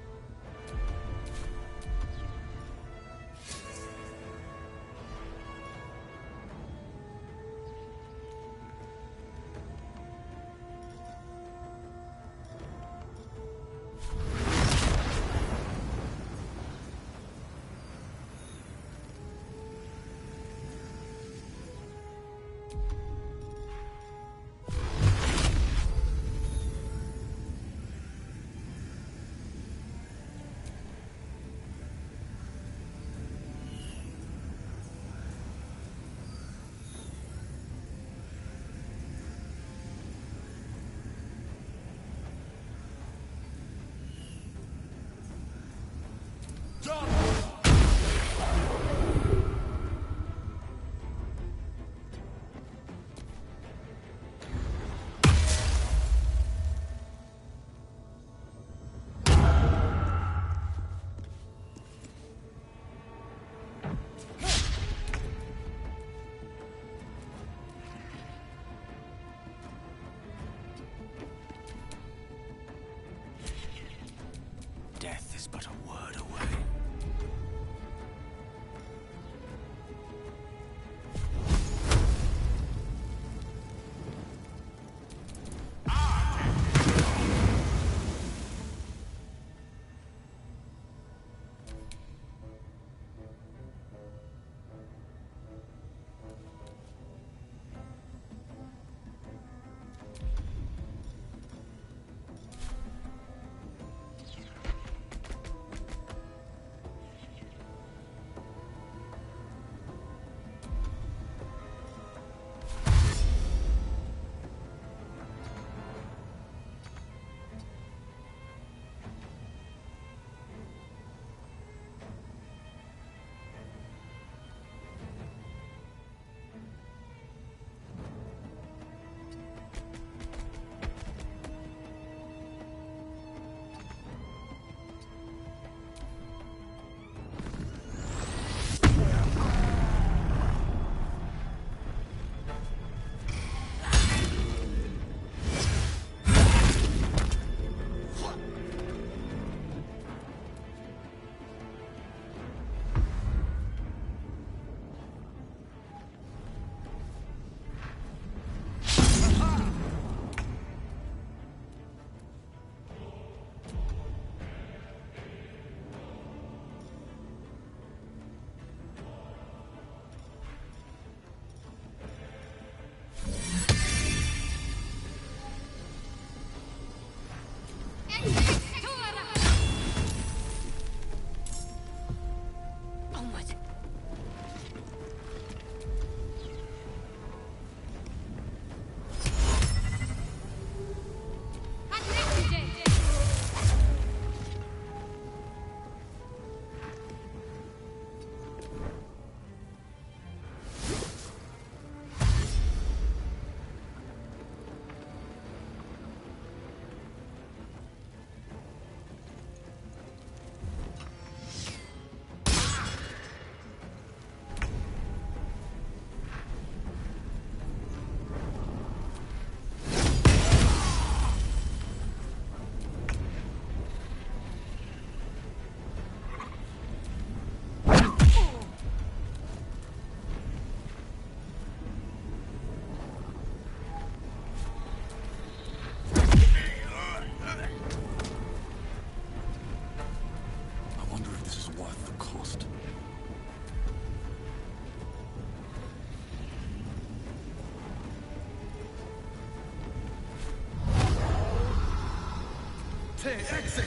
exit!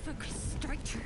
Focus straight through.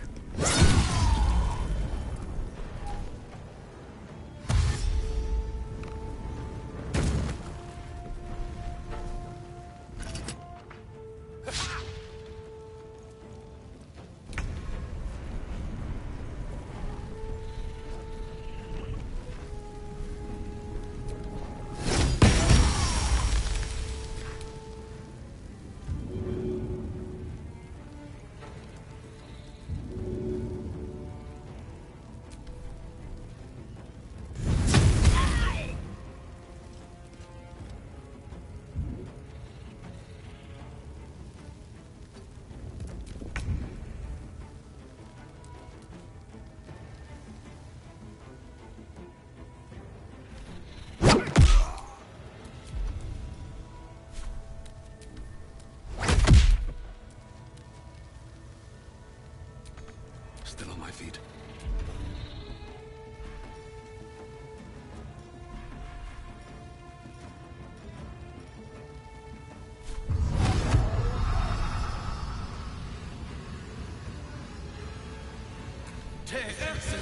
Still on my feet.
Exit!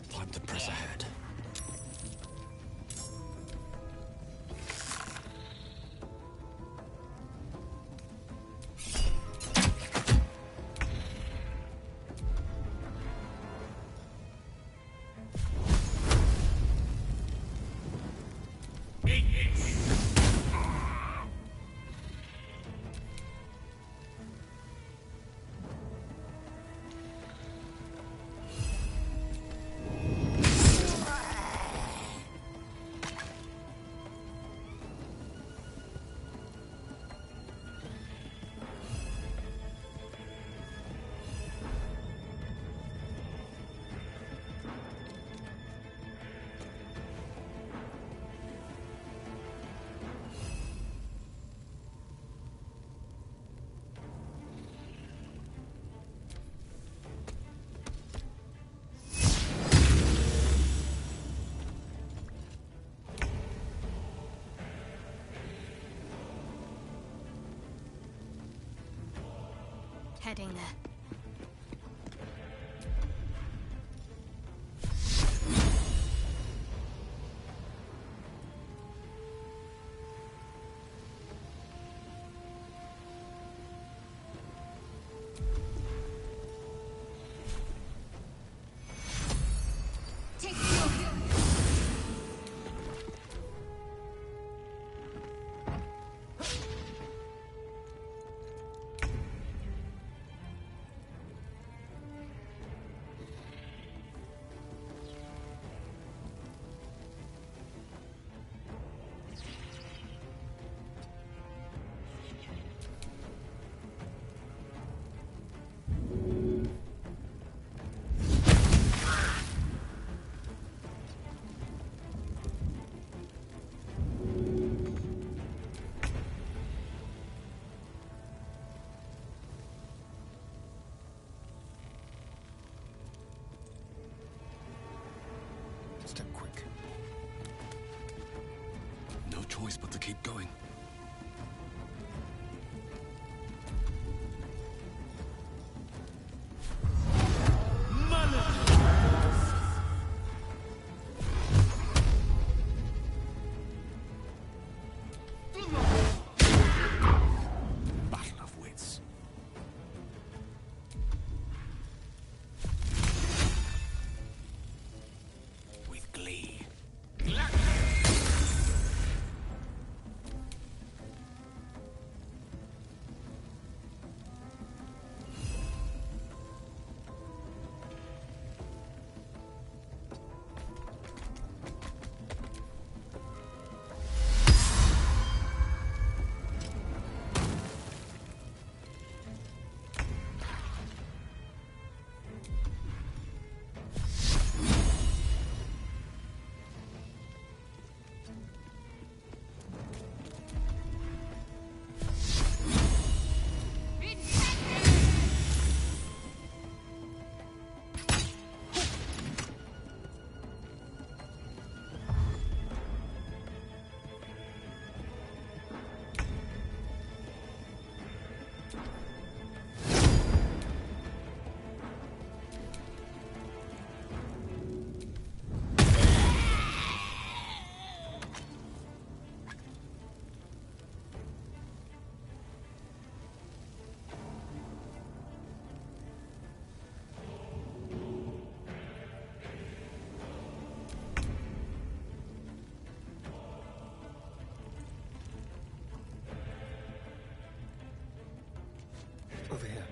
Time to press ahead.
Heading there.
going.
Battle of wits. With glee.
Over here.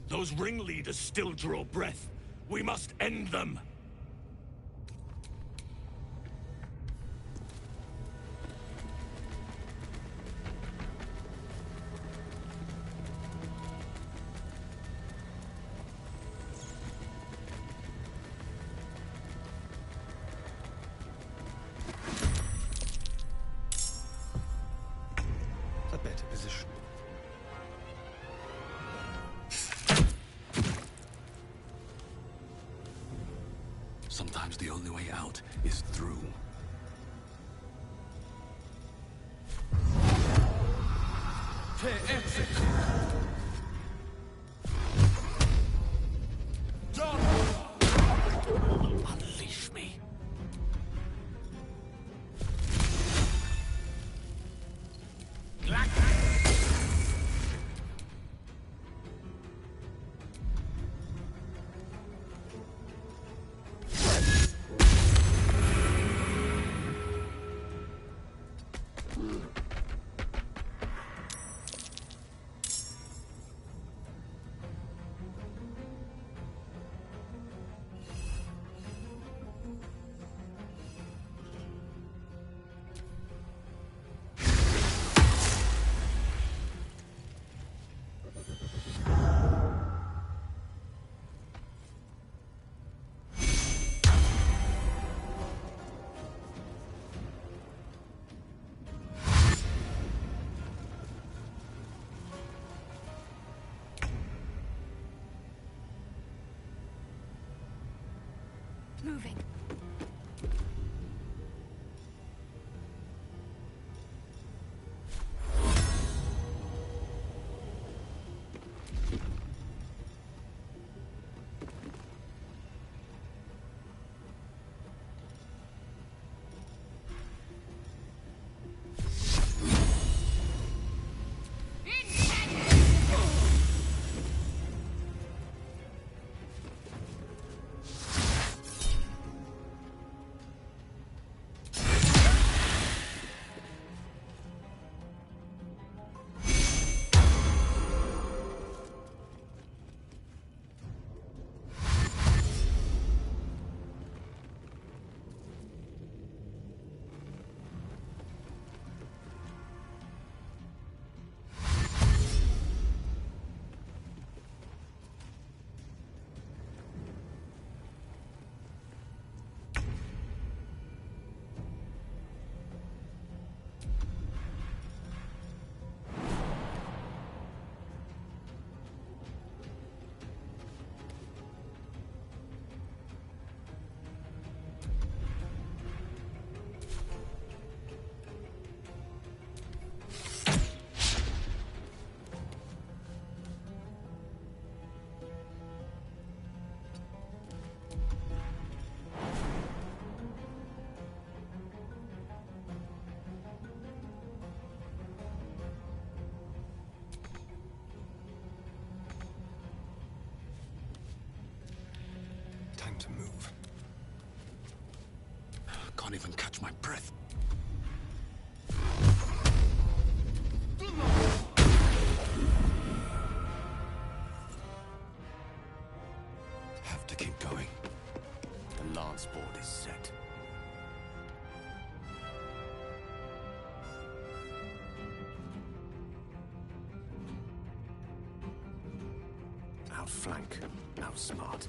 Those ringleaders still draw breath. We must end them.
A better position.
Sometimes the only way out is through.
Unleash me.
moving.
Time to move.
Can't even catch my breath.
Have to keep going. The lance board is set. Outflank, outsmart.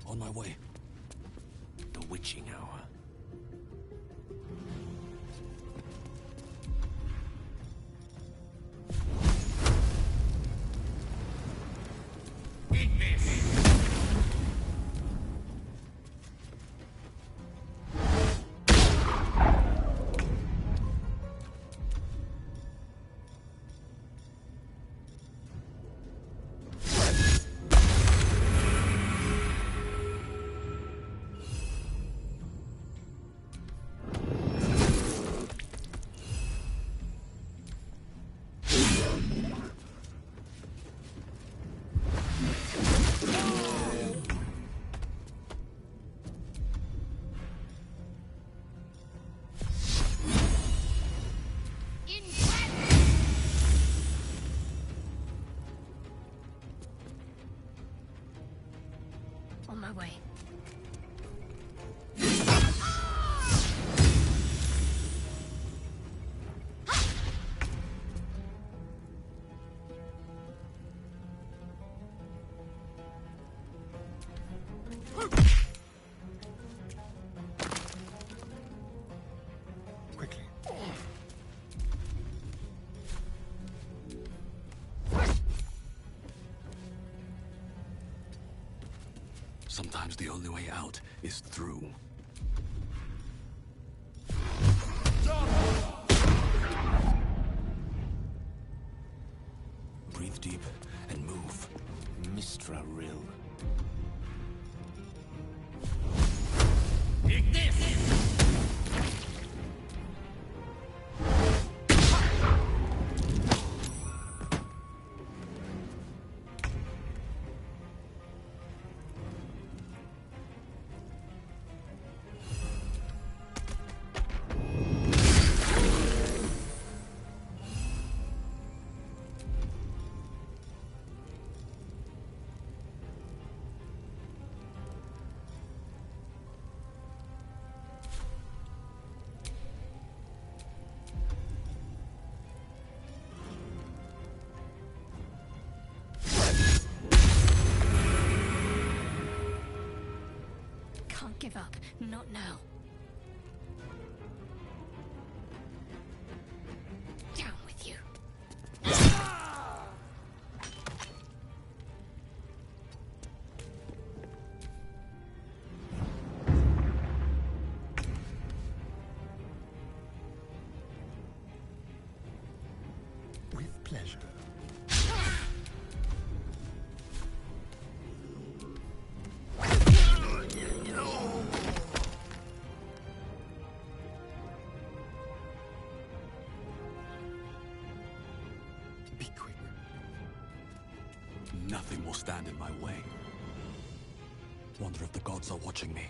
On my way.
The witching hour.
On my way.
Quickly.
Sometimes the only way out is through. Breathe deep and move.
Mistra Rill.
Can't give up. Not now. Down with you.
With pleasure. Be quick.
Nothing will stand in my way. Wonder if the gods are watching me.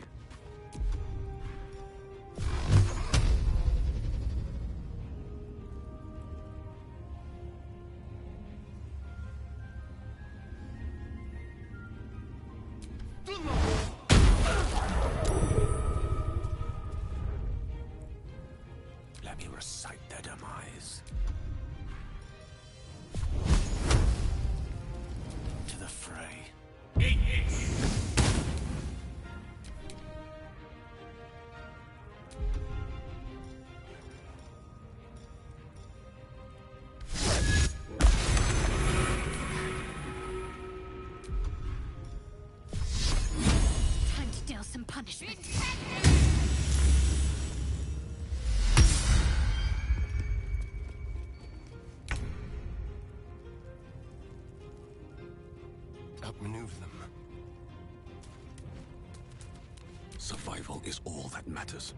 Let me recite their demise. To the fray.
Time to deal some punishment.
Outmaneuver them.
Survival is all that matters.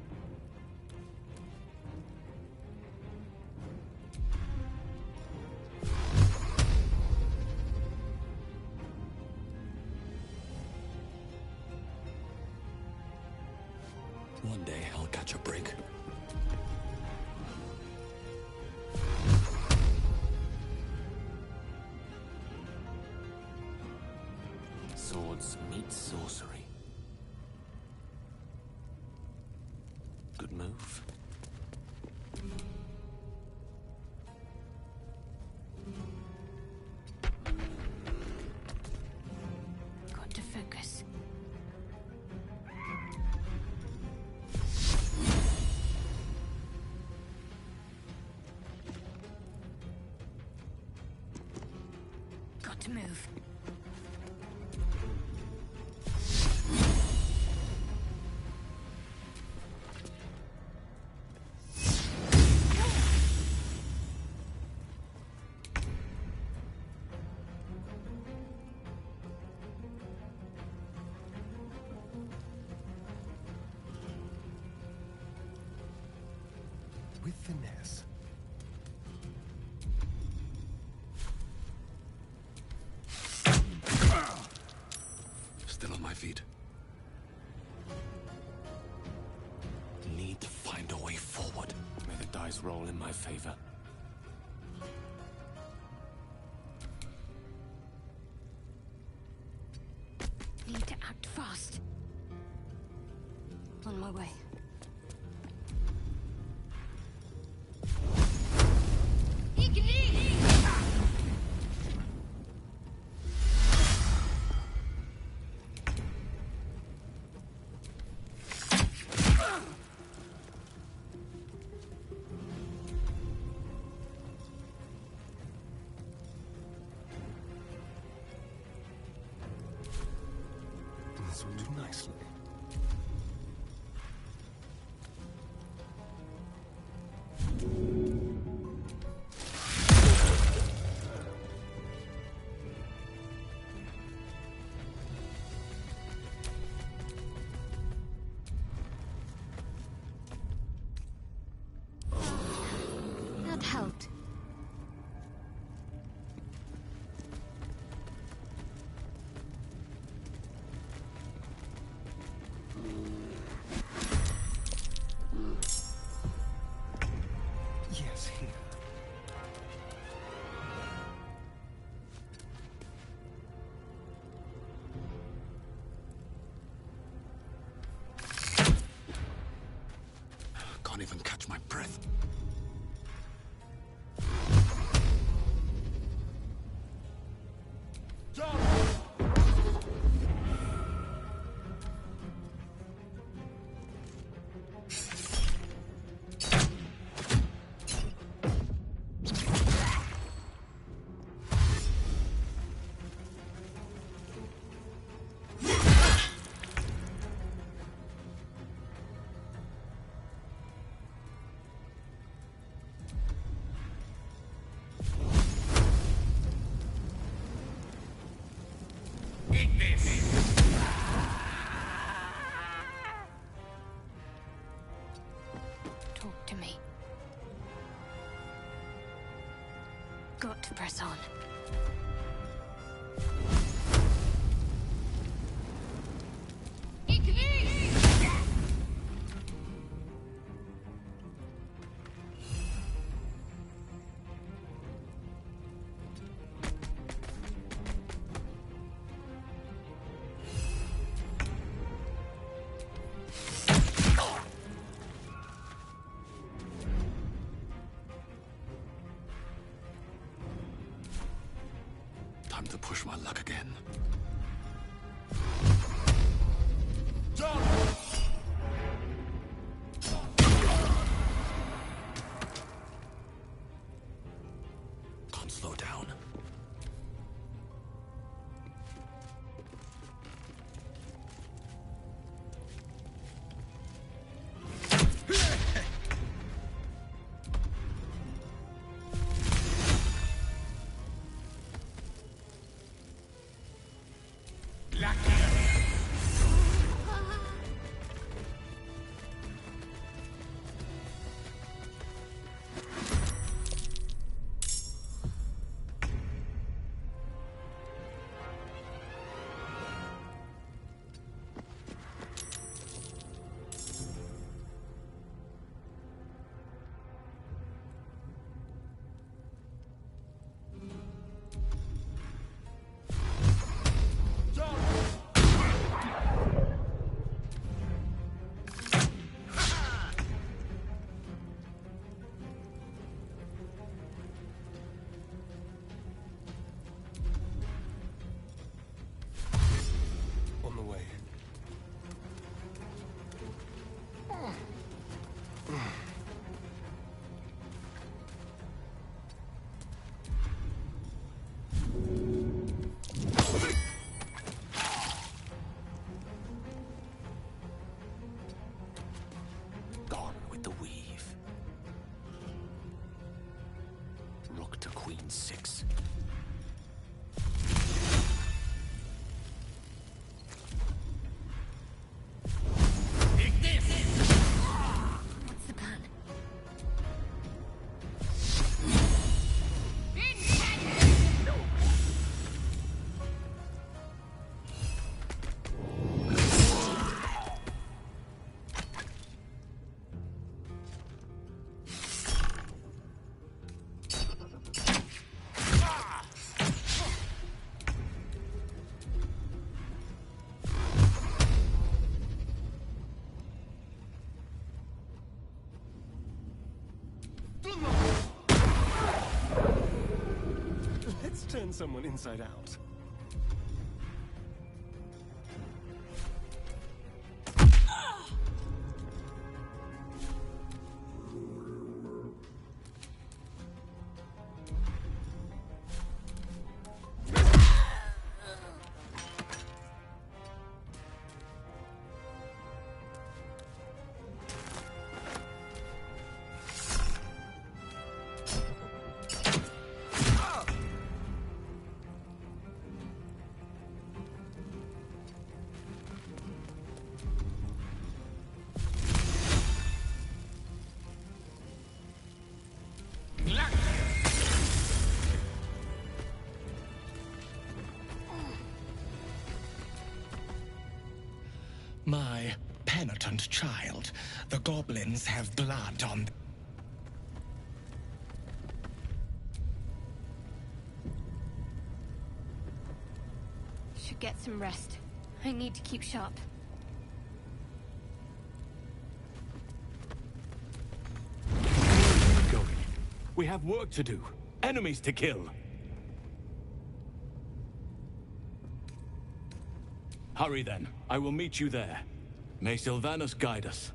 One day I'll catch a break.
Swords meet sorcery. Good move.
Got to focus. to move.
With finesse.
Still on my feet.
Need to find a way forward. May the dice roll in my favor.
Need to act fast. On my way.
This will do nicely.
That helped.
Yes, here.
Can't even catch my breath.
Talk to me. Got to press on.
Time to push my luck again. Can't slow down.
On the way. turn someone inside out.
My penitent child, the goblins have blood on...
Should get some rest. I need to keep sharp.
Going. We have work to do. Enemies to kill. Hurry then. I will meet you there. May Sylvanus guide us.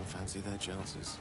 Fancy their chances.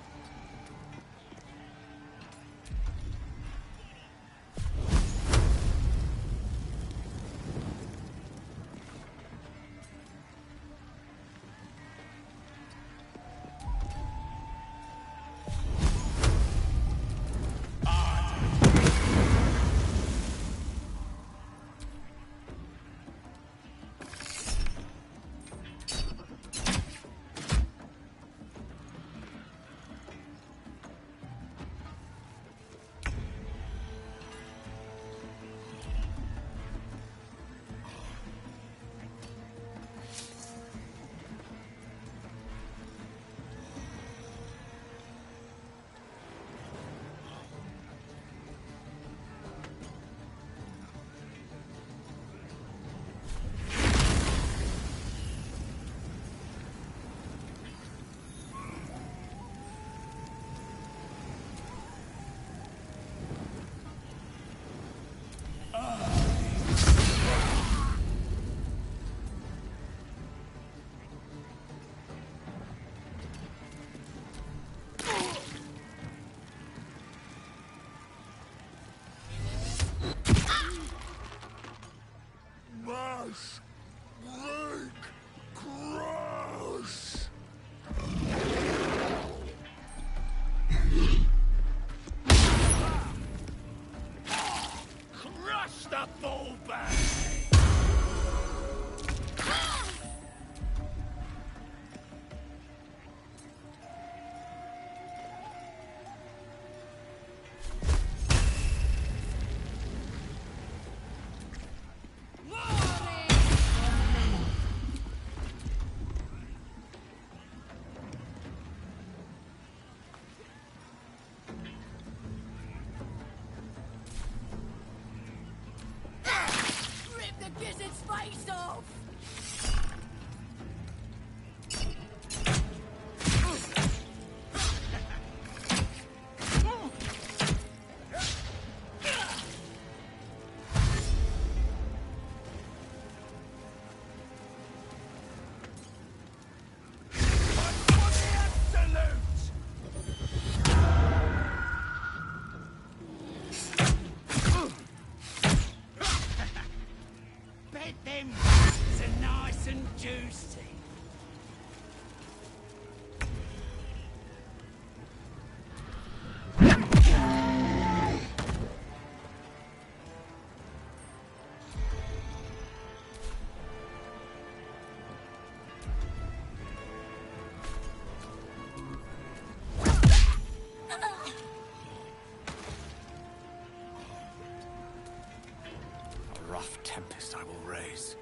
tempest I will raise.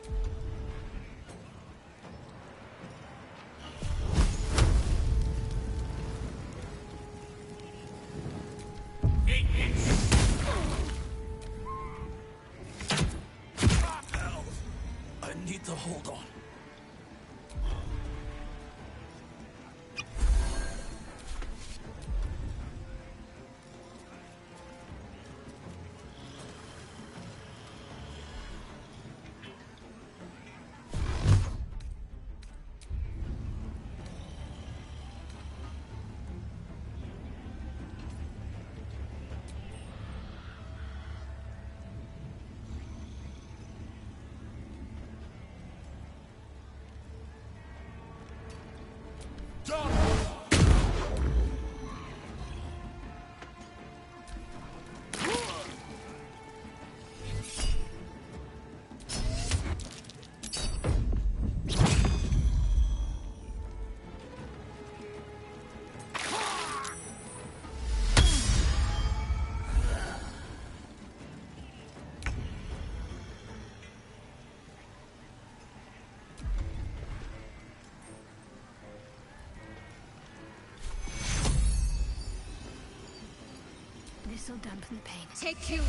I need to hold on.
This'll dampen the pain.
Take you.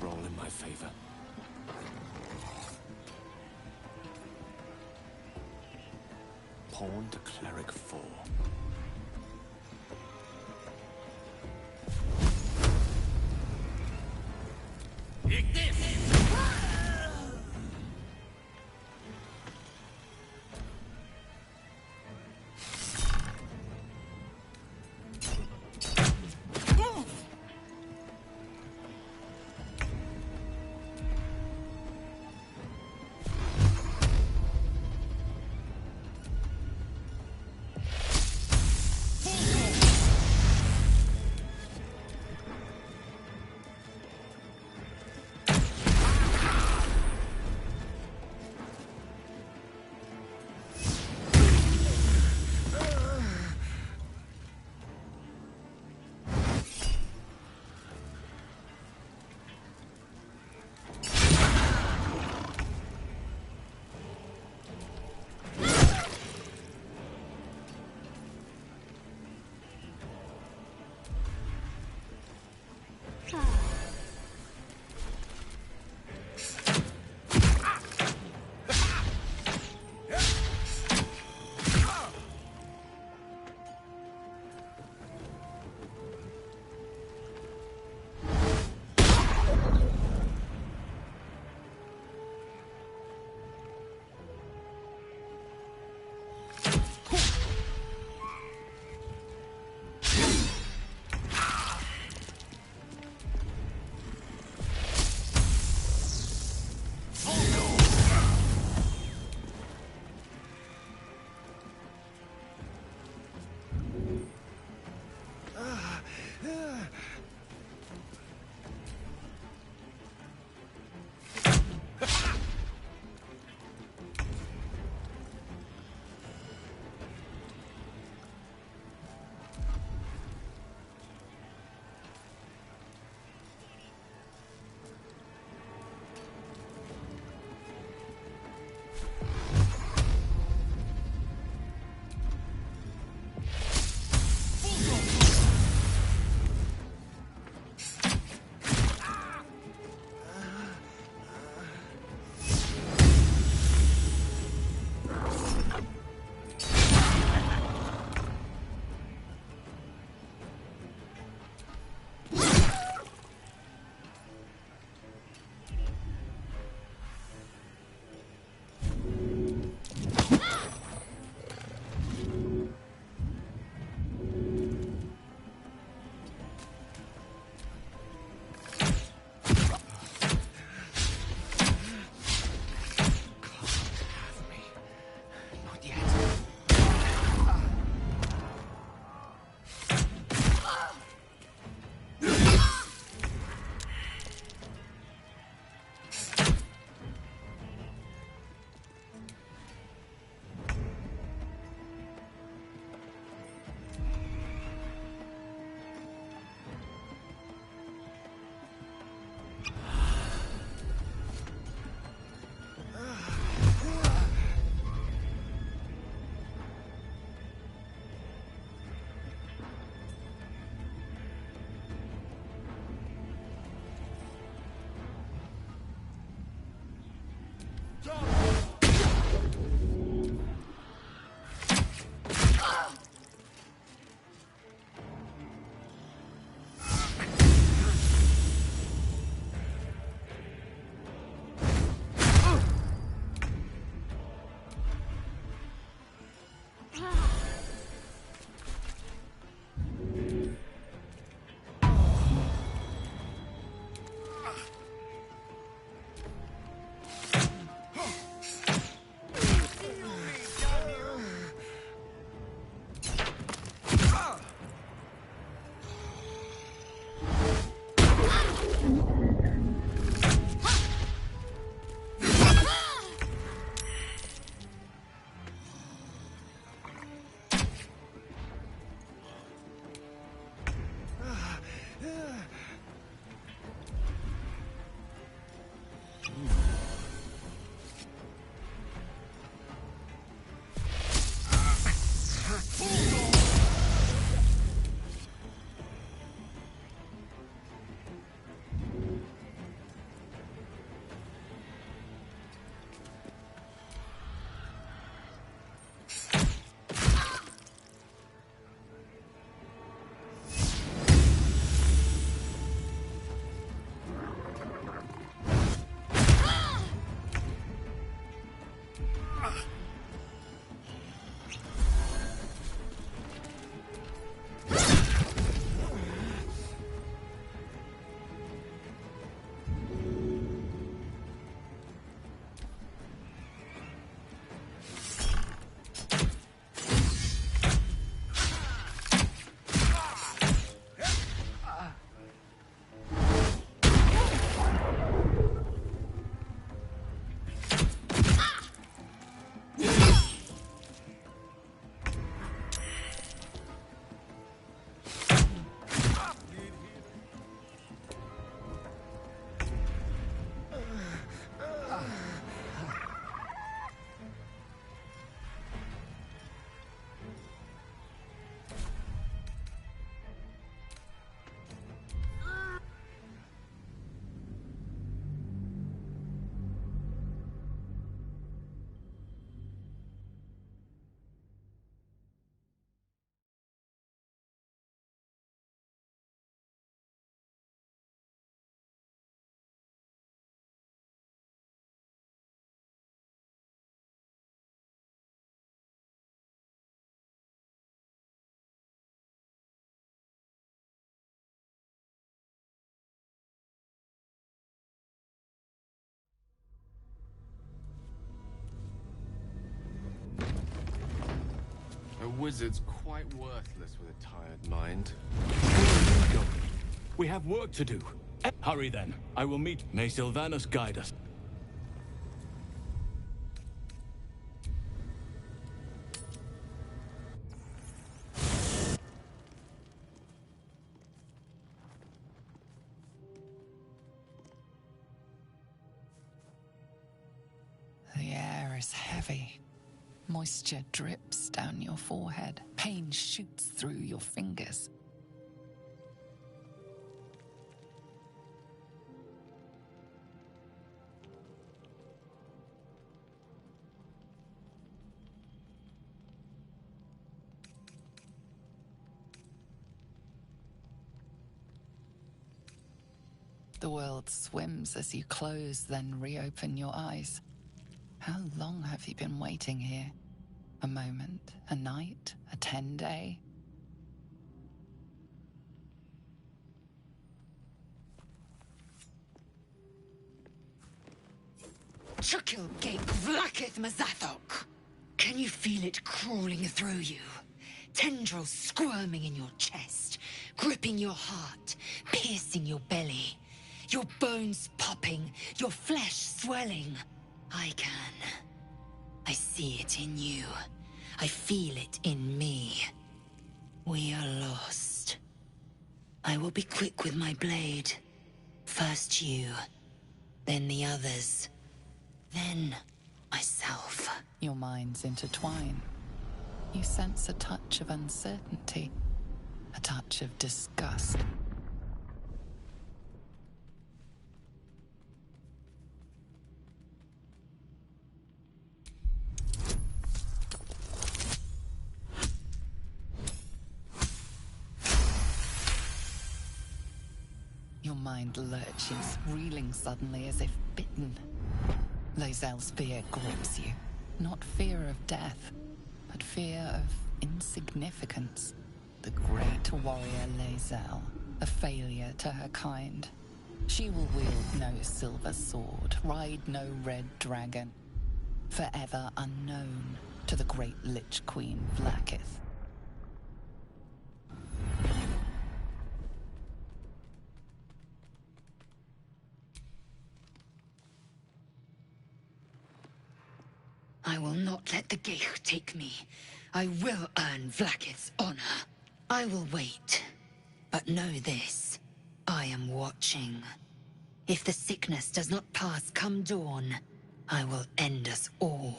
Roll in my favor. Pawn to cleric 4.
wizard's quite worthless with a tired mind.
Go. We have work to do. Hurry then. I will meet. May Sylvanus guide us.
The air is heavy. Moisture drips down your forehead. Pain shoots through your fingers. The world swims as you close, then reopen your eyes. How long have you been waiting here? A moment, a night, a 10-day?
Chukil gate vlaketh Mazathok. Can you feel it crawling through you? Tendrils squirming in your chest, gripping your heart, piercing your belly. Your bones popping, your flesh swelling. I can. I see it in you. I feel it in me. We are lost. I will be quick with my blade. First you, then the others, then myself.
Your minds intertwine. You sense a touch of uncertainty, a touch of disgust. Your mind lurches, reeling suddenly as if bitten. Lae'zel's fear grips you. Not fear of death, but fear of insignificance. The great warrior Lae'zel, a failure to her kind. She will wield no silver sword, ride no red dragon. Forever unknown to the great Lich Queen Vlakith.
I will not let the Geich take me. I will earn Vlakith's honor. I will wait. But know this. I am watching. If the sickness does not pass come dawn, I will end us all.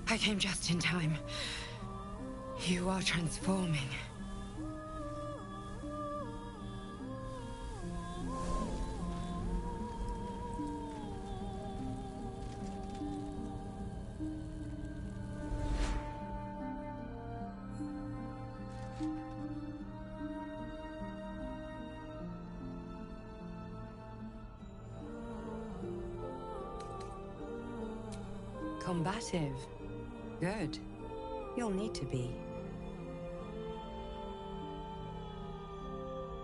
I came just in time. You are transforming.
Combative. Good. You'll need to be.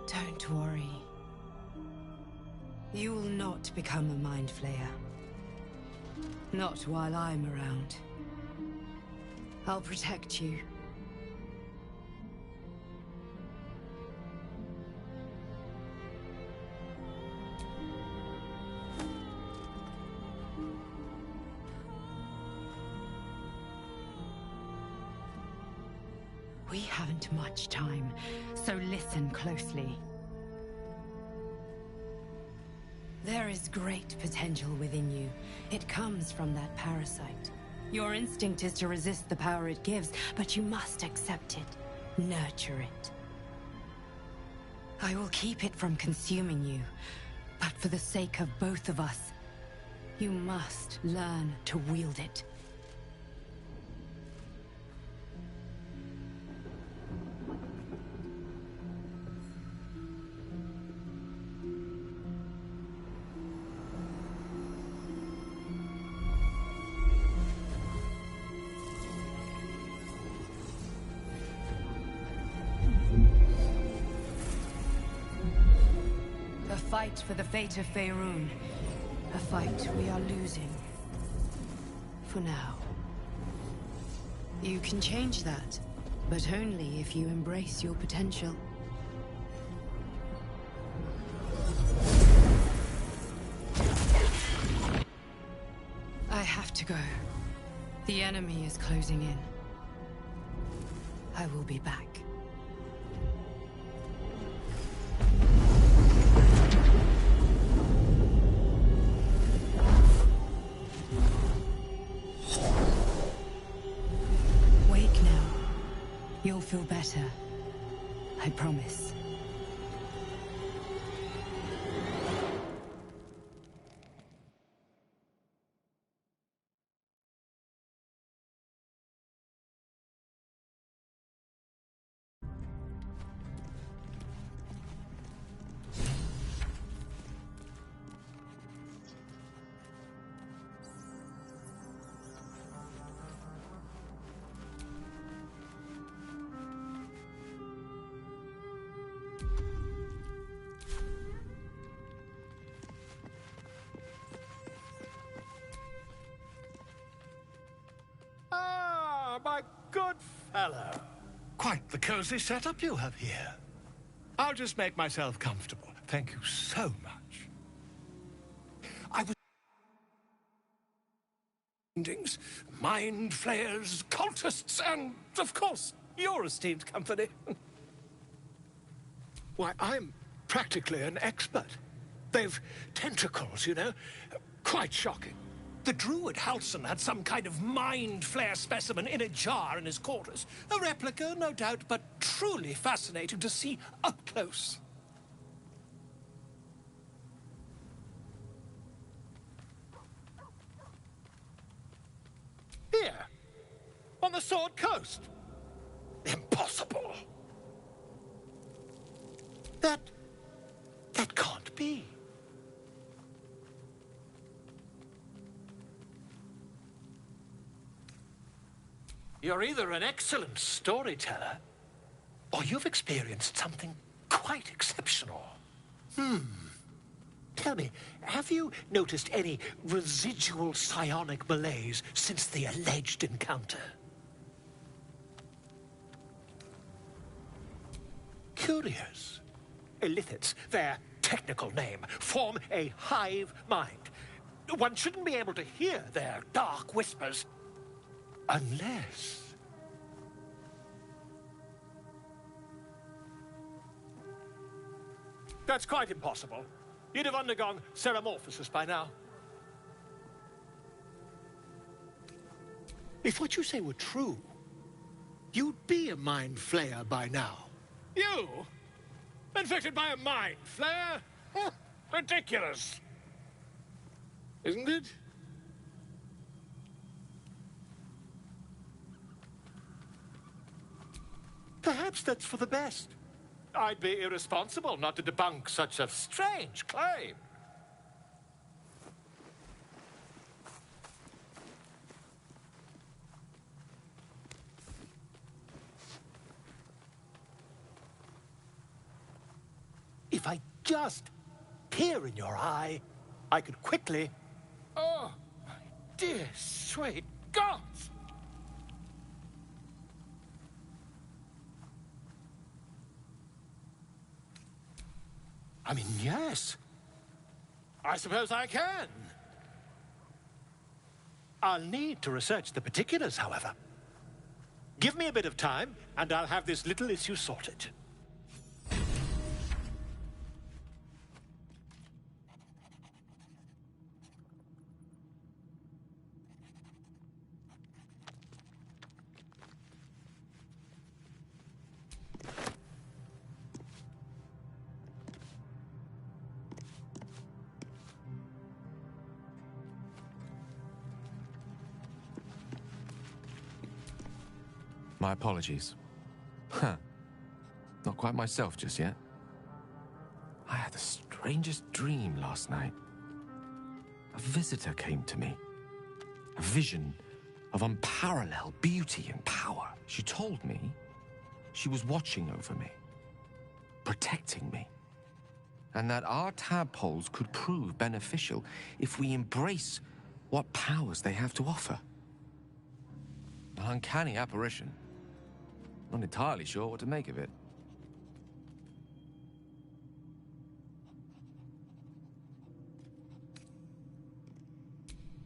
Don't worry. You will not become a mind flayer. Not while I'm around. I'll protect you. We haven't much time, so listen closely. There is great potential within you. It comes from that parasite. Your instinct is to resist the power it gives, but you must accept it, nurture it. I will keep it from consuming you, but for the sake of both of us, you must learn to wield it. fight for the fate of Faerun. A fight we are losing. For now. You can change that, but only if you embrace your potential. I have to go. The enemy is closing in. I will be back. Wake now. You'll feel better. I promise.
My good fellow. Quite the cozy setup you have here. I'll just make myself comfortable. Thank you so much. I was... mind flayers, cultists, and, of course, your esteemed company. Why, I'm practically an expert. They've tentacles, you know. Quite shocking. The druid Halson had some kind of mind flare specimen in a jar in his quarters. A replica, no doubt, but truly fascinating to see up close. Here, on the Sword Coast. Impossible. That can't be. You're either an excellent storyteller, or you've experienced something quite exceptional. Tell me, have you noticed any residual psionic malaise since the alleged encounter? Curious. Illithids, their technical name, form a hive mind. One shouldn't be able to hear their dark whispers unless... That's quite impossible. You'd have undergone ceramorphosis by now. If what you say were true, you'd be a mind flayer by now. You? Infected by a mind flayer? Ridiculous. Isn't it? Perhaps that's for the best. I'd be irresponsible not to debunk such a strange claim. If I just peer in your eye, I could quickly... Oh, my dear, sweet gods! I mean, yes. I suppose I can. I'll need to research the particulars, however. Give me a bit of time, and I'll have this little issue sorted.
My apologies. Not quite myself just yet. I had the strangest dream last night. A visitor came to me. A vision of unparalleled beauty and power. She told me she was watching over me, protecting me. and that our tadpoles could prove beneficial if we embrace what powers they have to offer. An uncanny apparition. Not entirely sure what to make of it.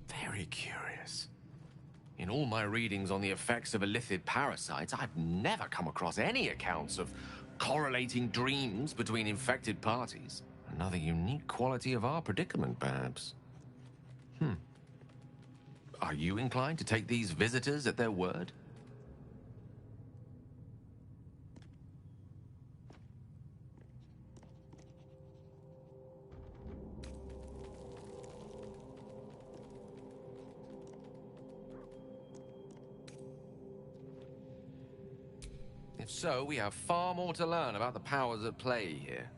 Very curious. In all my readings on the effects of illithid parasites, I've never come across any accounts of correlating dreams between infected parties. Another unique quality of our predicament, perhaps. Are you inclined to take these visitors at their word? If so, we have far more to learn about the powers at play here.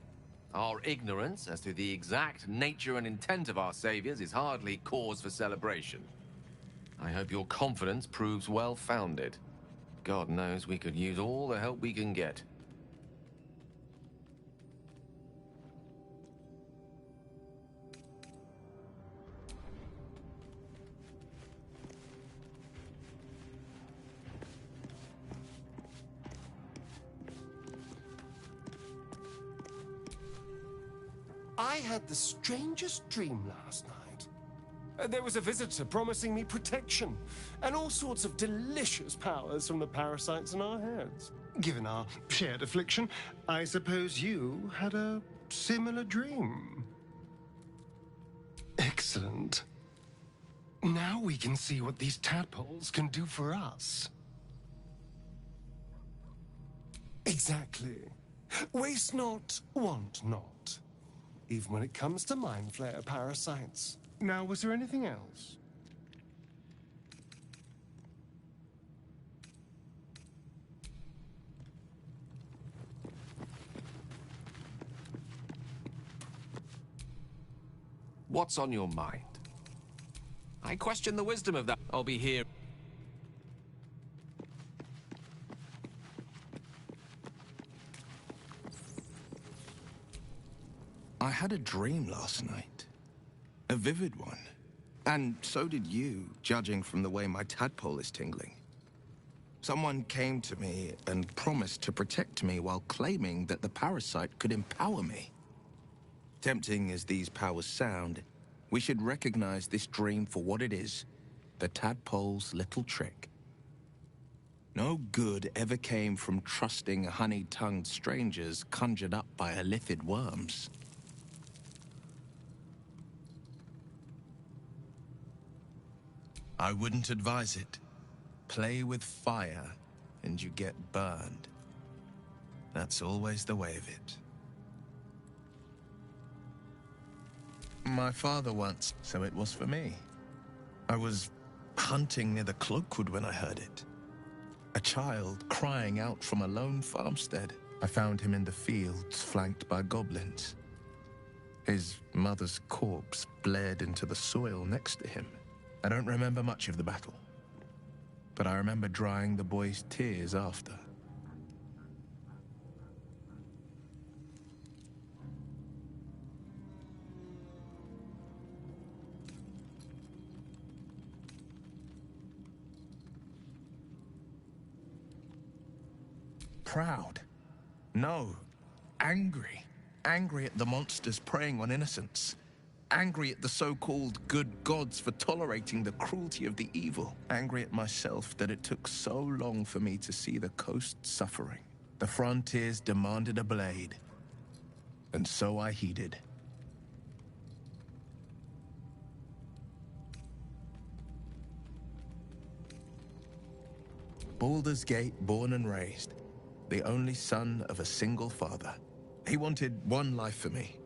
Our ignorance as to the exact nature and intent of our saviors is hardly cause for celebration. I hope your confidence proves well-founded. God knows we could use all the help we can get.
I had the strangest dream last night. There was a visitor promising me protection and all sorts of delicious powers from the parasites in our heads. Given our shared affliction, I suppose you had a similar dream. Excellent. Now we can see what these tadpoles can do for us. Exactly. Waste not, want not. Even when it comes to mind flayer parasites. Now, was there anything else?
What's on your mind? I question the wisdom of that. I'll be here.
I had a dream last night. A vivid one. And so did you, judging from the way my tadpole is tingling. Someone came to me and promised to protect me while claiming that the parasite could empower me. Tempting as these powers sound, we should recognize this dream for what it is, the tadpole's little trick. No good ever came from trusting honey-tongued strangers conjured up by illithid worms. I wouldn't advise it. Play with fire, and you get burned. That's always the way of it. My father once, so it was for me. I was hunting near the Cloakwood when I heard it. A child crying out from a lone farmstead. I found him in the fields, flanked by goblins. His mother's corpse bled into the soil next to him. I don't remember much of the battle, but I remember drying the boy's tears after. Proud? No. Angry. Angry at the monsters preying on innocents. Angry at the so-called good gods for tolerating the cruelty of the evil. Angry at myself that it took so long for me to see the coast suffering. The frontiers demanded a blade, and so I heeded. Baldur's Gate, born and raised, the only son of a single father. He wanted one life for me.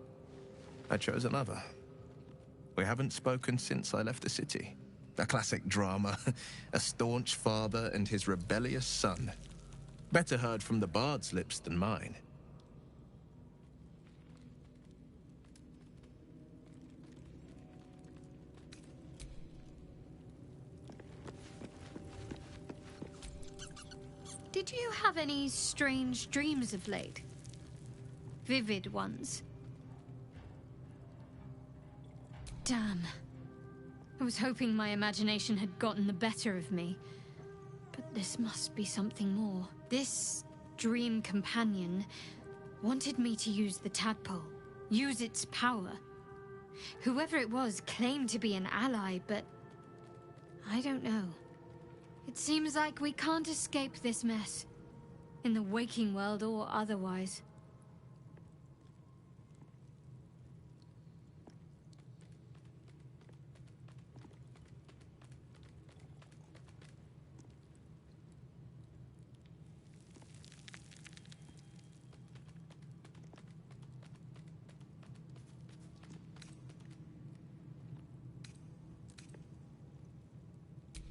I chose another. We haven't spoken since I left the city. A classic drama. A staunch father and his rebellious son. Better heard from the bard's lips than mine.
Did you have any strange dreams of late? Vivid ones? Damn. I was hoping my imagination had gotten the better of me. But this must be something more. This dream companion wanted me to use the tadpole, use its power. Whoever it was claimed to be an ally, but I don't know. It seems like we can't escape this mess, in the waking world or otherwise.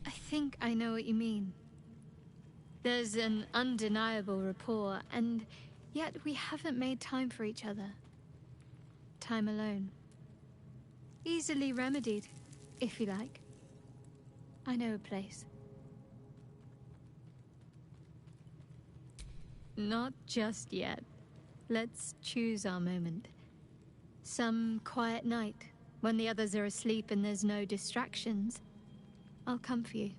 I think I know what you mean. There's an undeniable rapport, and yet we haven't made time for each other. Time alone. Easily remedied, if you like. I know a place. Not just yet. Let's choose our moment. Some quiet night, when the others are asleep and there's no distractions. I'll come for you.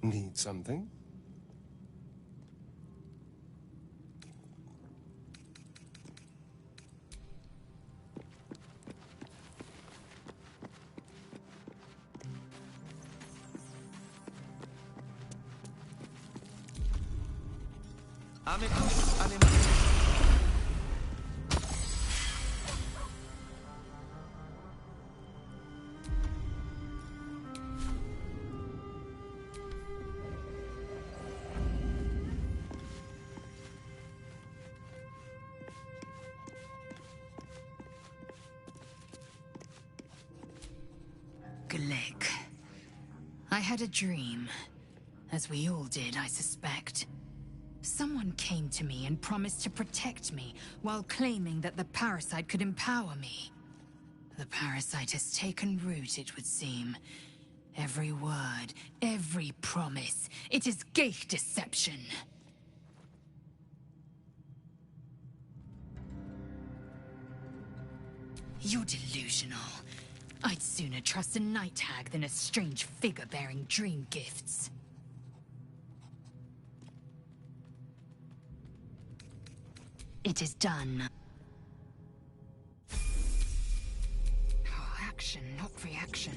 Need something?
Glick. I had a dream. As we all did, I suspect. Someone came to me and promised to protect me, while claiming that the parasite could empower me. The parasite has taken root, it would seem. Every word, every promise, it is gate deception. You're delusional. I'd sooner trust a night hag than a strange figure bearing dream gifts. It is done. Oh, action, not reaction.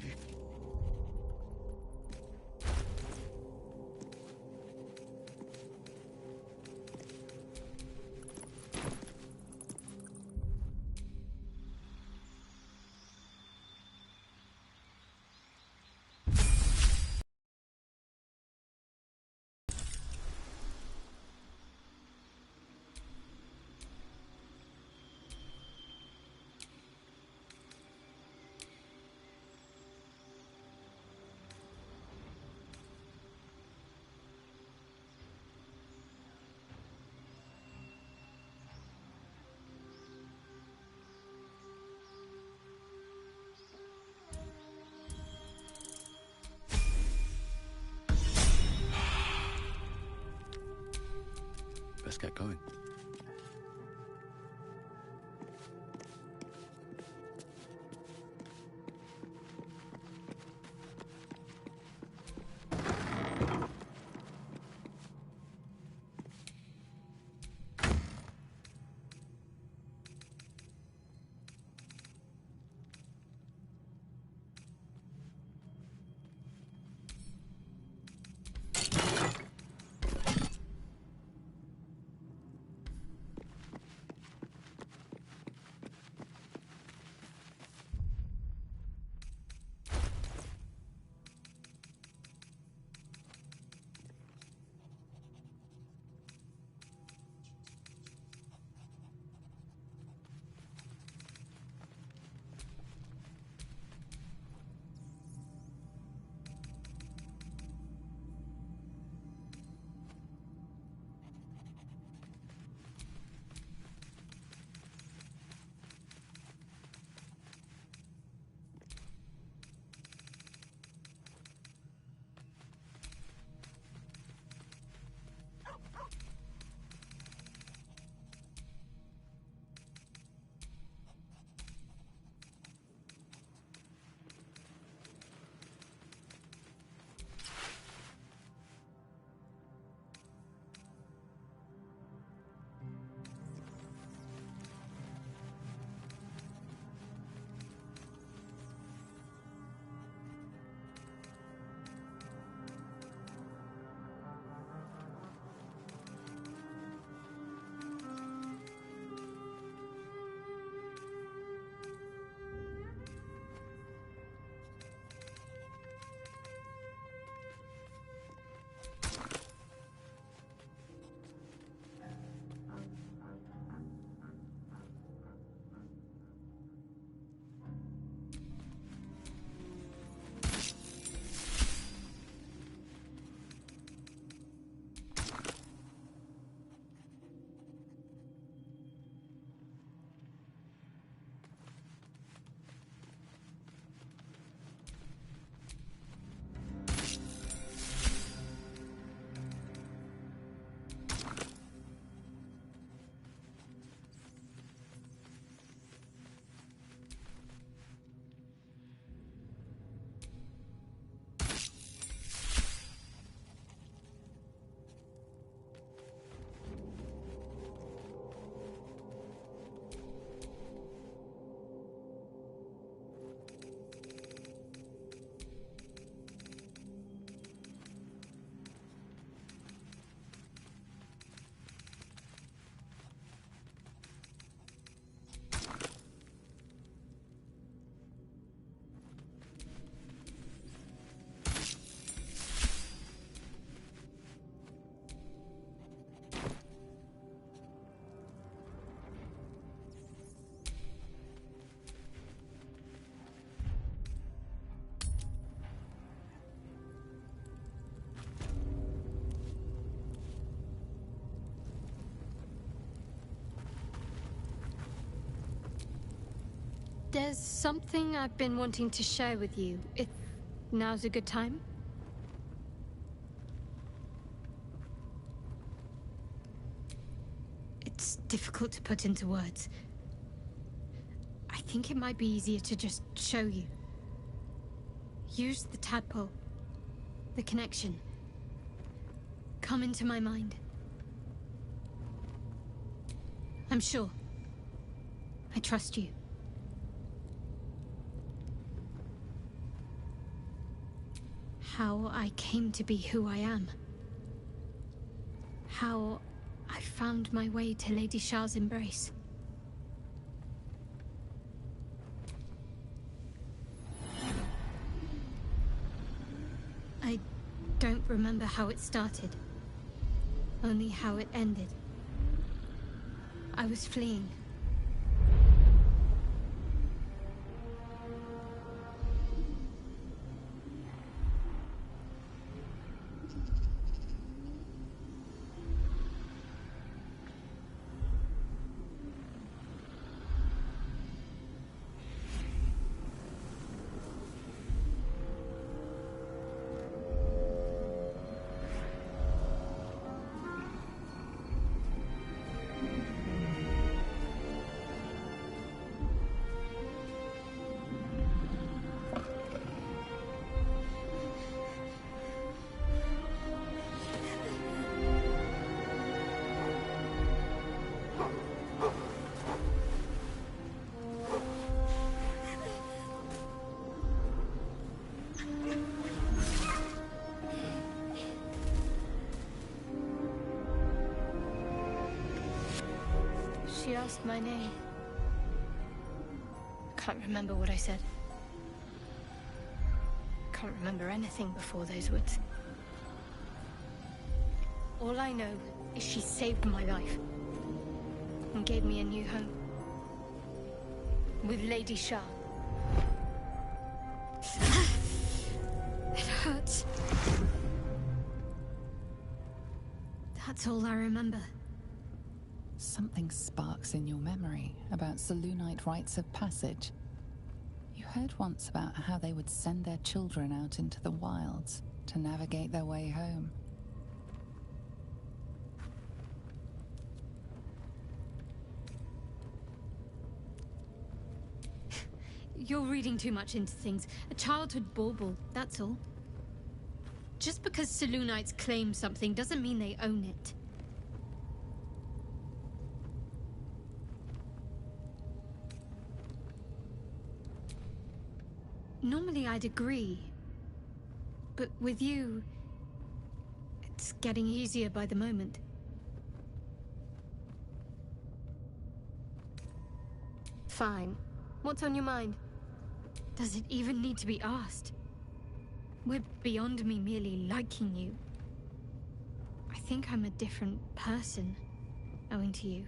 There's something I've been wanting to share with you, if now's a good time. It's difficult to put into words. I think it might be easier to just show you. Use the tadpole. The connection. Come into my mind. I'm sure. I trust you. How I came to be who I am. How I found my way to Lady Shah's embrace. I don't remember how it started. Only how it ended. I was fleeing. She asked my name. Can't remember what I said. Can't remember anything before those words. All I know is she saved my life and gave me a new home with Lady Shah. It hurts. That's all I remember.
Something sparks in your memory about Selûnite rites of passage. You heard once about how they would send their children out into the wilds to navigate their way home.
You're reading too much into things. A childhood bauble, that's all. Just because Selûnites claim something doesn't mean they own it. Normally I'd agree, but with you, it's getting easier by the moment. Fine. What's on your mind? Does it even need to be asked? We're beyond me merely liking you. I think I'm a different person, owing to you.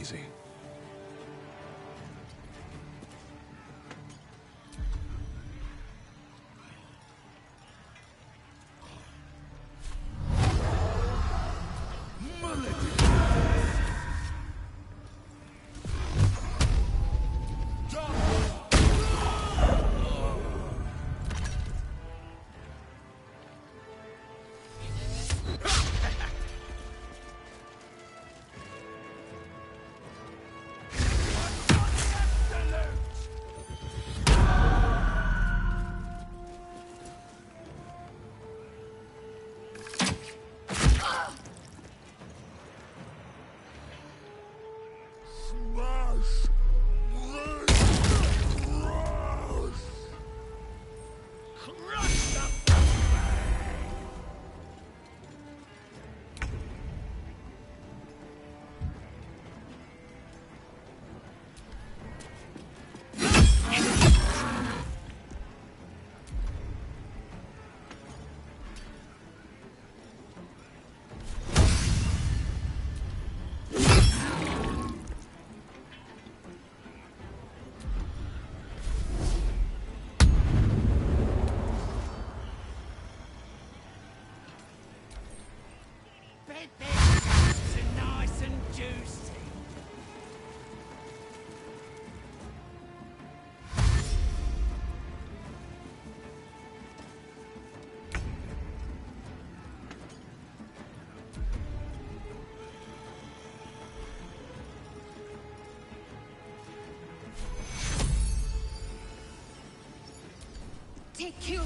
easy.
Nice and juicy.
Take you.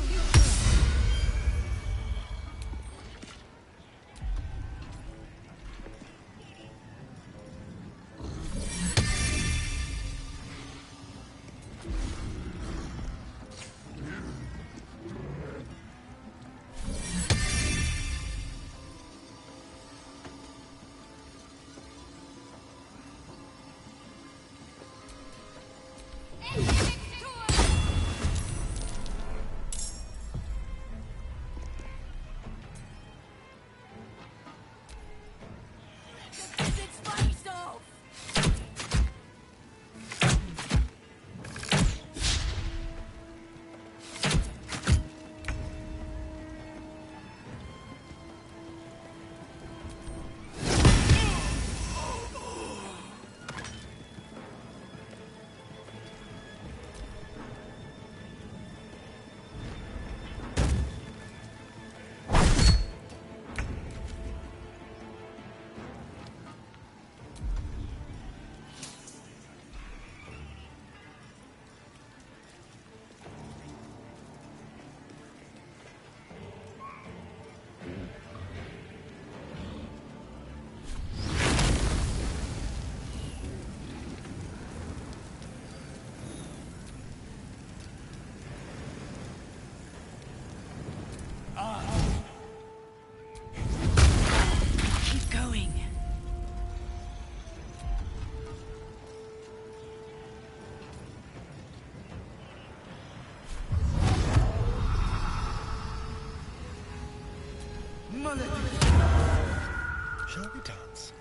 Keep going.
Shall we dance?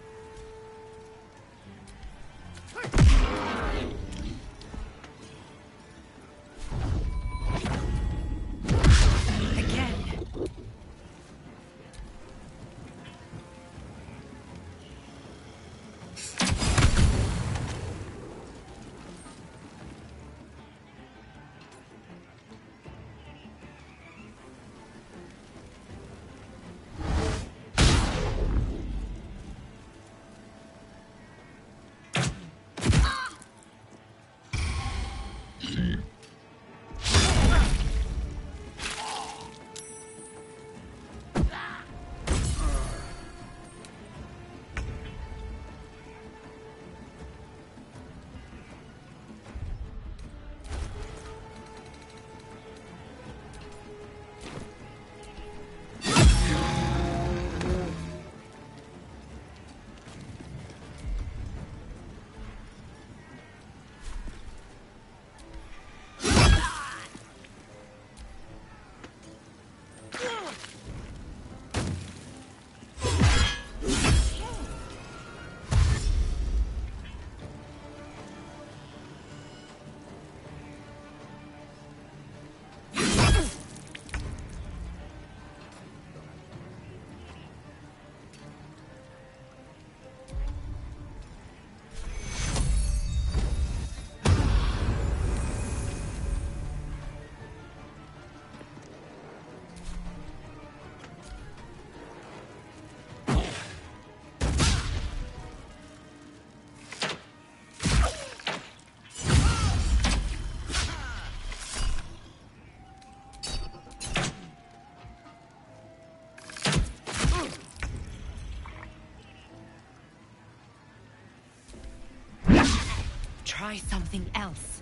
try something else.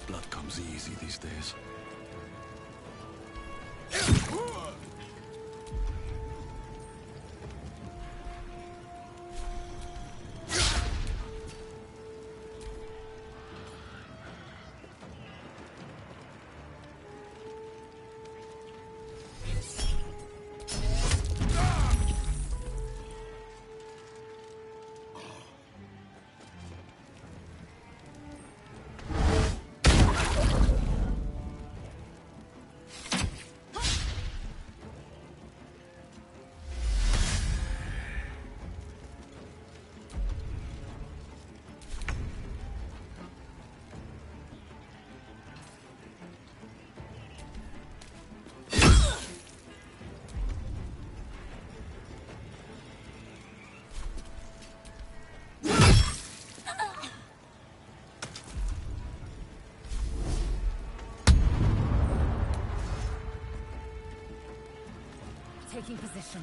Blood comes easy these days.
Taking position.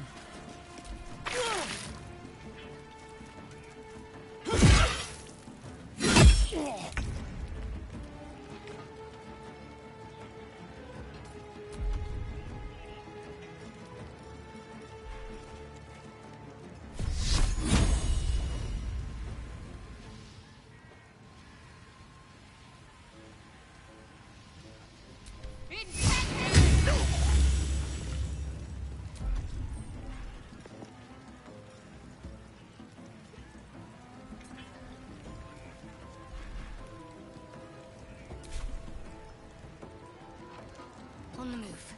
On the move.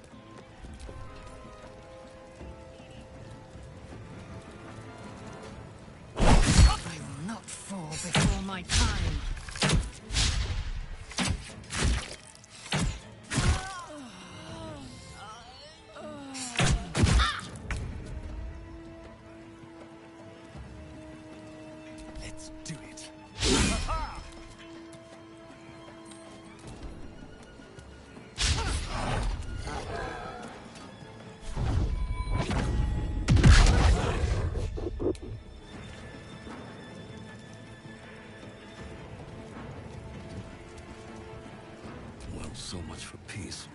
I will not fall before my time.
Let's do it.
Well, so much for peace.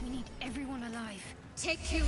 We need everyone alive.
Take two.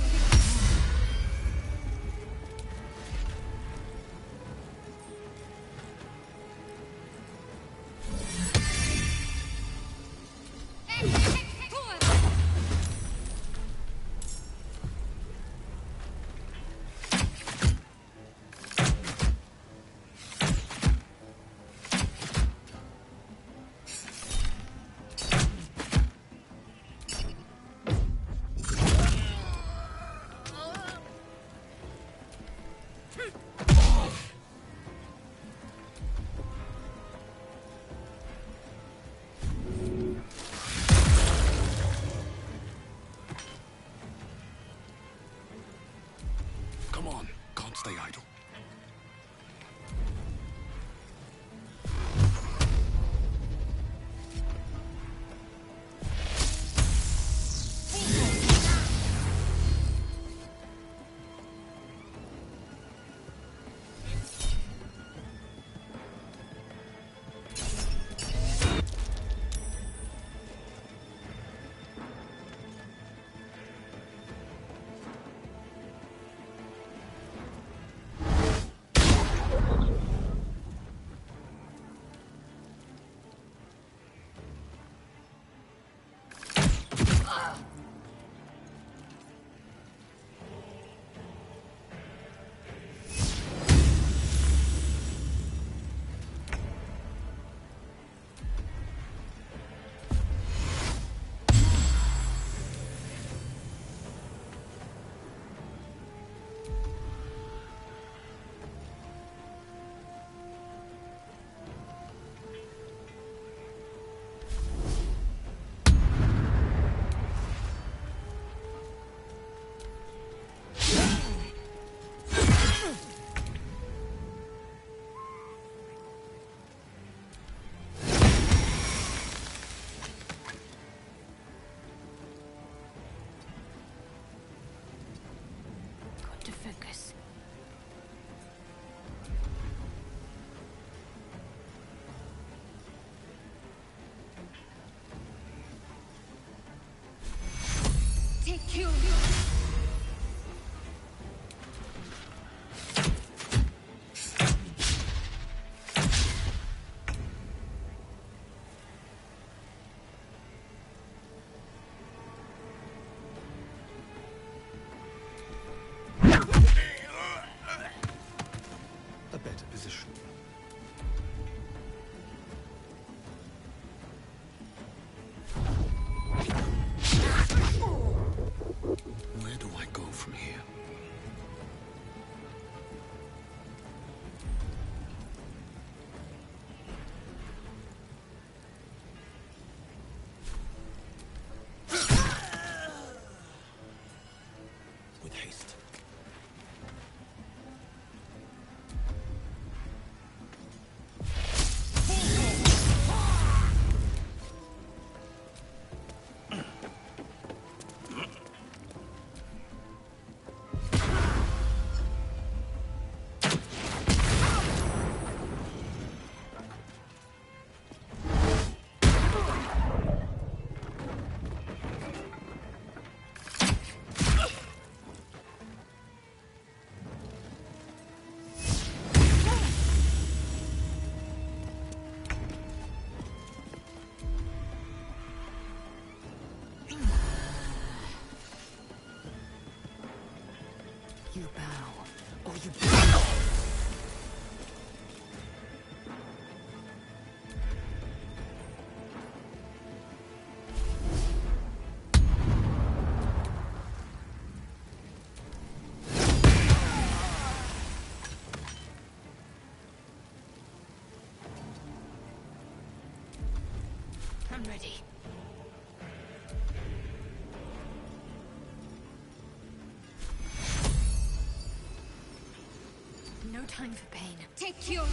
you!
A better position. Where do I go from here? With haste.
You bow, or you... I'm ready. No time for pain.
Take your...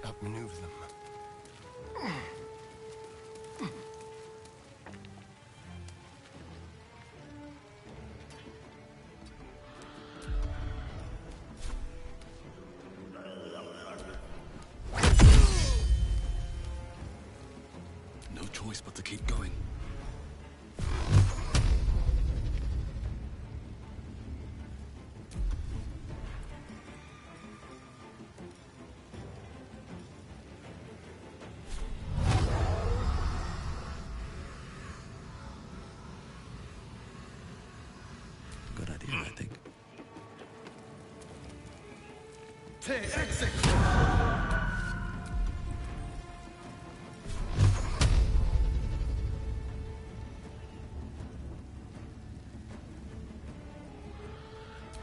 Outmaneuver them.
No choice but to keep going. Good idea, I think.
Exit!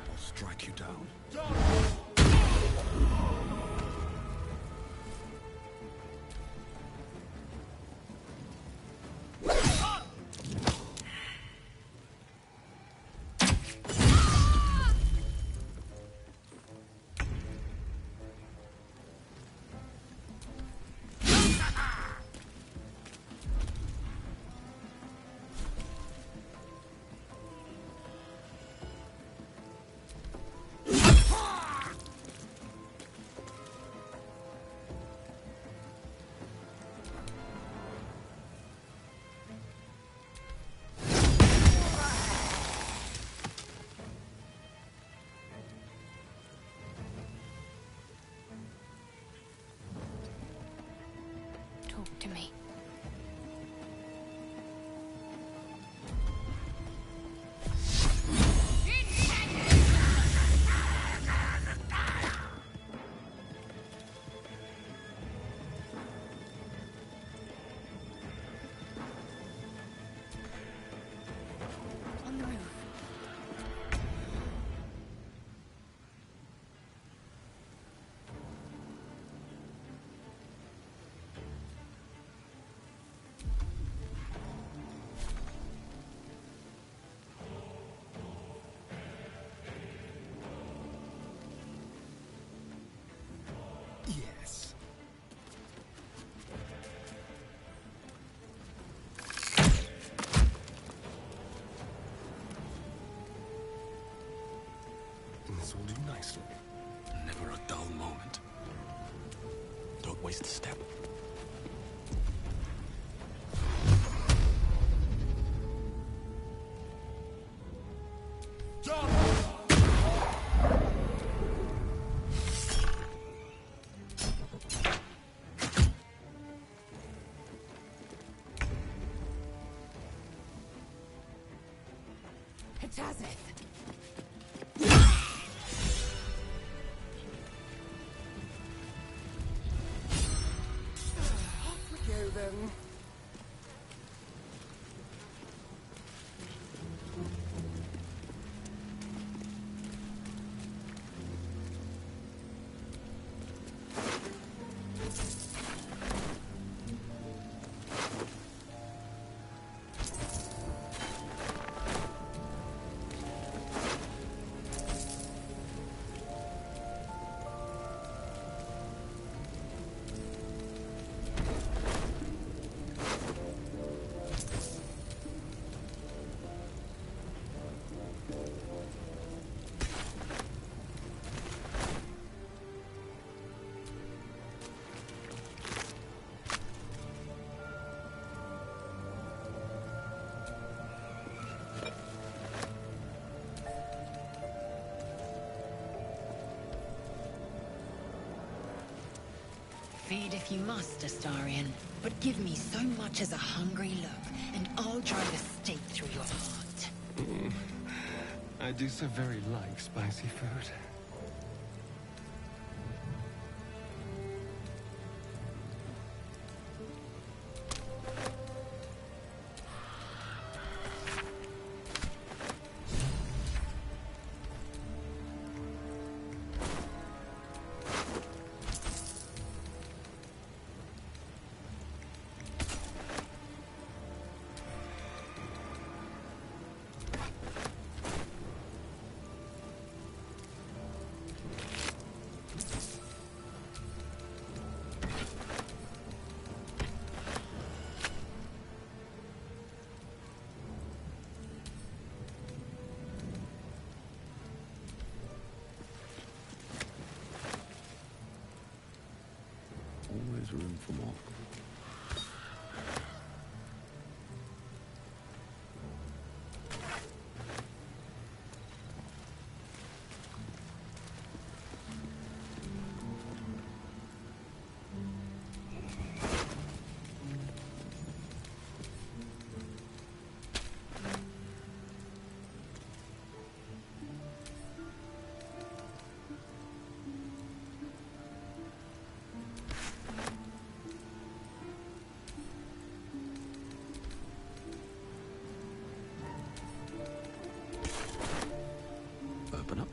I'll strike you down.
Talk to me. On the move.
This will do nicely. Never a dull moment. Don't waste a step.
Then.
Feed if you must, Astarion, but give me so much as a hungry look, and I'll drive a stake through your heart.
I do so very like spicy food.
Always room for more. Open up.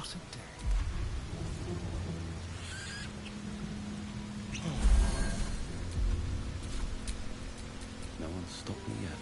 What a day.
No one's stopped me yet.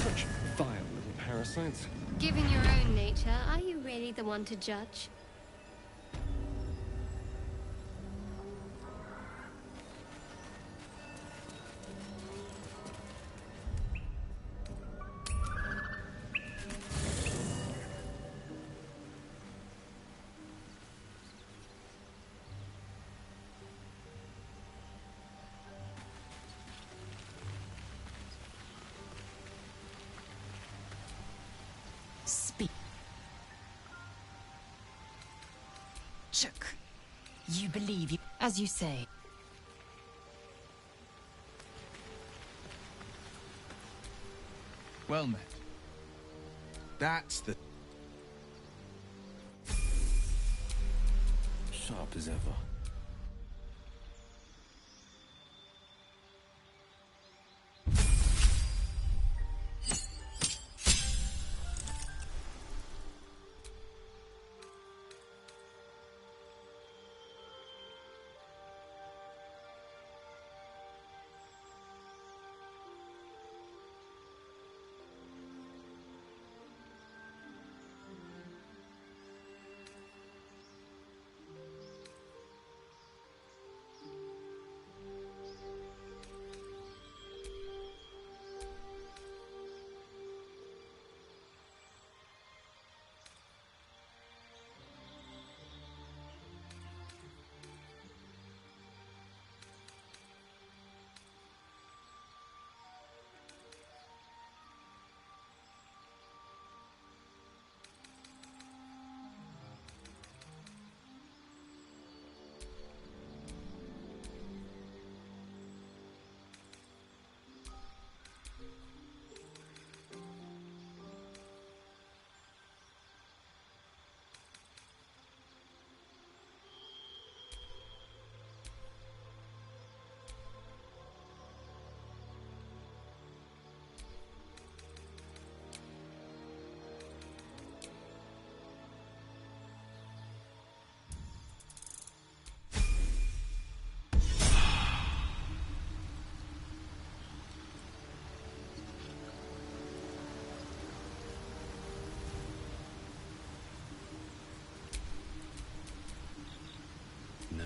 Such vile little parasites.
Given your own nature, are you really the one to judge?
Speak. Chook. You believe you, as you say.
Well met. That's the...
Sharp as ever.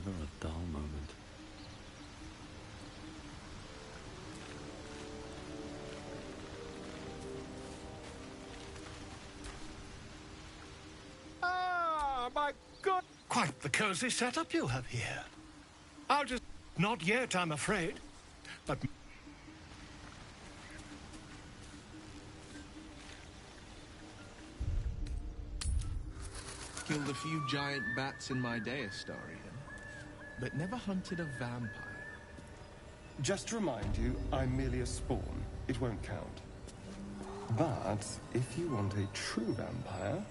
Never a dull moment.
Ah, my God! Quite the cozy setup you have here. I'll just... Not yet, I'm afraid. But...
Killed a few giant bats in my day, Astarion, but never hunted a vampire.
Just to remind you, I'm merely a spawn. It won't count. But if you want a true vampire,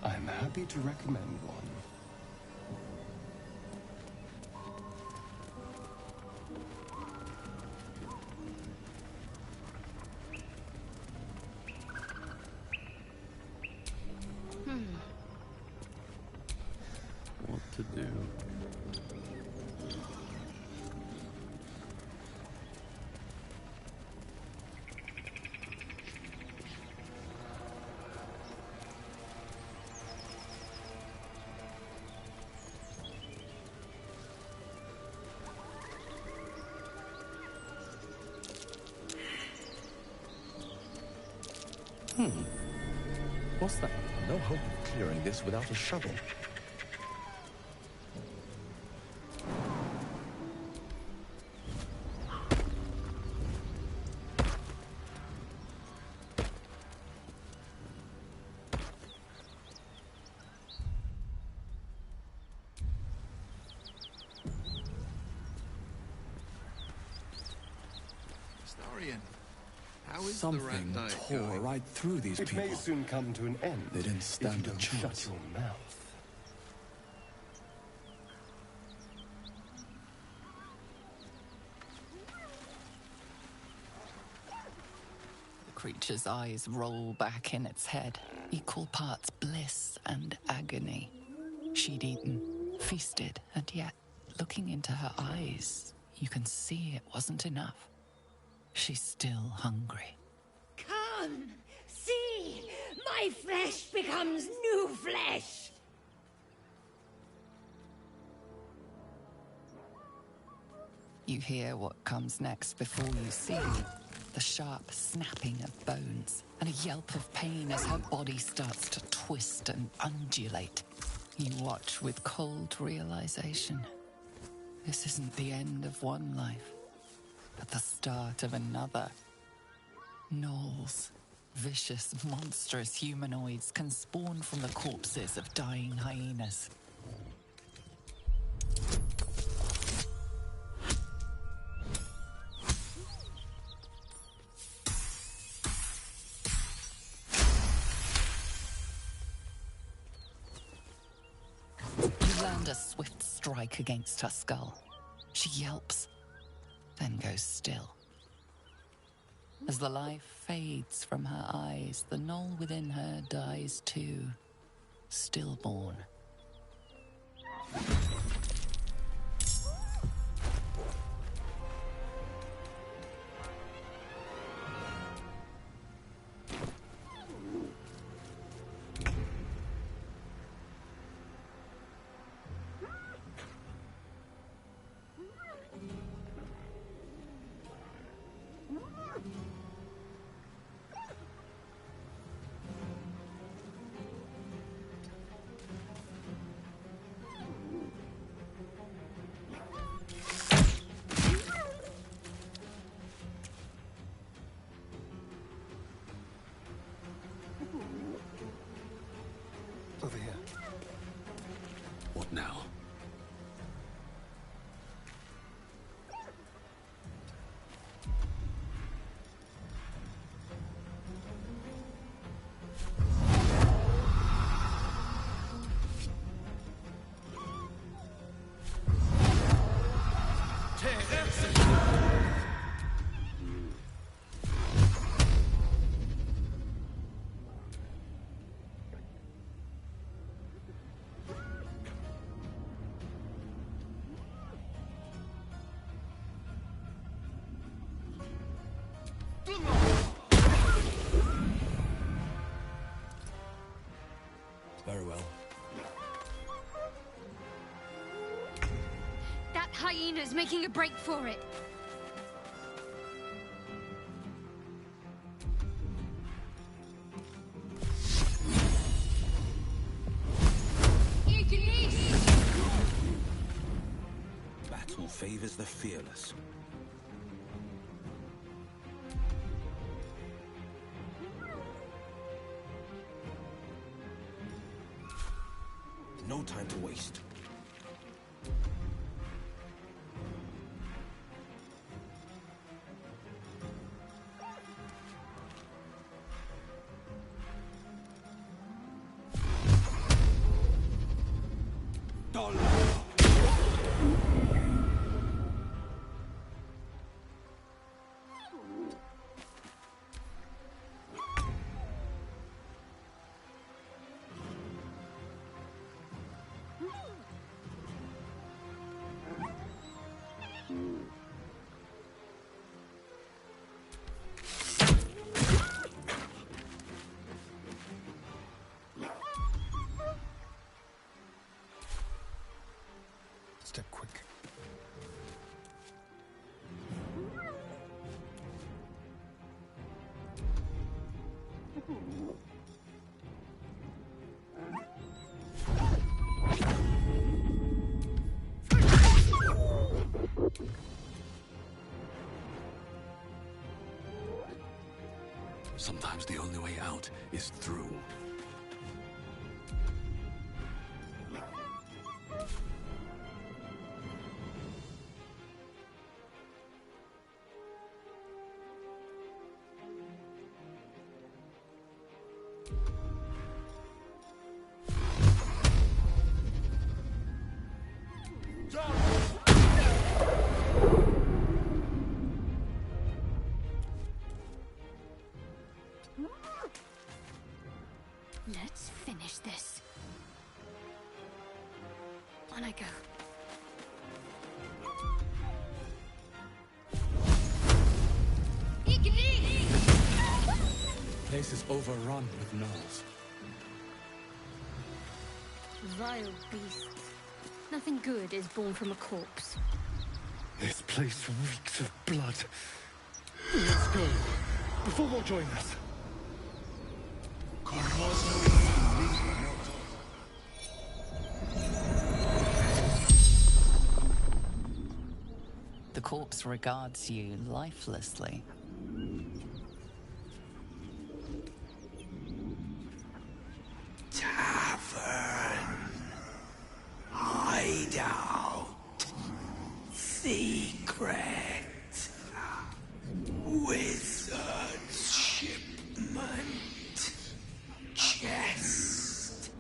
I'm happy to recommend one.
What to do?
What's that? No hope of clearing this without a shovel.
Astarion, how is
Something
the rat night
tore
going?
right through these
It
people.
may soon come to an end.
They didn't
if
stand
you
a
don't
chance.
shut your mouth.
The creature's eyes roll back in its head, equal parts bliss and agony. She'd eaten, feasted, and yet, looking into her eyes, you can see it wasn't enough. She's still hungry.
Come, see! My flesh becomes new flesh!
You hear what comes next before you see the sharp snapping of bones and a yelp of pain as her body starts to twist and undulate. You watch with cold realization. This isn't the end of one life, but the start of another. Gnolls, vicious, monstrous humanoids can spawn from the corpses of dying hyenas. You land a swift strike against her skull. She yelps, then goes still. As the life fades from her eyes, the gnoll within her dies too, stillborn.
Over here.
What now?
Very well.
Dad's making a break for it.
Battle favors the fearless. No time to waste.
Step quick.
Sometimes the only way out is through.
Let's finish this. On I go.
Place is overrun with gnolls.
Vile beasts. Nothing good is born from a corpse.
This place reeks of blood. Let's go, before more join us.
The corpse regards you lifelessly.
Tavern. Hideout. Secret. Wizard's shipment. Chest.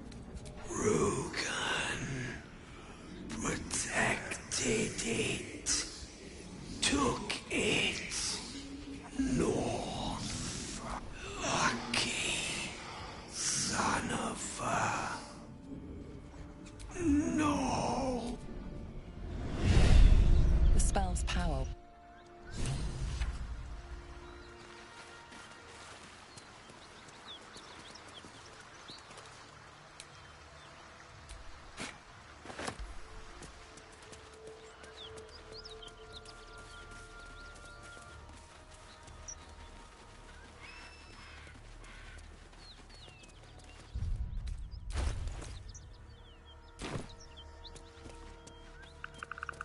Rugan. Protected it. Took it. North. Lucky. Son of a... No.
The spell's power.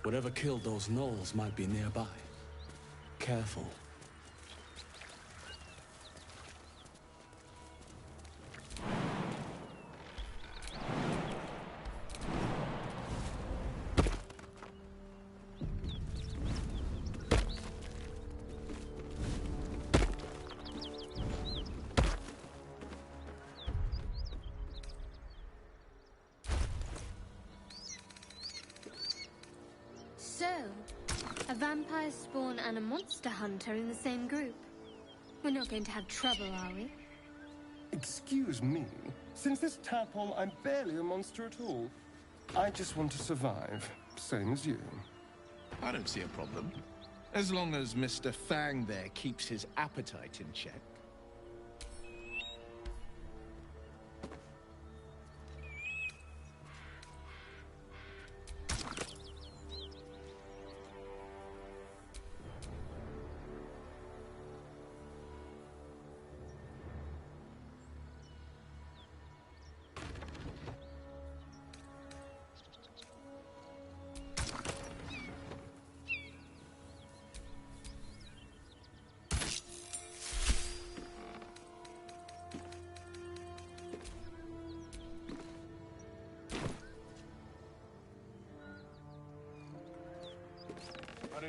Whatever killed those gnolls might be nearby. Careful.
So, a vampire spawn and a monster hunter in the same group. We're not going to have trouble, are we?
Excuse me. Since this tadpole, I'm barely a monster at all. I just want to survive, same as you.
I don't see a problem. As long as Mr. Fang there keeps his appetite in check.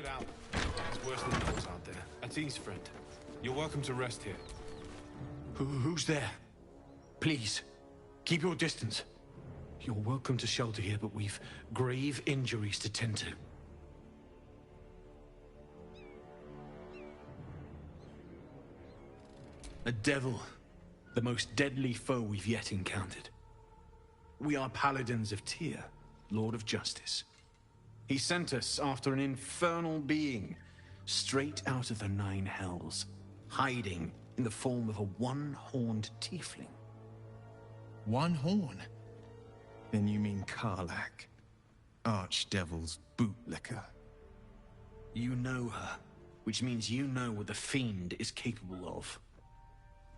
it out. It's worse than those out there. At ease, friend. You're welcome to rest here.
Who's there? Please, keep your distance. You're welcome to shelter here, but we've grave injuries to tend to. A devil, the most deadly foe we've yet encountered. We are paladins of Tyr, Lord of Justice. He sent us after an infernal being, straight out of the Nine Hells, hiding in the form of a one-horned tiefling.
One horn? Then you mean Karlach, Archdevil's bootlicker.
You know her, which means you know what the Fiend is capable of.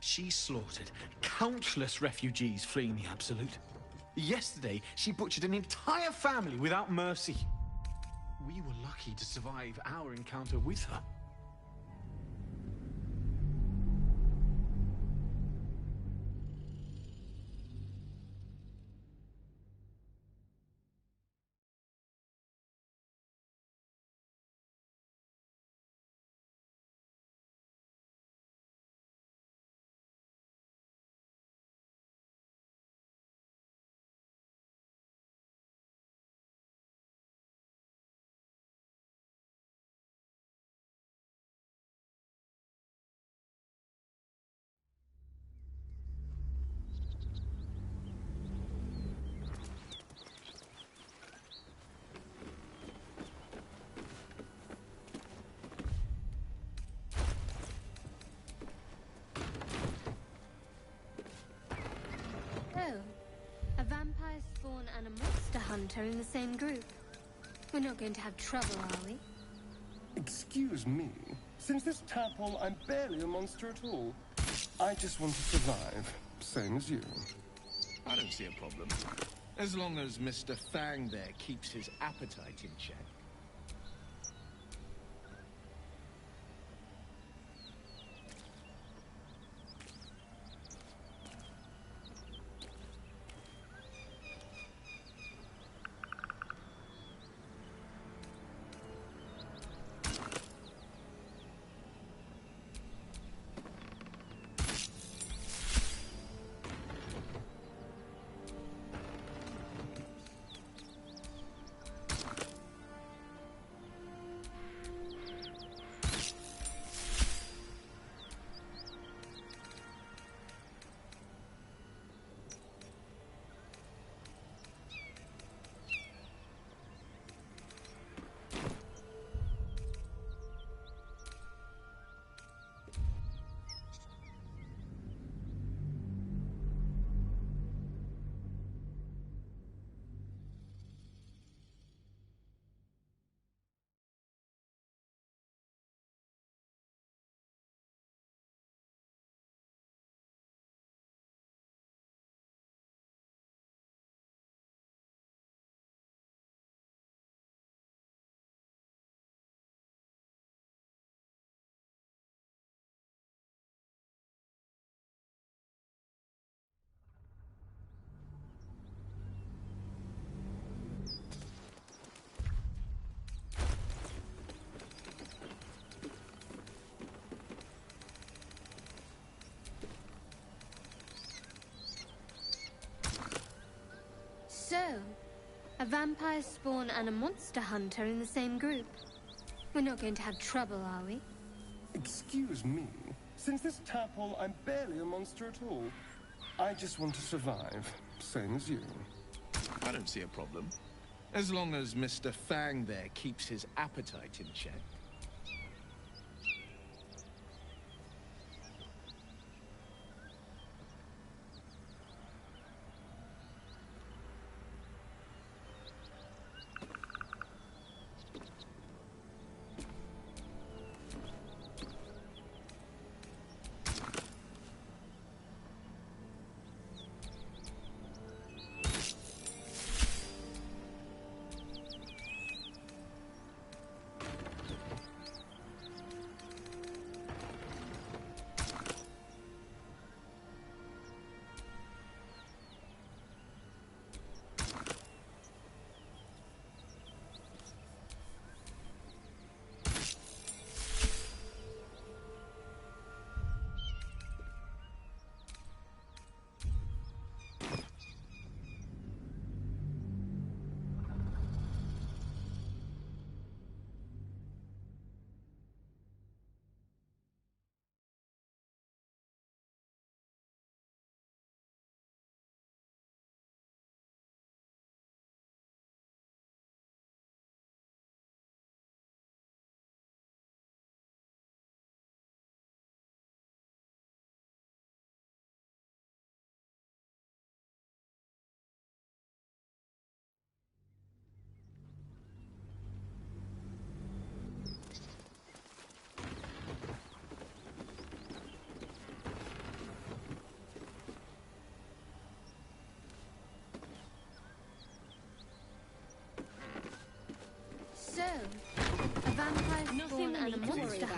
She slaughtered countless refugees fleeing the Absolute. Yesterday, she butchered an entire family without mercy. We were lucky to survive our encounter with her.
A vampire spawn and a monster hunter in the same group. We're not going to have trouble, are we?
Excuse me. Since this tadpole, I'm barely a monster at all. I just want to survive, same as you.
I don't see a problem. As long as Mr. Fang there keeps his appetite in check.
So, a vampire spawn and a monster hunter in the same group. We're not going to have trouble, are we?
Excuse me. Since this tadpole, I'm barely a monster at all. I just want to survive, same as you.
I don't see a problem. As long as Mr. Fang there keeps his appetite in check.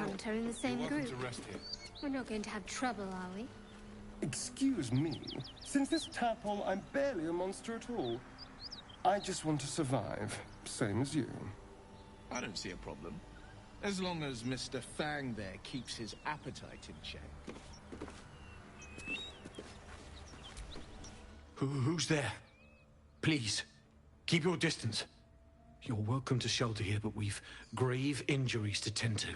hunter in the same
Welcome
group.
to rest here.
We're not going to have trouble, are we?
Excuse me. Since this tadpole, I'm barely a monster at all. I just want to survive, same as you.
I don't see a problem. As long as Mr. Fang there keeps his appetite in check.
Who's there? Please, keep your distance. You're welcome to shelter here, but we've grave injuries to tend to.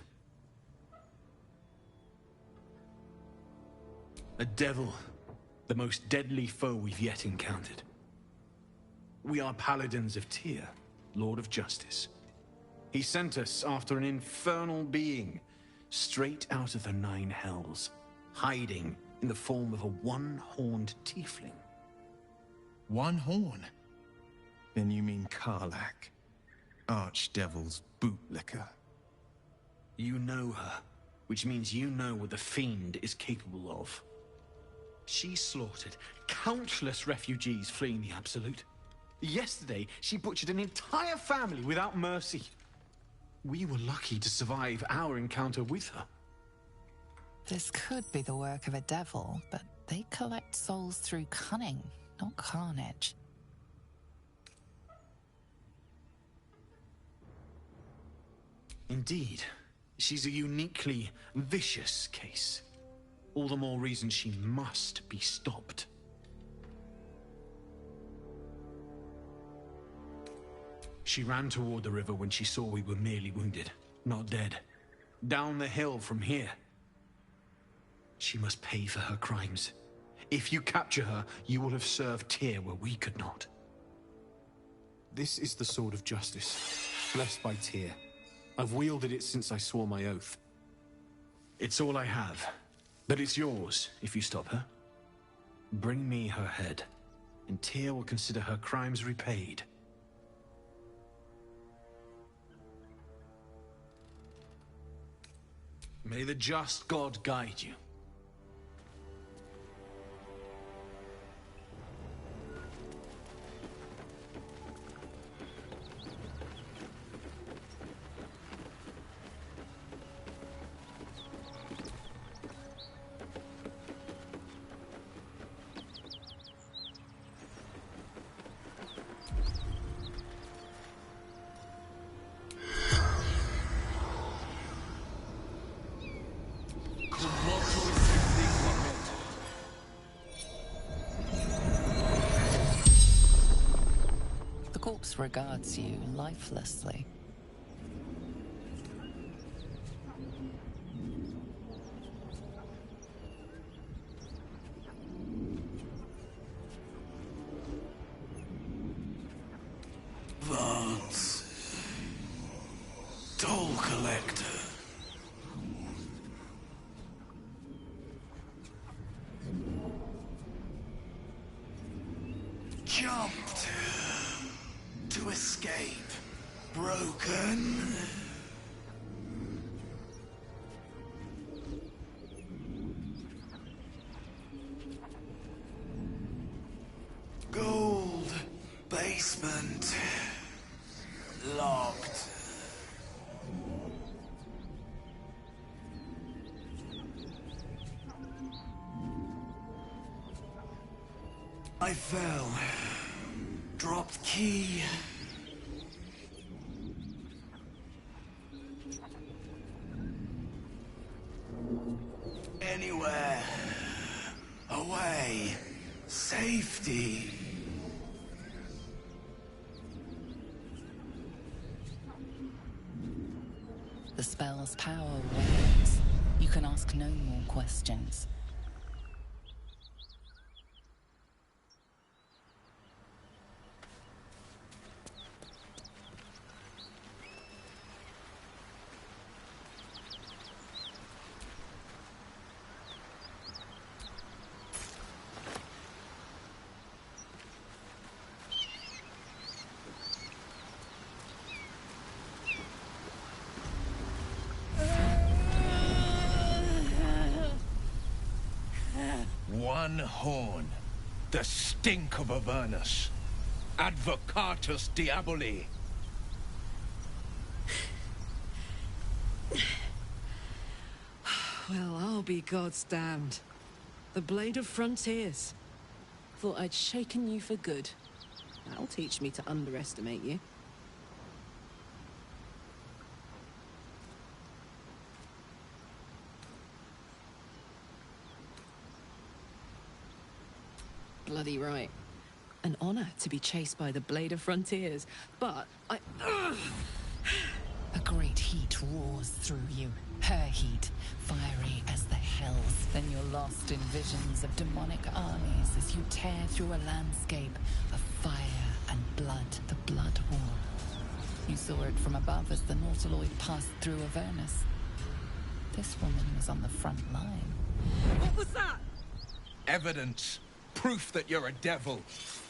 A devil, the most deadly foe we've yet encountered. We are paladins of Tyr, Lord of Justice. He sent us after an infernal being, straight out of the Nine Hells, hiding in the form of a one-horned tiefling.
One horn? Then you mean Karlach, Archdevil's bootlicker.
You know her, which means you know what the Fiend is capable of. She slaughtered countless refugees fleeing the Absolute. Yesterday, she butchered an entire family without mercy. We were lucky to survive our encounter with her.
This could be the work of a devil, but they collect souls through cunning, not carnage.
Indeed, she's a uniquely vicious case. All the more reason she must be stopped. She ran toward the river when she saw we were merely wounded, not dead. Down the hill from here. She must pay for her crimes. If you capture her, you will have served Tyr where we could not. This is the sword of justice, blessed by Tyr. I've wielded it since I swore my oath. It's all I have, but it's yours if you stop her. Bring me her head, and Tyr will consider her crimes repaid. May the just God guide you.
The corpse regards you lifelessly.
Vance. Toll collector. Jumped to escape. Broken. Gold basement. Locked. I fell. Dropped key. Anywhere. Away. Safety.
The spell's power wanes. You can ask no more questions.
One horn. The stink of Avernus. Advocatus Diaboli.
Well, I'll be God's damned. The Blade of Frontiers. Thought I'd shaken you for good. That'll teach me to underestimate you. Bloody right. An honor to be chased by the Blade of Frontiers, but
A great heat roars through you. Her heat, fiery as the hells. Then you're lost in visions of demonic armies as you tear through a landscape of fire and blood. The Blood War. You saw it from above as the Nautiloid passed through Avernus. This woman was on the front line.
What was that?
Evidence. Proof that you're a devil.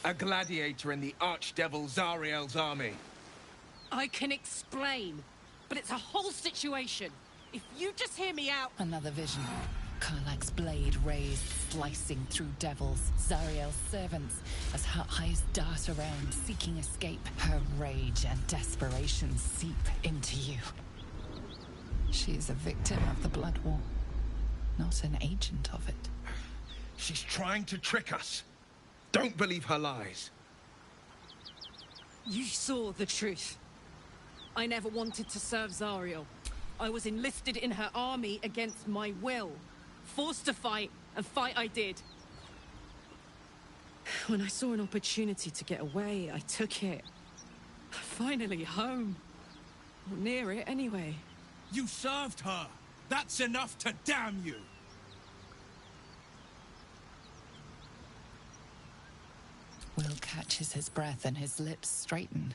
A gladiator in the archdevil Zariel's army.
I can explain, but it's a whole situation. If you just hear me out...
Another vision. Karlach's blade raised, slicing through devils, Zariel's servants, as her eyes dart around, seeking escape. Her rage and desperation seep into you. She is a victim of the Blood War, not an agent of it.
She's trying to trick us. Don't believe her lies.
You saw the truth. I never wanted to serve Zariel. I was enlisted in her army against my will. Forced to fight, and fight I did. When I saw an opportunity to get away, I took it. Finally home. Or near it, anyway.
You served her! That's enough to damn you!
Will catches his breath and his lips straighten.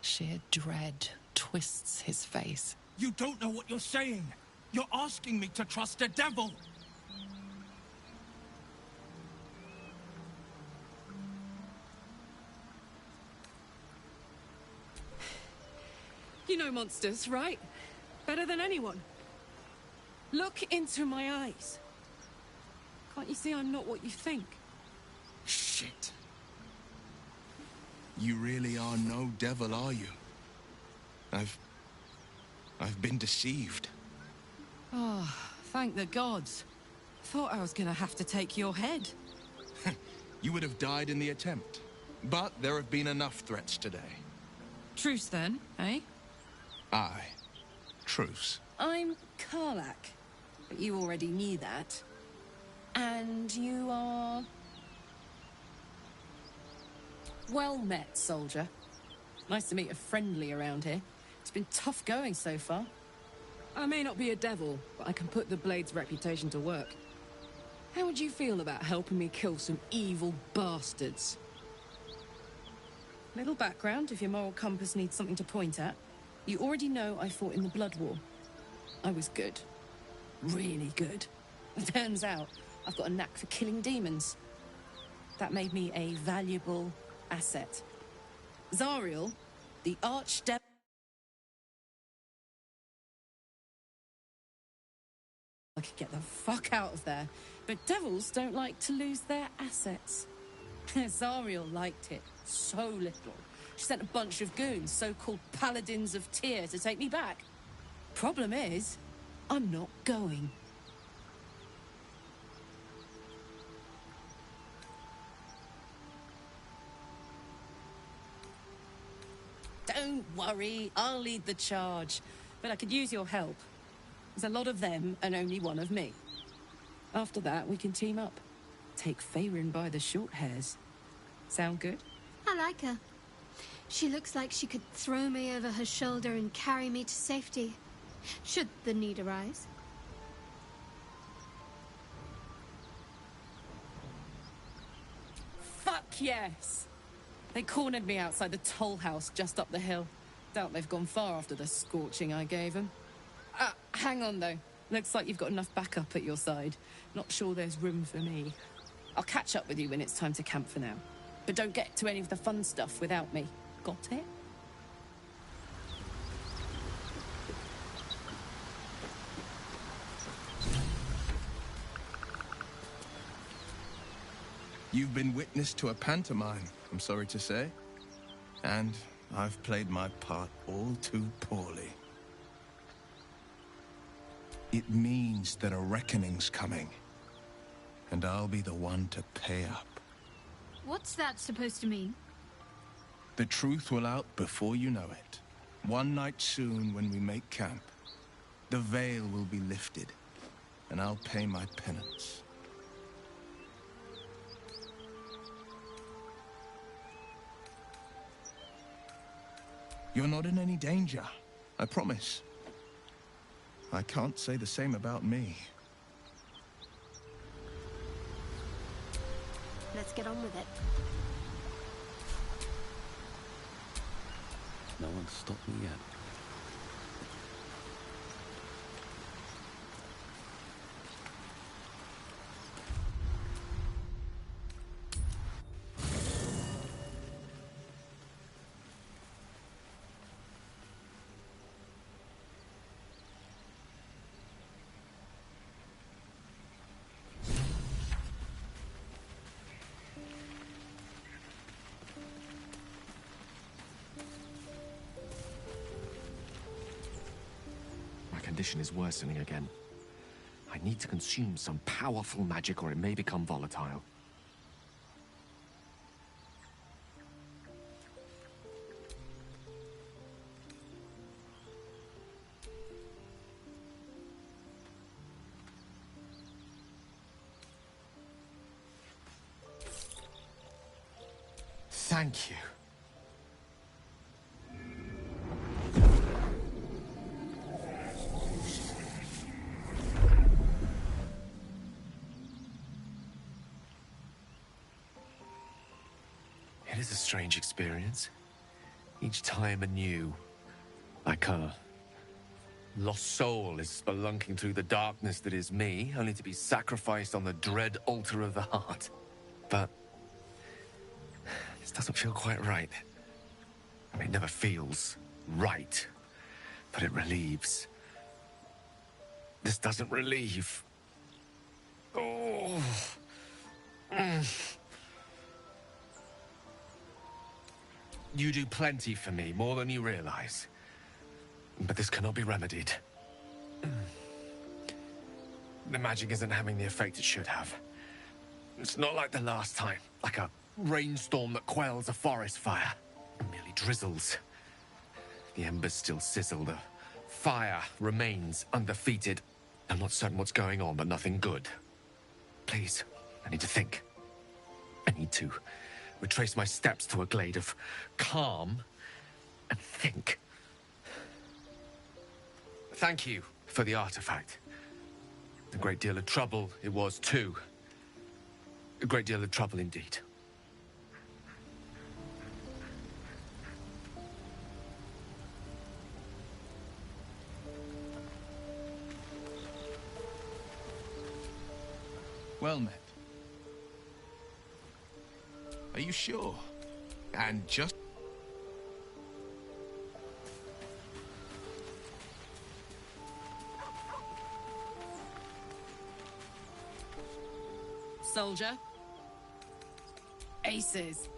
Sheer dread twists his face.
You don't know what you're saying! You're asking me to trust a devil!
You know monsters, right? Better than anyone. Look into my eyes. Can't you see I'm not what you think?
Shit. You really are no devil, are you? I've been deceived.
Oh, thank the gods. Thought I was gonna have to take your head.
You would have died in the attempt. But there have been enough threats today.
Truce then, eh?
Aye. Truce.
I'm Karlach, but you already knew that. And you are... Well met, soldier. Nice to meet a friendly around here. It's been tough going so far. I may not be a devil, but I can put the Blade's reputation to work. How would you feel about helping me kill some evil bastards? Little background if your moral compass needs something to point at. You already know I fought in the Blood War. I was good. Really good. Turns out, I've got a knack for killing demons. That made me a valuable asset. Zariel, the archdevil... I could get the fuck out of there. But devils don't like to lose their assets. Zariel liked it so little. She sent a bunch of goons, so-called paladins of Tyr, to take me back. Problem is, I'm not going. Don't worry, I'll lead the charge. But I could use your help. There's a lot of them and only one of me. After that, we can team up. Take Faerun by the short hairs. Sound good?
I like her. She looks like she could throw me over her shoulder and carry me to safety, should the need arise.
Fuck yes! They cornered me outside the toll house just up the hill. Doubt they've gone far after the scorching I gave them. Hang on though. Looks like you've got enough backup at your side. Not sure there's room for me. I'll catch up with you when it's time to camp for now. But don't get to any of the fun stuff without me. Got it?
You've been witness to a pantomime, I'm sorry to say. And I've played my part all too poorly.
It means that a reckoning's coming. And I'll be the one to pay up.
What's that supposed to mean?
The truth will out before you know it. One night soon, when we make camp, the veil will be lifted, and I'll pay my penance. You're not in any danger, I promise. I can't say the same about me.
Let's get on with it.
No one's stopped me yet.
Condition is worsening again. I need to consume some powerful magic or it may become volatile. Thank you. It is a strange experience. Each time anew. Like a lost soul is spelunking through the darkness that is me, only to be sacrificed on the dread altar of the heart. But this doesn't feel quite right. I mean, it never feels right, but it relieves. This doesn't relieve. Oh. You do plenty for me, more than you realize. But this cannot be remedied. The magic isn't having the effect it should have. It's not like the last time, like a rainstorm that quells a forest fire. It merely drizzles. The embers still sizzle, the fire remains undefeated. I'm not certain what's going on, but nothing good. Please, I need to think. I need to retrace my steps to a glade of calm and think. Thank you for the artifact. A great deal of trouble it was too. A great deal of trouble indeed.
Well met. Are you sure? And just...
Soldier. Aces.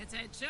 Attention.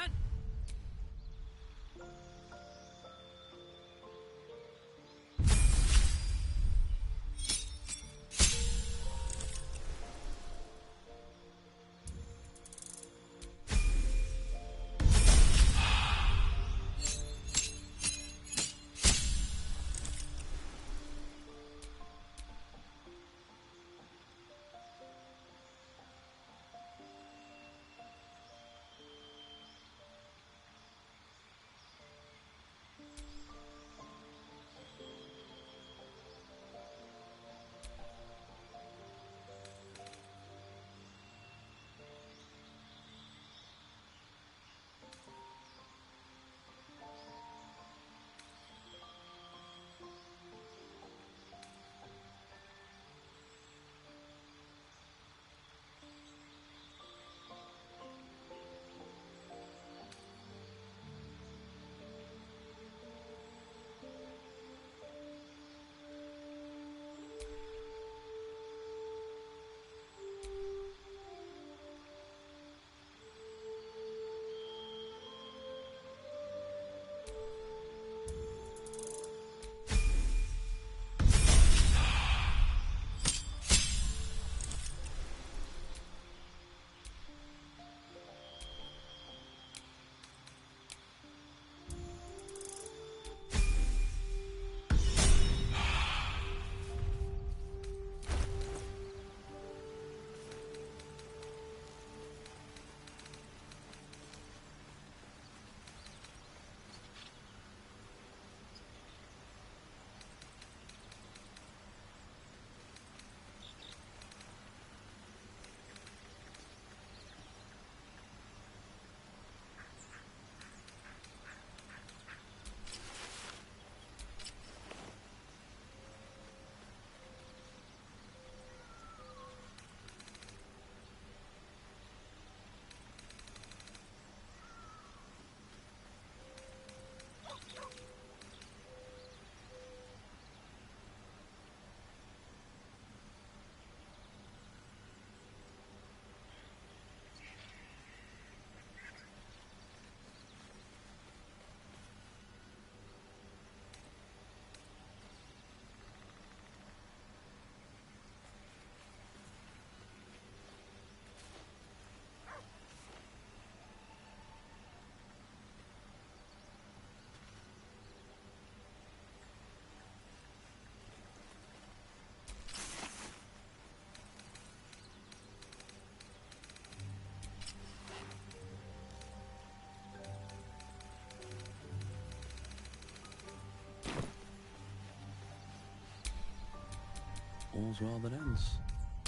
all's well that ends.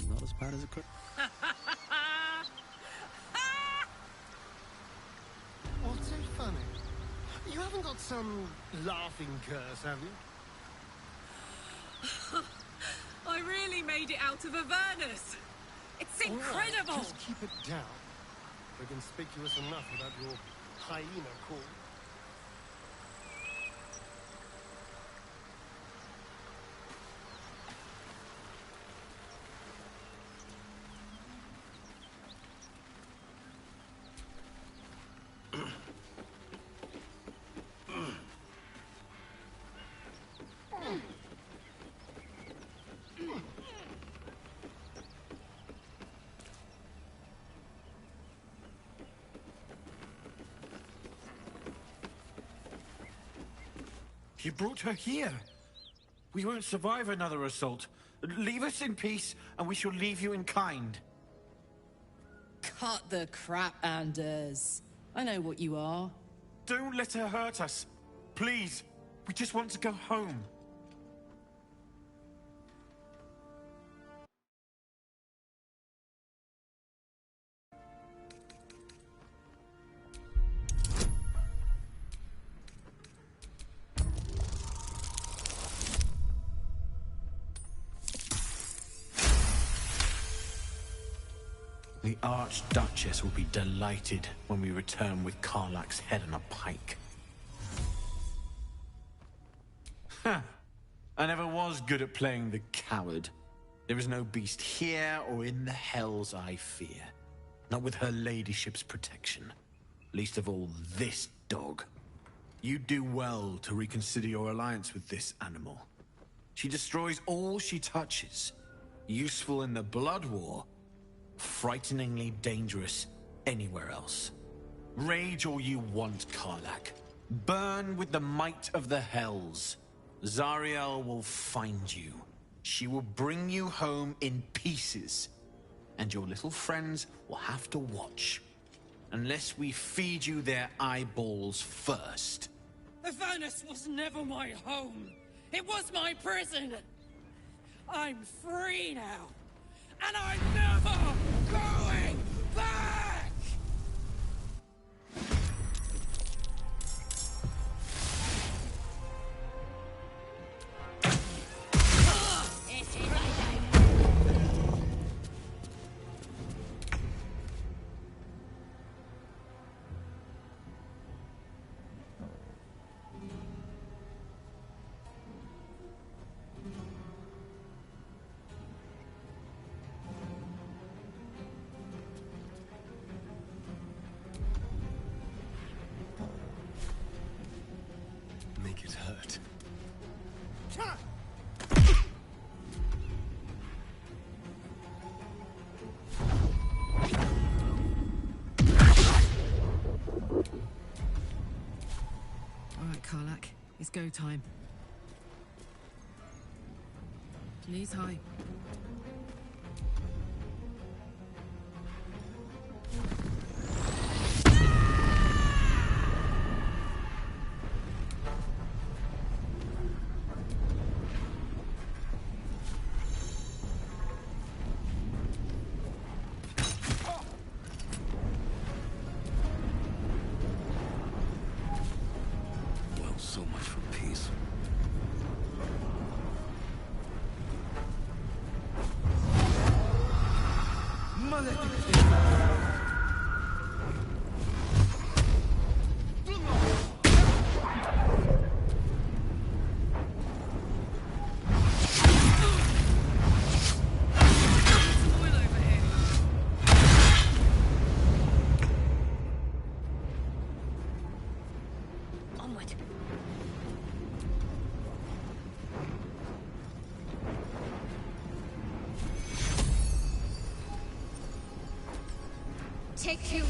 Not as bad as it could.
What's so funny? You haven't got some laughing curse, have you?
I really made it out of Avernus. It's incredible.
All right, just keep it down. We're conspicuous enough without your hyena call.
You brought her here. We won't survive another assault. Leave us in peace, and we shall leave you in kind.
Cut the crap, Anders. I know what you are.
Don't let her hurt us. Please. We just want to go home. The Archduchess will be delighted when we return with Karlach's head on a pike. Huh. I never was good at playing the coward. There is no beast here or in the hells I fear. Not with her ladyship's protection. Least of all this dog. You do well to reconsider your alliance with this animal. She destroys all she touches. Useful in the blood war. Frighteningly dangerous anywhere else. Rage all you want, Karlach. Burn with the might of the hells. Zariel will find you. She will bring you home in pieces. And your little friends will have to watch. Unless we feed you their eyeballs first.
Avernus was never my home. It was my prison. I'm free now. And I'm never going back!
Make it hurt.
All right, Karlach. It's go time. Knees high.
Well, so much for peace.
Onward.
Take two.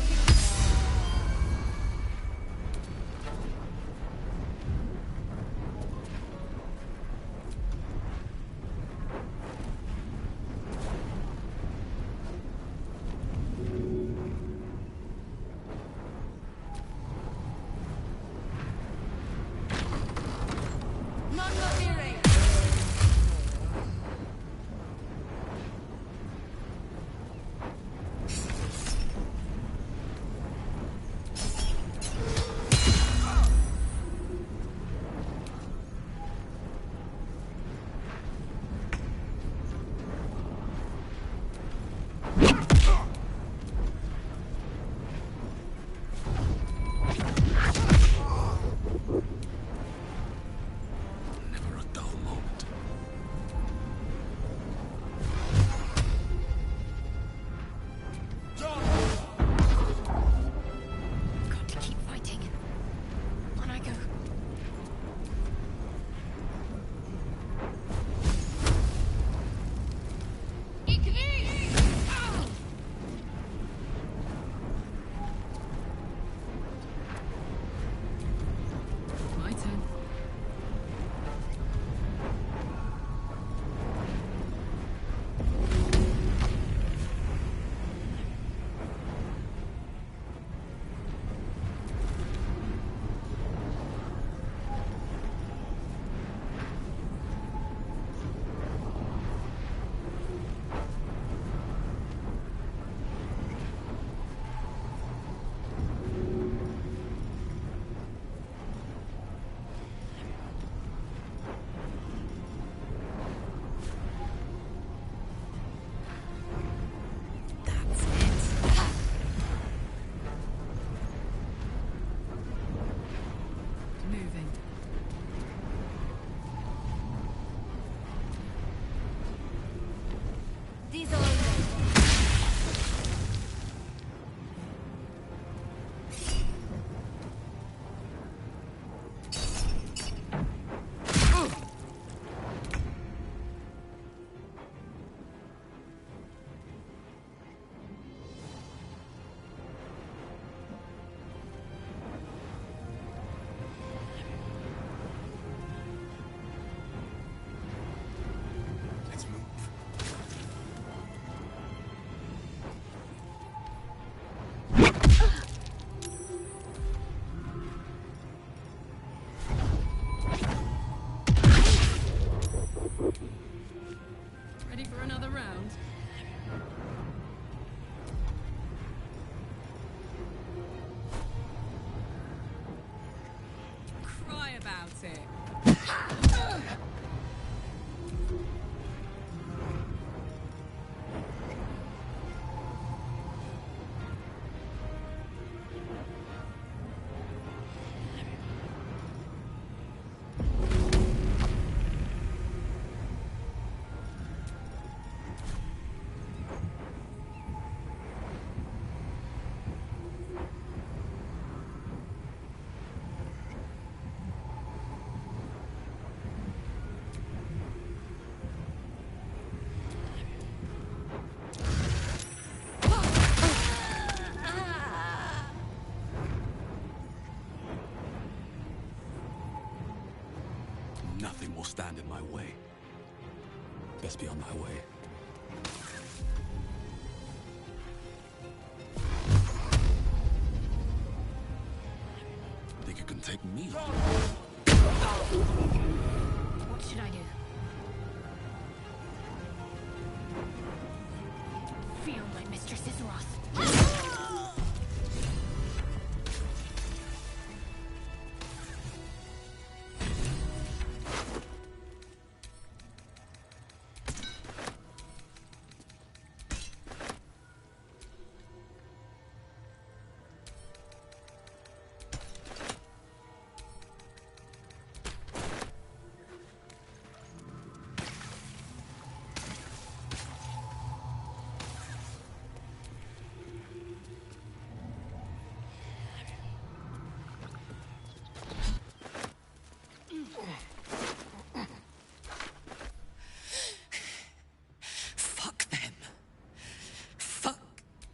That's it.
Nothing will stand in my way. Best be on my way. Think you can take me on?
What should I do? Feel my mistress's wrath.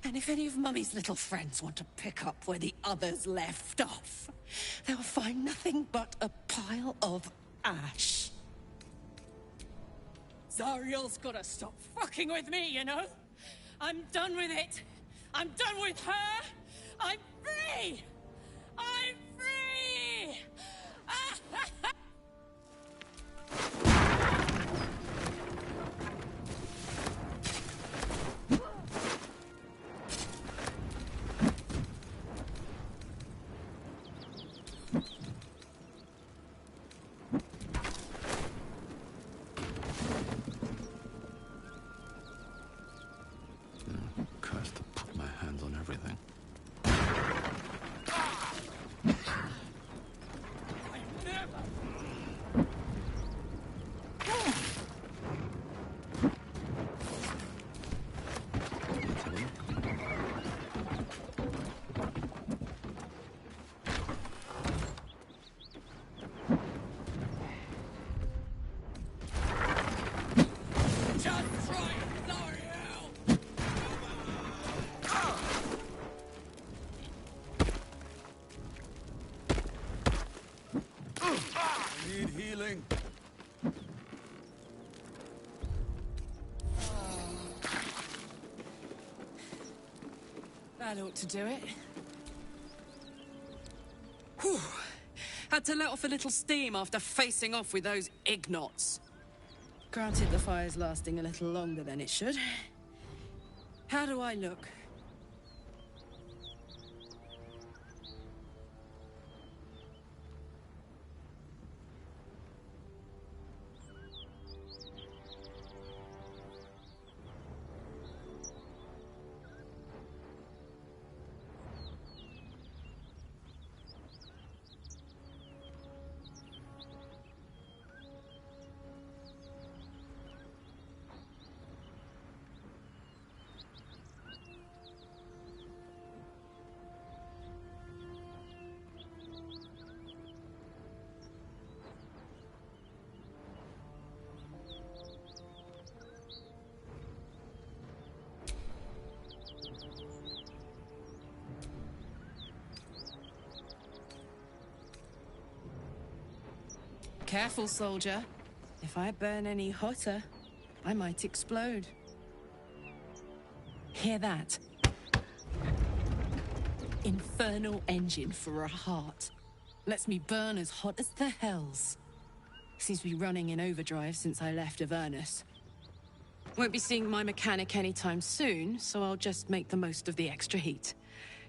And if any of Mummy's little friends want to pick up where the others left off, they'll find nothing but a pile of ash. Zariel's gotta stop fucking with me, you know? I'm done with it. I'm done with her. I'm free! I'm free!
Cursed to put my hands on everything.
Need healing.
That ought to do it. Whew. Had to let off a little steam after facing off with those ignots. Granted, the fire's lasting a little longer than it should. How do I look? Careful, soldier. If I burn any hotter, I might explode. Hear that? Infernal engine for a heart. Lets me burn as hot as the hells. Seems to be running in overdrive since I left Avernus. Won't be seeing my mechanic anytime soon, so I'll just make the most of the extra heat.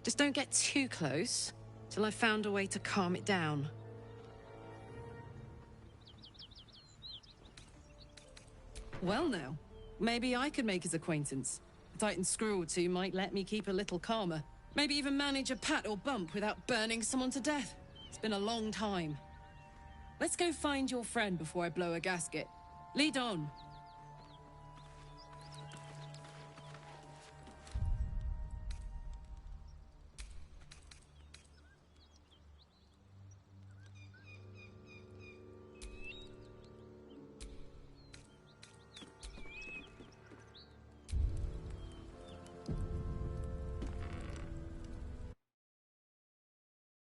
Just don't get too close till I've found a way to calm it down. Well now, maybe I could make his acquaintance. A Titan screw or two might let me keep a little calmer. Maybe even manage a pat or bump without burning someone to death. It's been a long time. Let's go find your friend before I blow a gasket. Lead on.